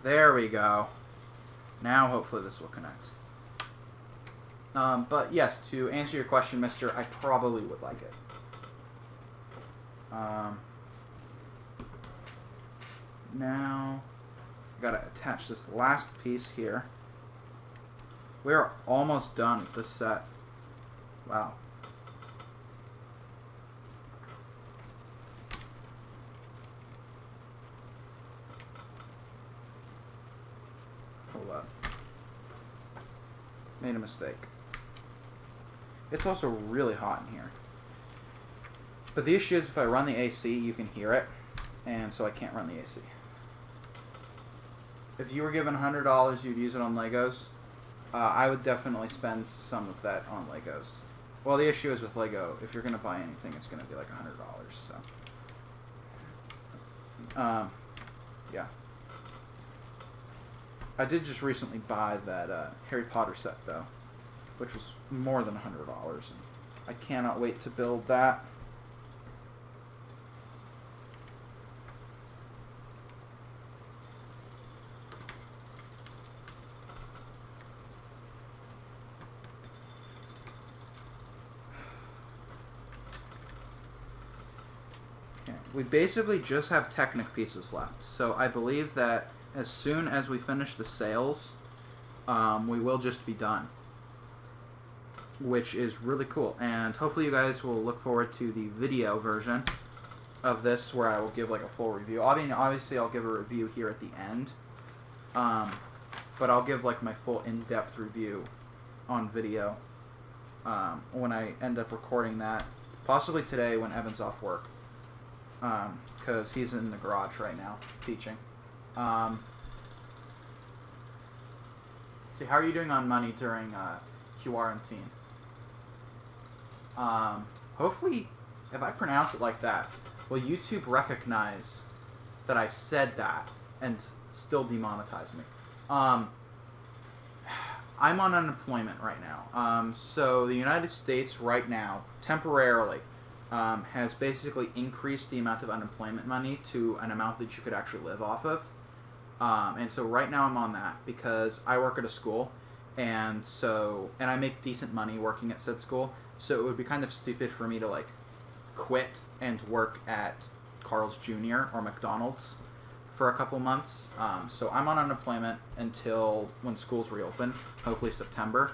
There we go. Now hopefully this will connect. But yes, to answer your question, mister, I probably would like it. Now, I gotta attach this last piece here. We are almost done with this set. Wow. Hold up. Made a mistake. It's also really hot in here. But the issue is if I run the AC, you can hear it. And so I can't run the AC. if you were given $100, you'd use it on Legos. I would definitely spend some of that on Legos. Well, the issue is with Lego, if you're going to buy anything, it's going to be like $100, so. Yeah. I did just recently buy that Harry Potter set, though, which was more than $100, and I cannot wait to build that. We basically just have Technic pieces left, so I believe that as soon as we finish the sales, we will just be done, which is really cool. And hopefully you guys will look forward to the video version of this, where I will give like a full review. I mean, obviously I'll give a review here at the end, but I'll give like my full in-depth review on video when I end up recording that, possibly today when Evan's off work. Because he's in the garage right now teaching. See, how are you doing on money during quarantine? Hopefully, if I pronounce it like that, will YouTube recognize that I said that and still demonetize me? I'm on unemployment right now. So the United States right now, temporarily, has basically increased the amount of unemployment money to an amount that you could actually live off of. And so right now I'm on that because I work at a school, and I make decent money working at said school, so it would be kind of stupid for me to like quit and work at Carl's Jr. or McDonald's for a couple months. So I'm on unemployment until when schools reopen, hopefully September,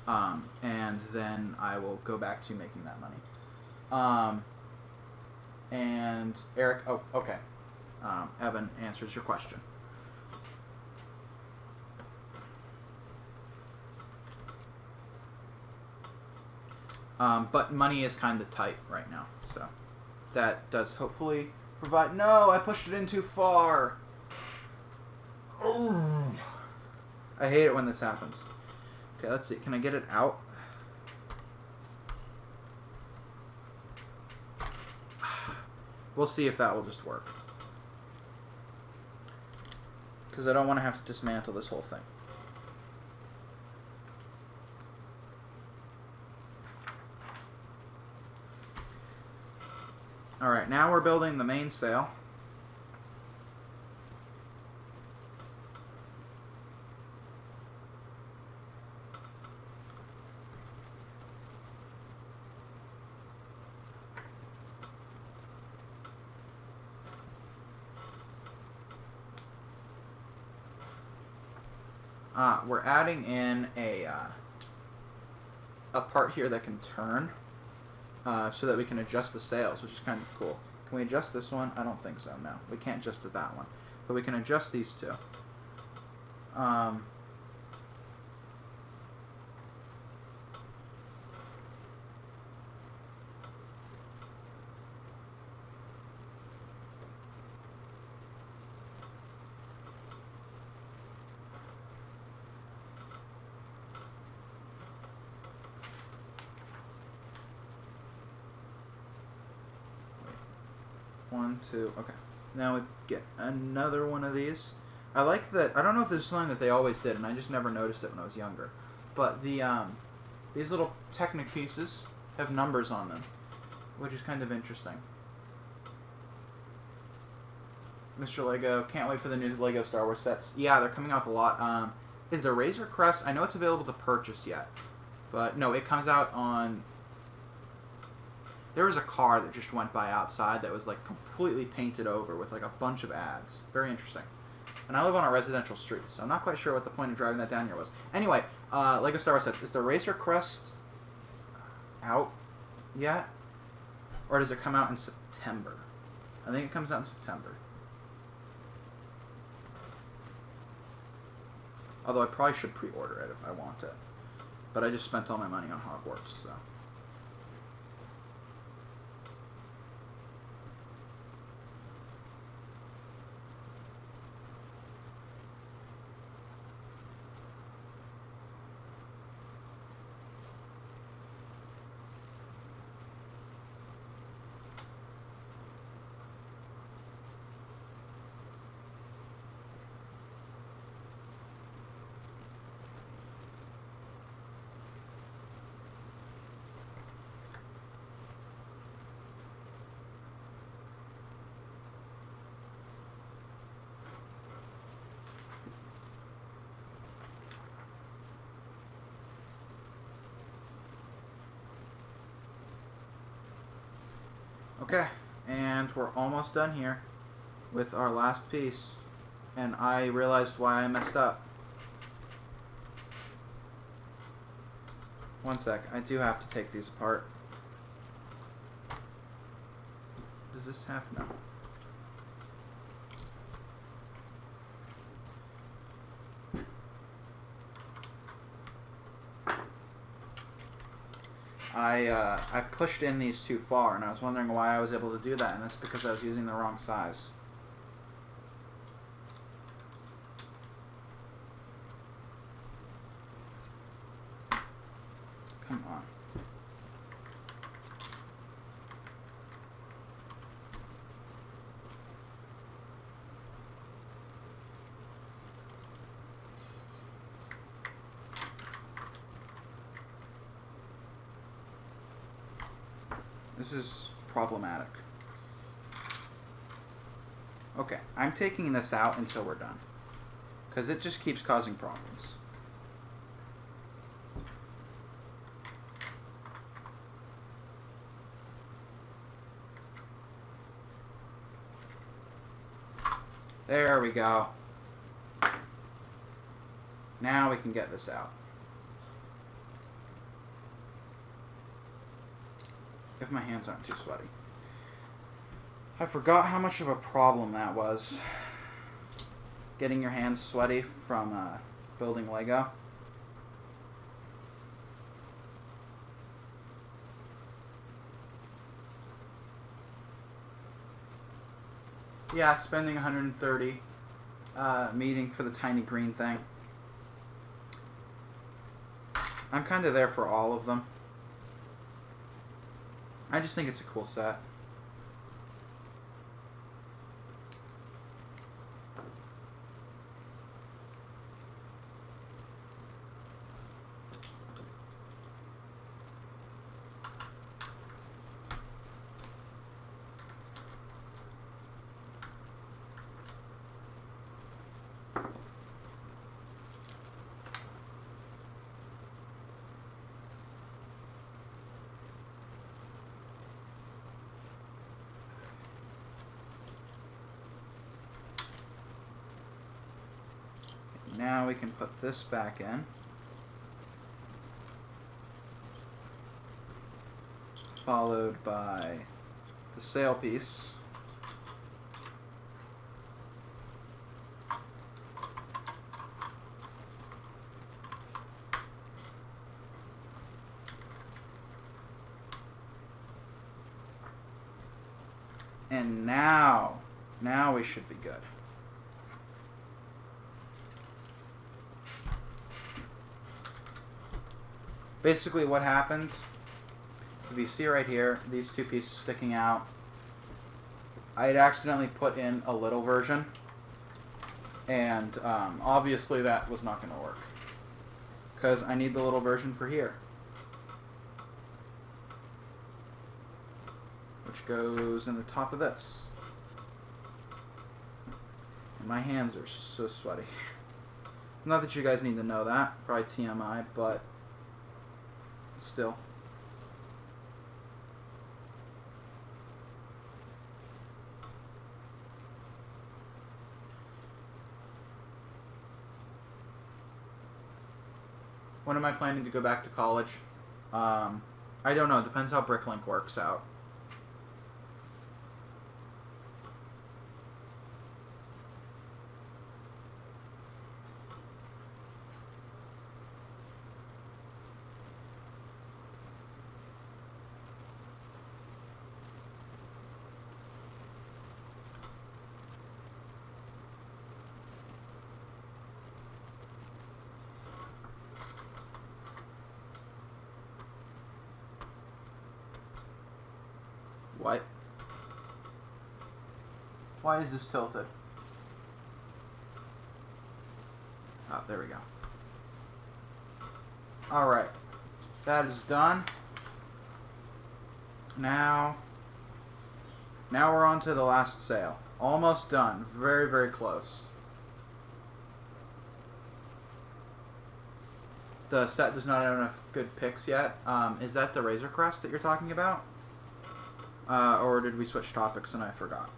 and then I will go back to making that money. And Eric, oh, okay. Evan answers your question. But money is kind of tight right now, so that does hopefully provide. No, I pushed it in too far. Oh, I hate it when this happens. Okay, let's see. Can I get it out? We'll see if that will just work. Because I don't want to have to dismantle this whole thing. Alright, now we're building the main sail. We're adding in a part here that can turn, so that we can adjust the sails, which is kind of cool. Can we adjust this one? I don't think so, no. We can't adjust to that one. But we can adjust these two. One, two, okay. Now we get another one of these. I like that. I don't know if this is something that they always did, and I just never noticed it when I was younger. But the these little Technic pieces have numbers on them, which is kind of interesting. Mr. Lego, can't wait for the new Lego Star Wars sets. Yeah, they're coming out a lot. Is the Razor Crest? I know it's available to purchase yet, but no, it comes out on. There was a car that just went by outside that was like completely painted over with like a bunch of ads. Very interesting. And I live on a residential street, so I'm not quite sure what the point of driving that down here was. Anyway, Lego Star Wars sets. Is the Razor Crest out yet? Or does it come out in September? I think it comes out in September. Although I probably should pre-order it if I want it. But I just spent all my money on Hogwarts, so. And we're almost done here with our last piece. And I realized why I messed up. One sec. I do have to take these apart. Does this have... no. I pushed in these too far, and I was wondering why I was able to do that, and that's because I was using the wrong size. Come on. This is problematic. Okay, I'm taking this out until we're done, because it just keeps causing problems. There we go. Now we can get this out. If my hands aren't too sweaty. I forgot how much of a problem that was. Getting your hands sweaty from building Lego. Yeah, spending 130 meeting for the tiny green thing. I'm kind of there for all of them. I just think it's a cool set. Now we can put this back in. Followed by the sail piece. And now we should be good. Basically what happened, if you see right here, these two pieces sticking out, I had accidentally put in a little version, and obviously that was not going to work, because I need the little version for here, which goes in the top of this. And my hands are so sweaty. Not that you guys need to know that, probably TMI, but still. When am I planning to go back to college? I don't know. It depends how Bricklink works out. What? Why is this tilted? Oh, there we go. Alright. That is done. Now we're on to the last sail. Almost done. Very, very close. The set does not have enough good picks yet. Is that the Razor Crest that you're talking about? Or did we switch topics and I forgot?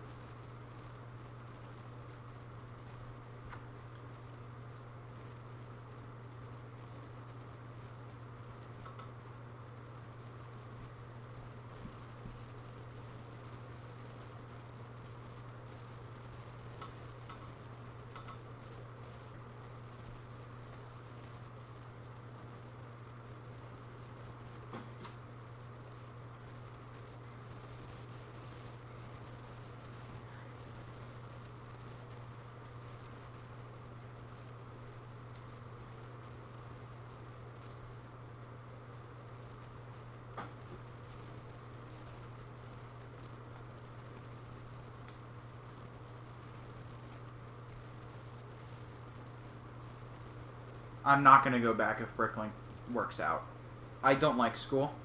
I'm not going to go back if Bricklink works out. I don't like school.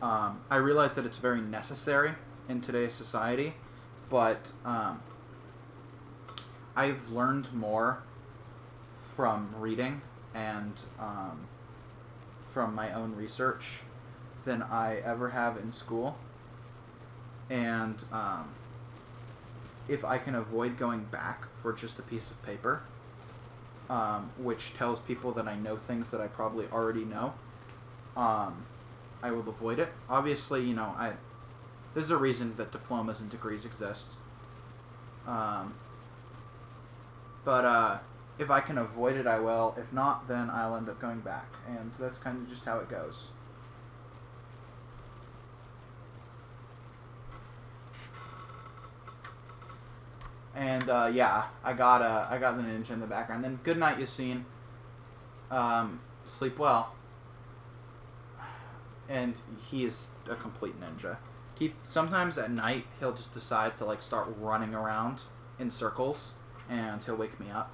I realize that it's very necessary in today's society, but I've learned more from reading and from my own research than I ever have in school. And if I can avoid going back for just a piece of paper, which tells people that I know things that I probably already know, I will avoid it. Obviously, you know, there's a reason that diplomas and degrees exist. But if I can avoid it, I will. If not, then I'll end up going back. And that's kind of just how it goes. And yeah, I got the ninja in the background. Then good night, Yassine. Sleep well. And he is a complete ninja. Sometimes at night he'll just decide to like start running around in circles, and he'll wake me up.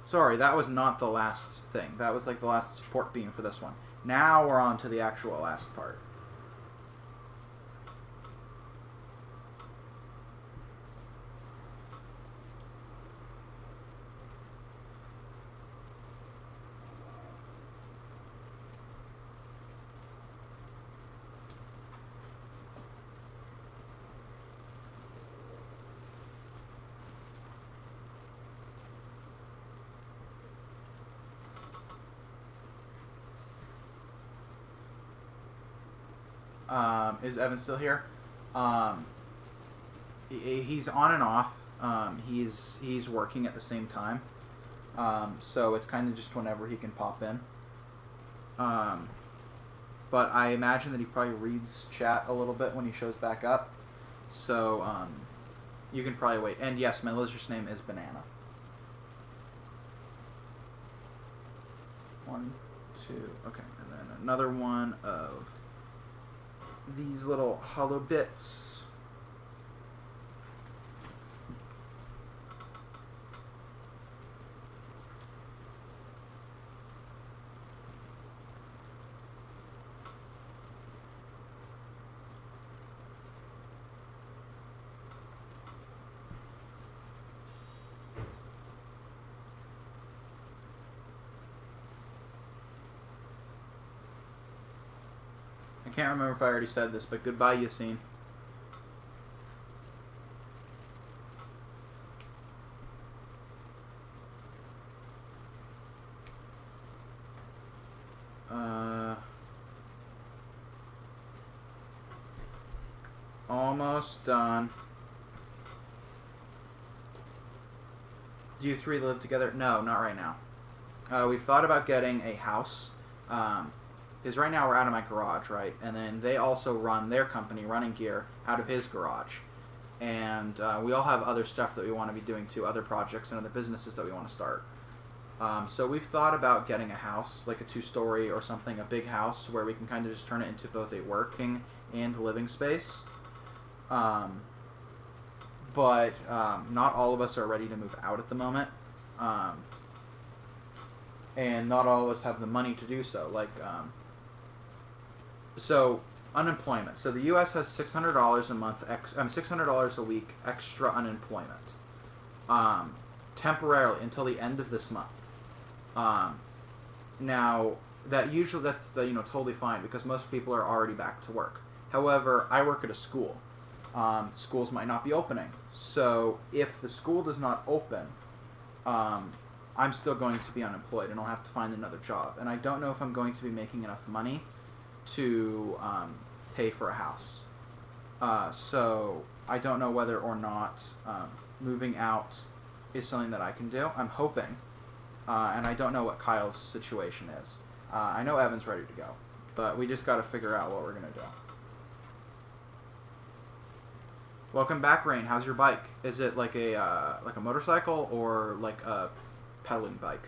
Sorry, that was not the last thing. That was like the last support beam for this one. Now we're on to the actual last part. Is Evan still here? He's on and off. He's working at the same time. So it's kind of just whenever he can pop in. But I imagine that he probably reads chat a little bit when he shows back up. So you can probably wait. And yes, my lizard's name is Banana. 1, 2, okay, and then another one of these little hollow bits. I can't remember if I already said this, but goodbye, Yassine. Almost done. Do you three live together? No, not right now. We've thought about getting a house. Because right now we're out of my garage, right? And then they also run their company, Running Gear, out of his garage. And we all have other stuff that we want to be doing too, other projects and other businesses that we want to start. So we've thought about getting a house, like a 2-story or something, a big house, where we can kind of just turn it into both a working and living space. But not all of us are ready to move out at the moment. And not all of us have the money to do so. Like, so unemployment. So the U.S. has $600 a month, $600 a week extra unemployment, temporarily until the end of this month. Now, that's totally fine because most people are already back to work. However, I work at a school. Schools might not be opening, so if the school does not open, I'm still going to be unemployed and I'll have to find another job. And I don't know if I'm going to be making enough money to pay for a house. So I don't know whether or not moving out is something that I can do. I'm hoping. And I don't know what Kyle's situation is. I know Evan's ready to go, but we just got to figure out what we're going to do. Welcome back, Rain. How's your bike? Is it like a motorcycle or like a pedaling bike?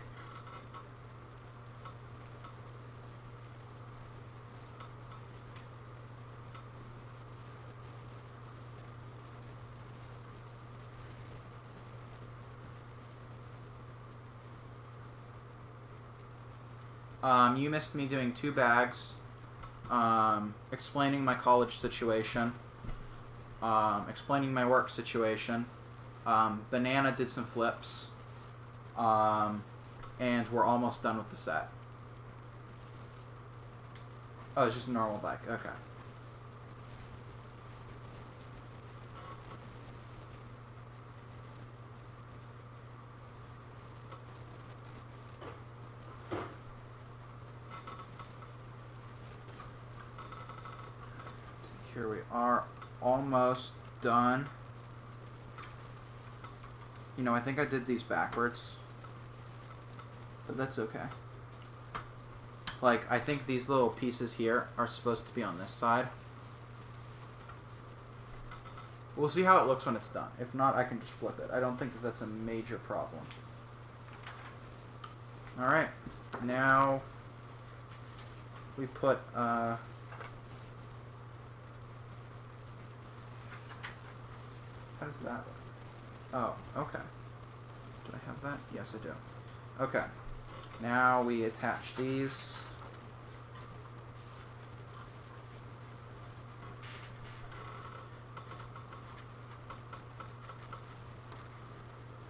You missed me doing 2 bags, explaining my college situation, explaining my work situation. Banana did some flips, and we're almost done with the set. Oh, it's just a normal bike. Okay. Here we are, almost done. I think I did these backwards, but that's okay. Like, I think these little pieces here are supposed to be on this side. We'll see how it looks when it's done. If not, I can just flip it. I don't think that that's a major problem. Alright, now we put, how does that look? Oh, okay. Do I have that? Yes, I do. Okay. Now we attach these.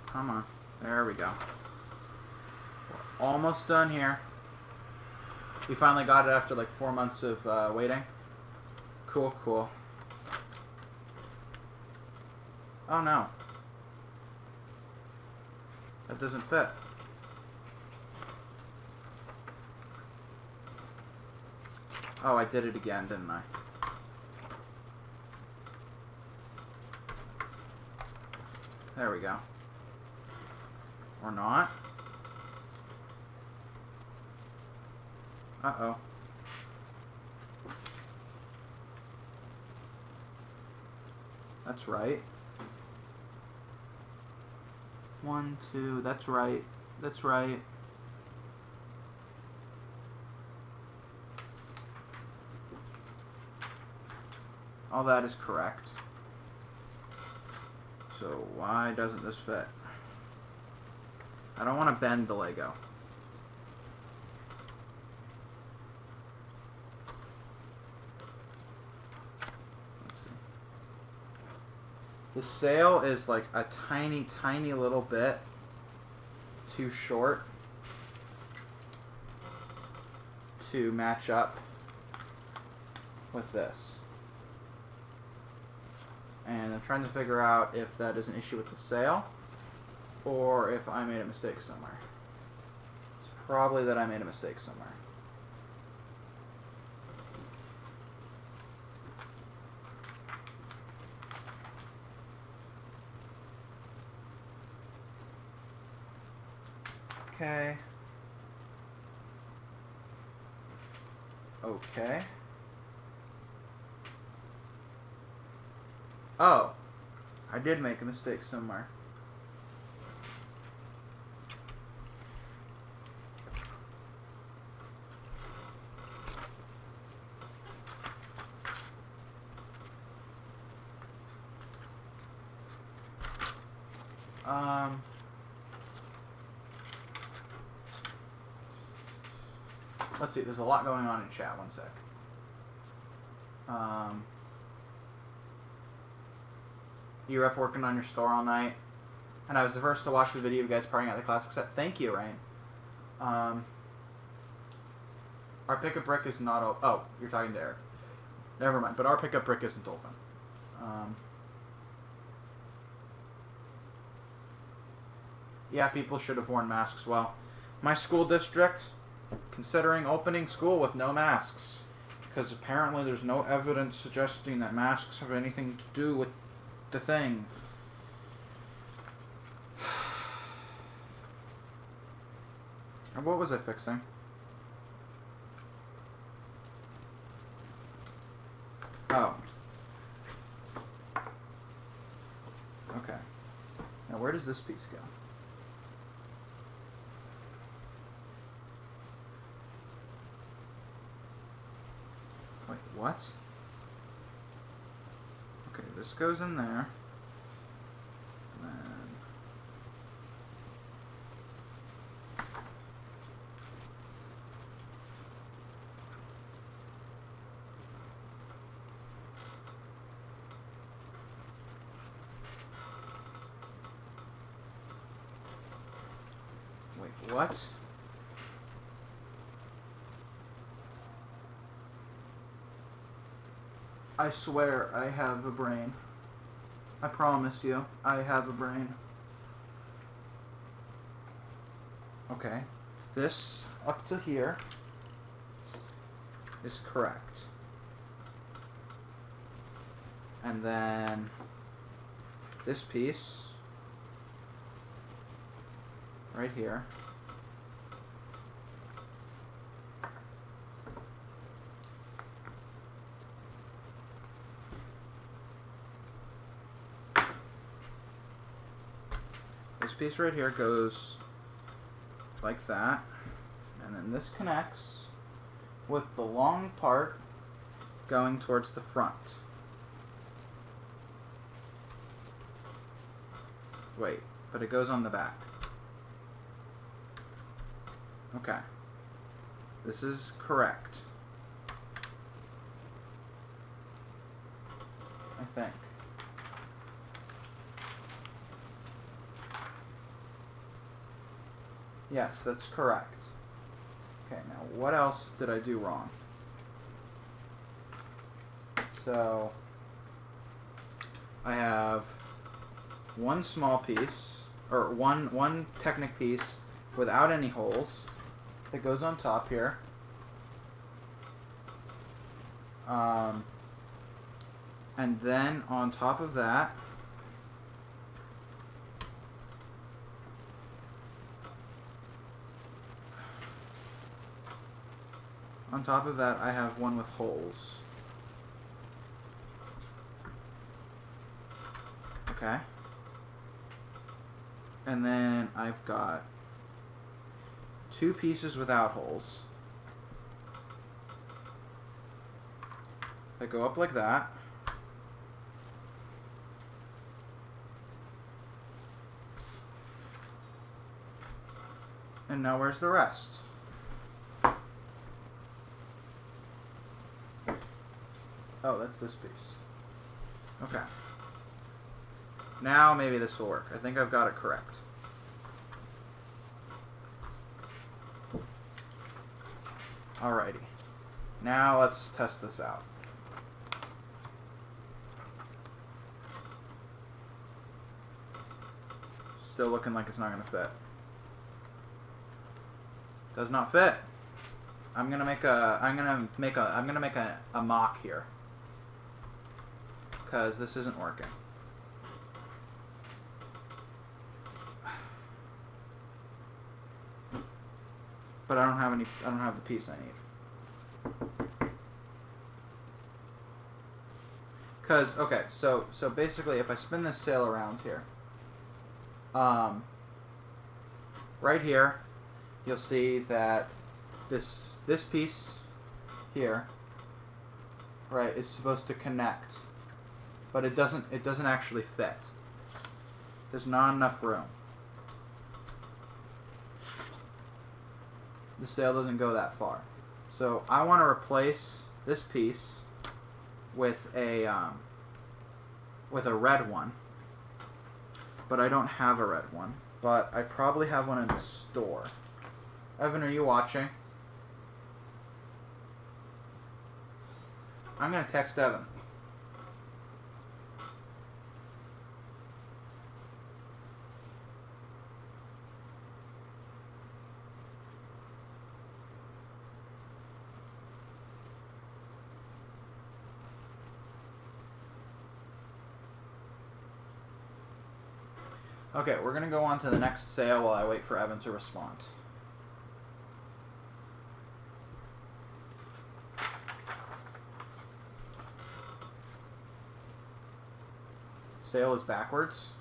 Come on. There we go. We're almost done here. We finally got it after like 4 months of waiting. Cool, cool. Oh no. That doesn't fit. Oh, I did it again, didn't I? There we go. Or not. Uh-oh. That's right. 1, 2, that's right. That's right. All that is correct. So why doesn't this fit? I don't want to bend the Lego. Let's see. The sail is like a tiny, tiny little bit too short to match up with this. And I'm trying to figure out if that is an issue with the sail or if I made a mistake somewhere. It's probably that I made a mistake somewhere. Okay. Okay. Oh, I did make a mistake somewhere. Let's see, there's a lot going on in chat. One sec. You were up working on your store all night, and I was the first to watch the video of you guys partying at the classic set. Thank you, Rain. Our pickup brick is not open. Oh, you're talking there. Never mind. But our pickup brick isn't open. Yeah, people should have worn masks. Well, my school district considering opening school with no masks. Because apparently there's no evidence suggesting that masks have anything to do with the thing. And what was I fixing? Oh. Okay. Now where does this piece go? Wait, what? Okay, this goes in there. And then... Wait, what? I swear I have a brain. I promise you, I have a brain. Okay, this up to here is correct. And then this piece right here piece right here goes like that, and then this connects with the long part going towards the front. Wait, but it goes on the back. Okay. This is correct. I think. Yes, that's correct. Okay, now what else did I do wrong? So, I have one small piece, or one Technic piece without any holes that goes on top here. And then on top of that, I have one with holes. Okay. And then I've got two pieces without holes that go up like that. And now where's the rest? Oh, that's this piece. Okay. Now maybe this will work. I think I've got it correct. Alrighty. Now let's test this out. Still looking like it's not going to fit. Does not fit. I'm gonna make a mock here, because this isn't working. But I don't have the piece I need. Cause okay, so basically if I spin this sail around here, right here, you'll see that this piece here, right, is supposed to connect, but it doesn't actually fit. There's not enough room. The sail doesn't go that far. So I want to replace this piece with a red one, but I don't have a red one. But I probably have one in the store. Evan, are you watching? I'm going to text Evan. Okay, we're going to go on to the next sale while I wait for Evan to respond. Sale is backwards?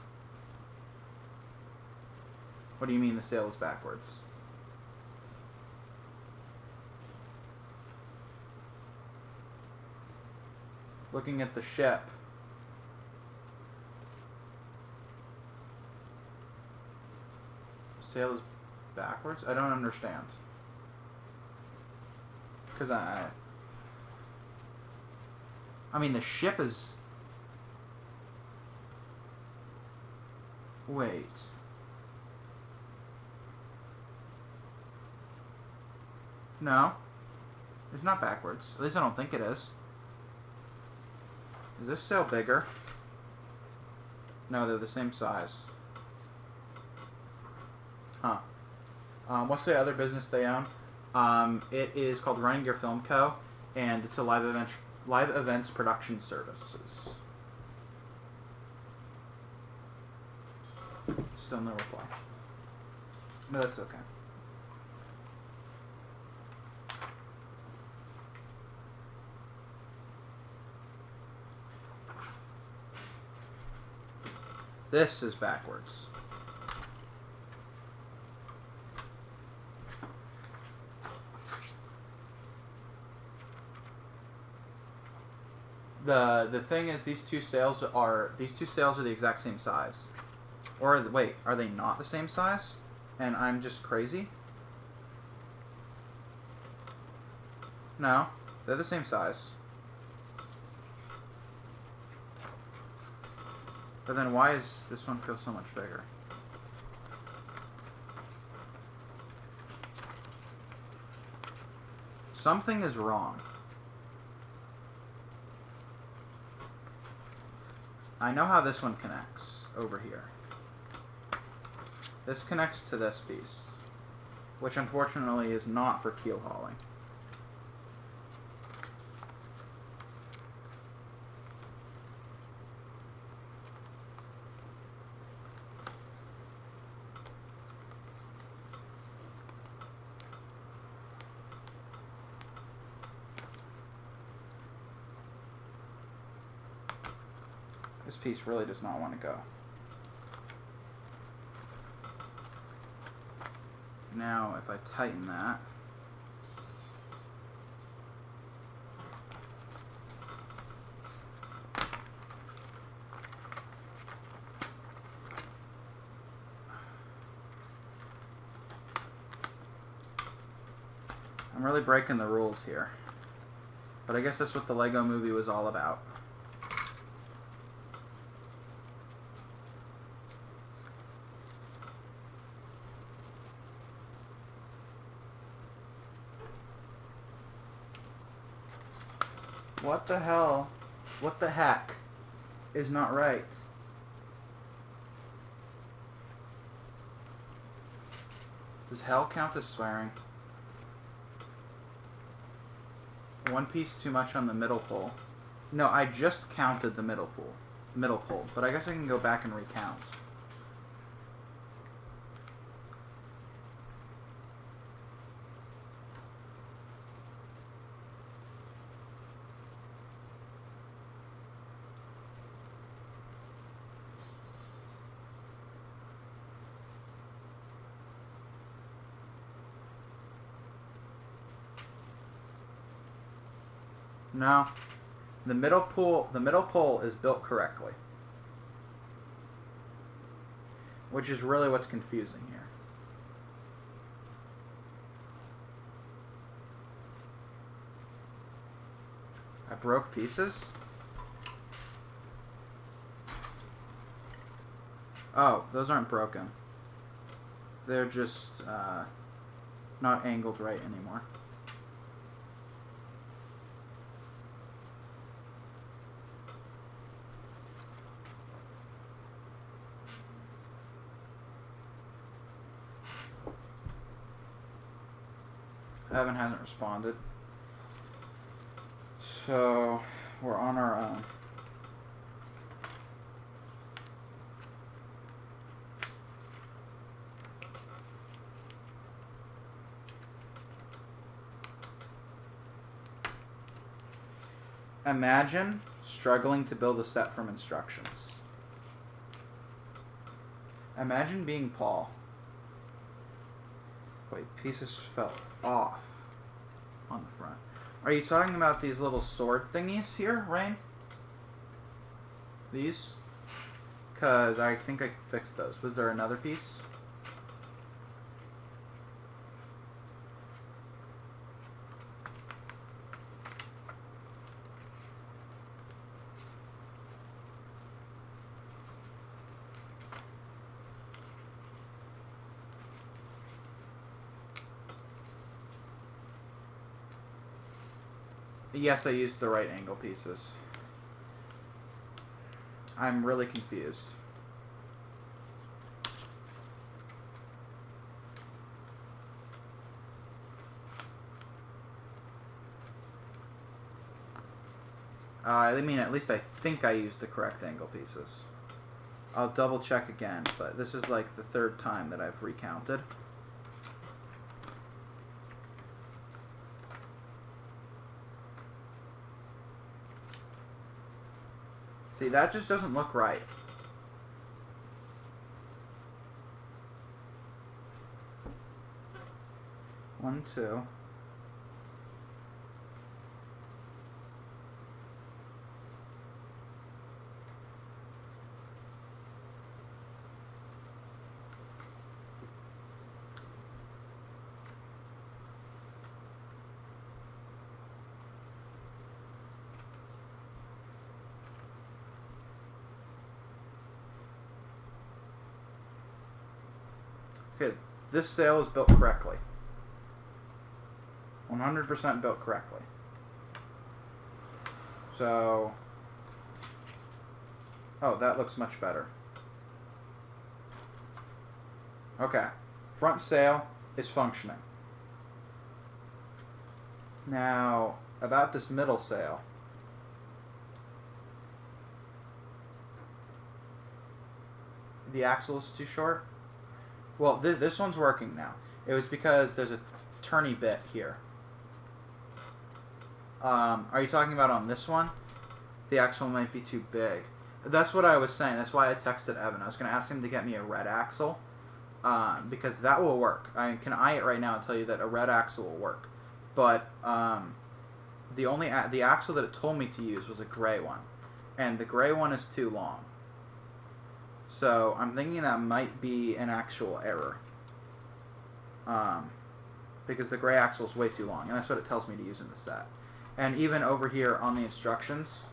What do you mean the sale is backwards? Looking at the ship. Sale is backwards? I don't understand. Because I mean, the ship is... Wait. No. It's not backwards. At least I don't think it is. Is this sail bigger? No, they're the same size. Huh. What's the other business they own? It is called Running Gear Film Co. And it's a live events production services. Still no reply. No, that's okay. This is backwards. The thing is, these two sails are the exact same size. Or wait, are they not the same size? And I'm just crazy? No, they're the same size. But then why is this one feel so much bigger? Something is wrong. I know how this one connects over here. This connects to this piece, which unfortunately is not for keel hauling. This piece really does not want to go. Now, if I tighten that, I'm really breaking the rules here. But I guess that's what the Lego Movie was all about. What the hell? What the heck is not right? Does hell count as swearing? One piece too much on the middle pole. No, I just counted the middle pole, but I guess I can go back and recount. No. The middle pole is built correctly. Which is really what's confusing here. I broke pieces? Oh, those aren't broken. They're just not angled right anymore. Evan hasn't responded. So, we're on our own. Imagine struggling to build a set from instructions. Imagine being Paul. Wait, pieces fell off on the front. Are you talking about these little sword thingies here, Rain? These? Because I think I fixed those. Was there another piece? Yes, I used the right angle pieces. I'm really confused. I mean, at least I think I used the correct angle pieces. I'll double check again, but this is like the third time that I've recounted. See, that just doesn't look right. One, two. Okay, this sail is built correctly. 100% built correctly. So, oh, that looks much better. Okay, front sail is functioning. Now, about this middle sail. The axle is too short? Well, this one's working now. It was because there's a turny bit here. Are you talking about on this one? The axle might be too big. That's what I was saying. That's why I texted Evan. I was going to ask him to get me a red axle. Because that will work. I can eye it right now and tell you that a red axle will work. But the axle that it told me to use was a gray one. And the gray one is too long. So I'm thinking that might be an actual error. Because the gray axle is way too long. And that's what it tells me to use in the set. And even over here on the instructions,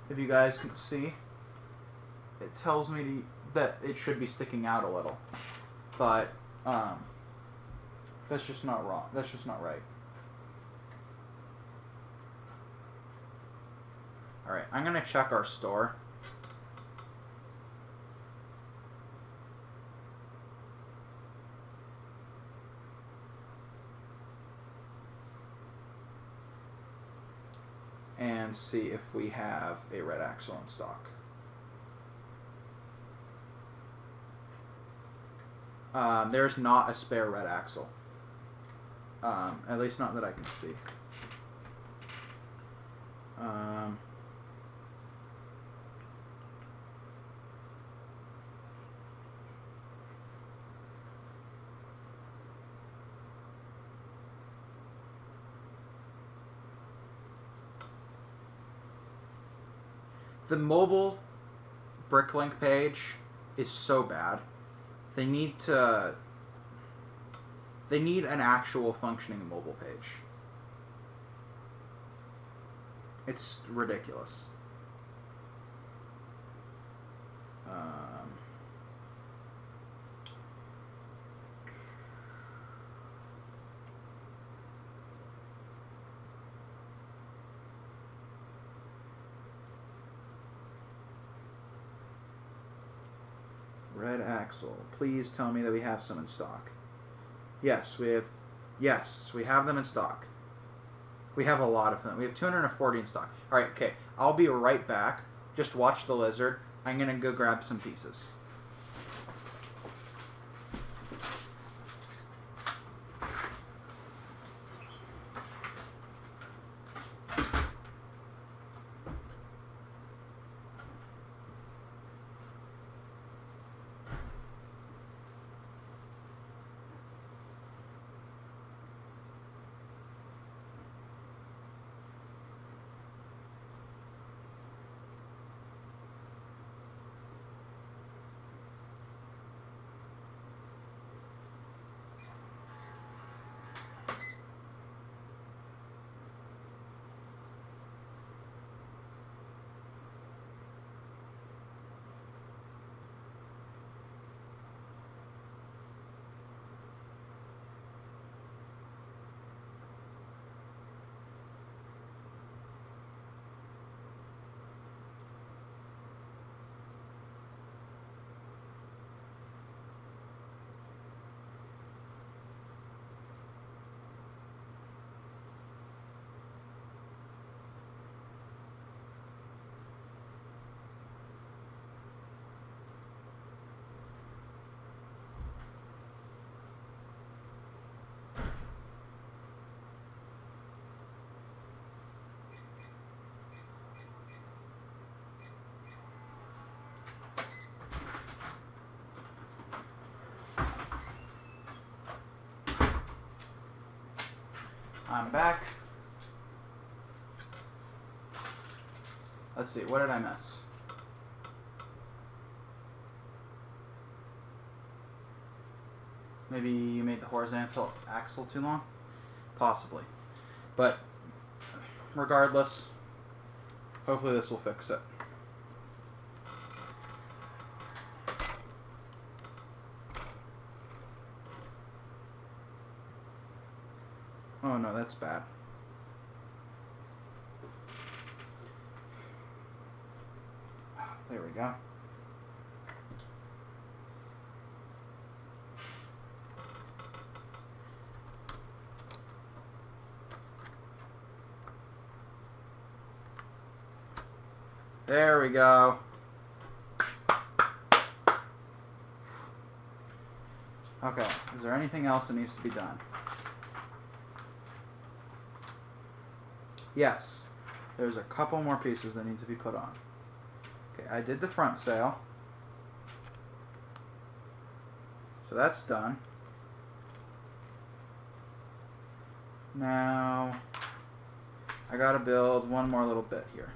if you guys can see, it tells me that it should be sticking out a little. But that's just not wrong. That's just not right. Alright, I'm going to check our store. And see if we have a red axle in stock. There's not a spare red axle. At least not that I can see. The mobile Bricklink page is so bad. They need an actual functioning mobile page. It's ridiculous. Red axle. Please tell me that we have some in stock. Yes, we have. Yes, we have them in stock. We have a lot of them. We have 240 in stock. All right, okay. I'll be right back. Just watch the lizard. I'm gonna go grab some pieces. I'm back. Let's see, what did I miss? Maybe you made the horizontal axle too long? Possibly. But regardless, hopefully this will fix it. Oh no, that's bad. There we go. There we go. Okay, is there anything else that needs to be done? Yes, there's a couple more pieces that need to be put on. Okay, I did the front sail. So that's done. Now, I gotta build one more little bit here.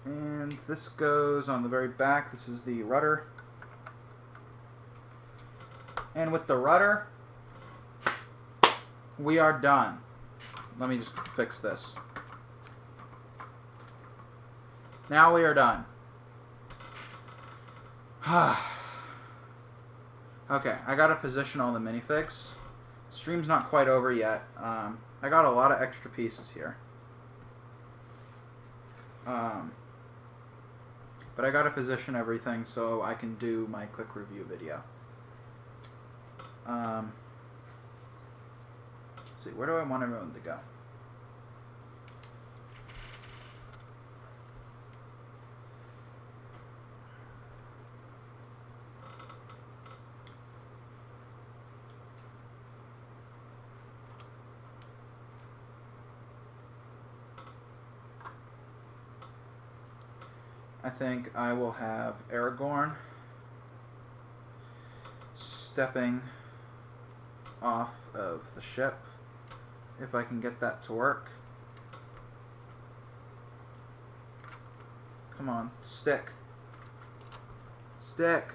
And this goes on the very back. This is the rudder. And with the rudder, we are done. Let me just fix this. Now we are done. Okay, I gotta position all the minifigs. Stream's not quite over yet. I got a lot of extra pieces here. But I gotta position everything so I can do my quick review video. Let's see, where do I want everyone to go? I think I will have Aragorn stepping off of the ship, if I can get that to work. Come on, stick. Stick.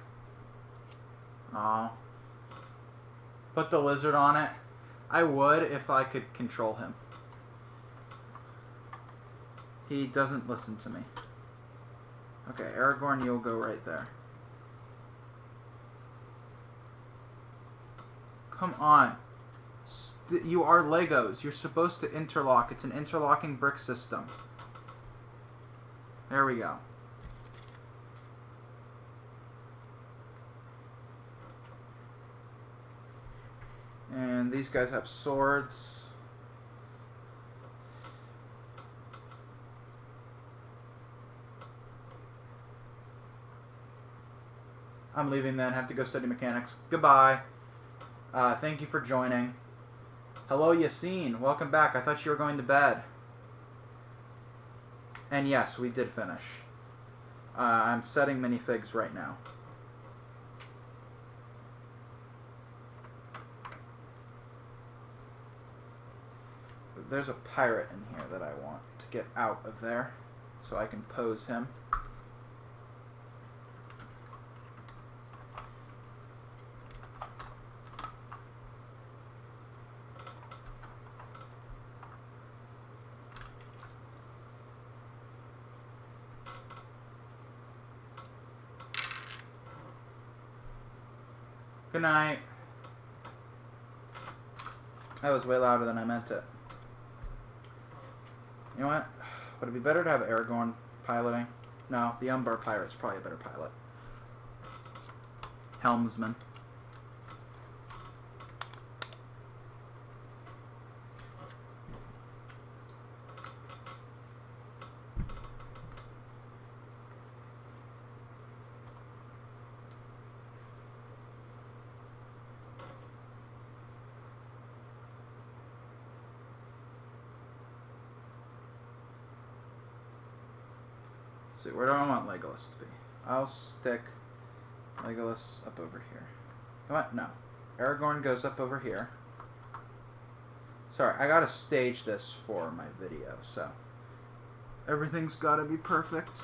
Aw. Put the lizard on it. I would if I could control him. He doesn't listen to me. Okay, Aragorn, you'll go right there. Come on. You are Legos. You're supposed to interlock. It's an interlocking brick system. There we go. And these guys have swords. I'm leaving then. Have to go study mechanics. Goodbye. Thank you for joining. Hello, Yassine. Welcome back. I thought you were going to bed. And yes, we did finish. I'm setting minifigs right now. There's a pirate in here that I want to get out of there so I can pose him. Good night. That was way louder than I meant it. You know what? Would it be better to have Aragorn piloting? No, the Umbar Pirate's probably a better pilot. Helmsman. See, where do I want Legolas to be? I'll stick Legolas up over here. You know what? No. Aragorn goes up over here. Sorry, I gotta stage this for my video, so everything's gotta be perfect.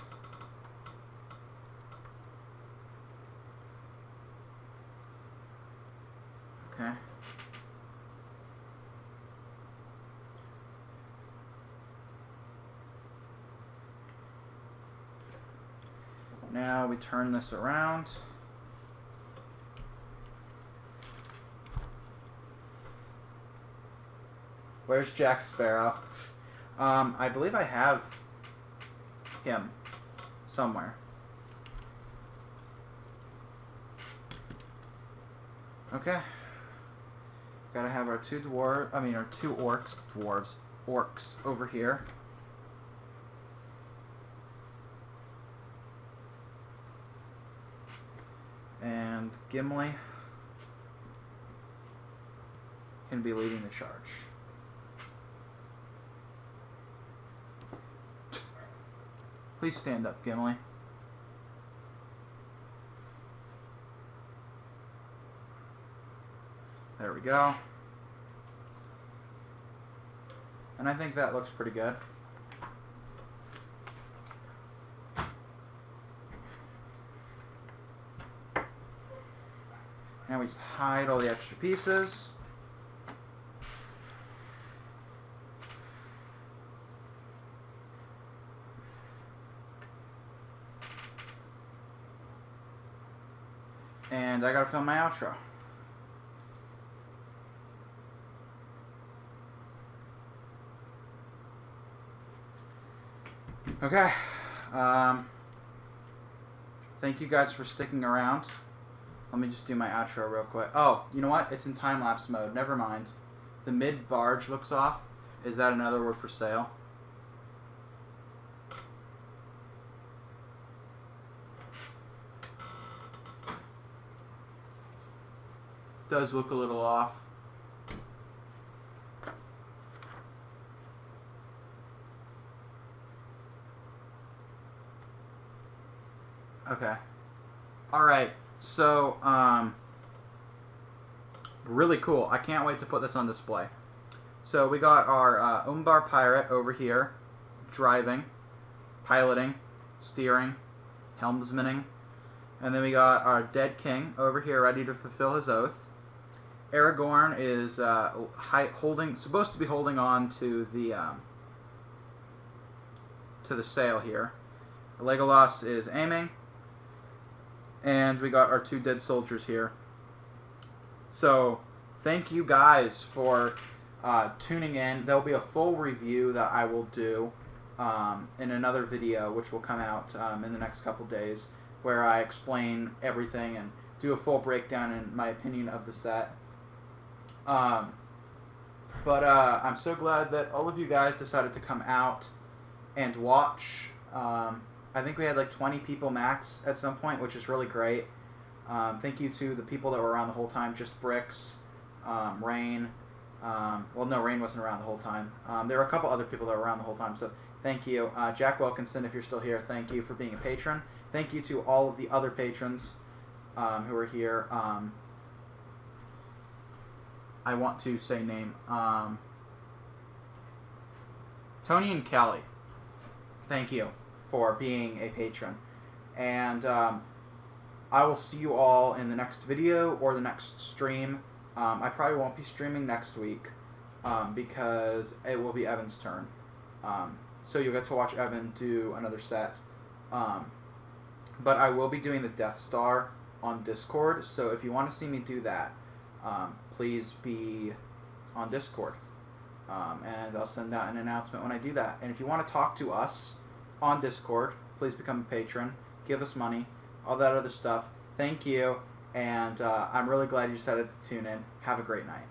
Okay. Now we turn this around. Where's Jack Sparrow? I believe I have him somewhere. Okay. Gotta have our two orcs over here. And Gimli can be leading the charge. Please stand up, Gimli. There we go. And I think that looks pretty good. Now we just hide all the extra pieces. And I gotta film my outro. Okay. Thank you guys for sticking around. Let me just do my outro real quick. Oh, you know what? It's in time-lapse mode. Never mind. The mid-barge looks off. Is that another word for sail? Does look a little off. Okay. Alright. So, really cool. I can't wait to put this on display. So we got our Umbar Pirate over here, driving, piloting, steering, helmsmaning. And then we got our Dead King over here ready to fulfill his oath. Aragorn is supposed to be holding on to the sail here. Legolas is aiming. And we got our two dead soldiers here. So, thank you guys for tuning in. There'll be a full review that I will do in another video, which will come out in the next couple days, where I explain everything and do a full breakdown in my opinion of the set. But I'm so glad that all of you guys decided to come out and watch. I think we had like 20 people max at some point, which is really great. Thank you to the people that were around the whole time. Just Bricks, Rain. Well, no, Rain wasn't around the whole time. There were a couple other people that were around the whole time, so thank you. Jack Wilkinson, if you're still here, thank you for being a patron. Thank you to all of the other patrons who are here. I want to say name. Tony and Kelly, thank you for being a patron. And I will see you all in the next video or the next stream. I probably won't be streaming next week because it will be Evan's turn. So you'll get to watch Evan do another set. But I will be doing the Death Star on Discord, so if you want to see me do that, please be on Discord. And I'll send out an announcement when I do that. And if you want to talk to us on Discord, please become a patron. Give us money. All that other stuff. Thank you. And I'm really glad you decided to tune in. Have a great night.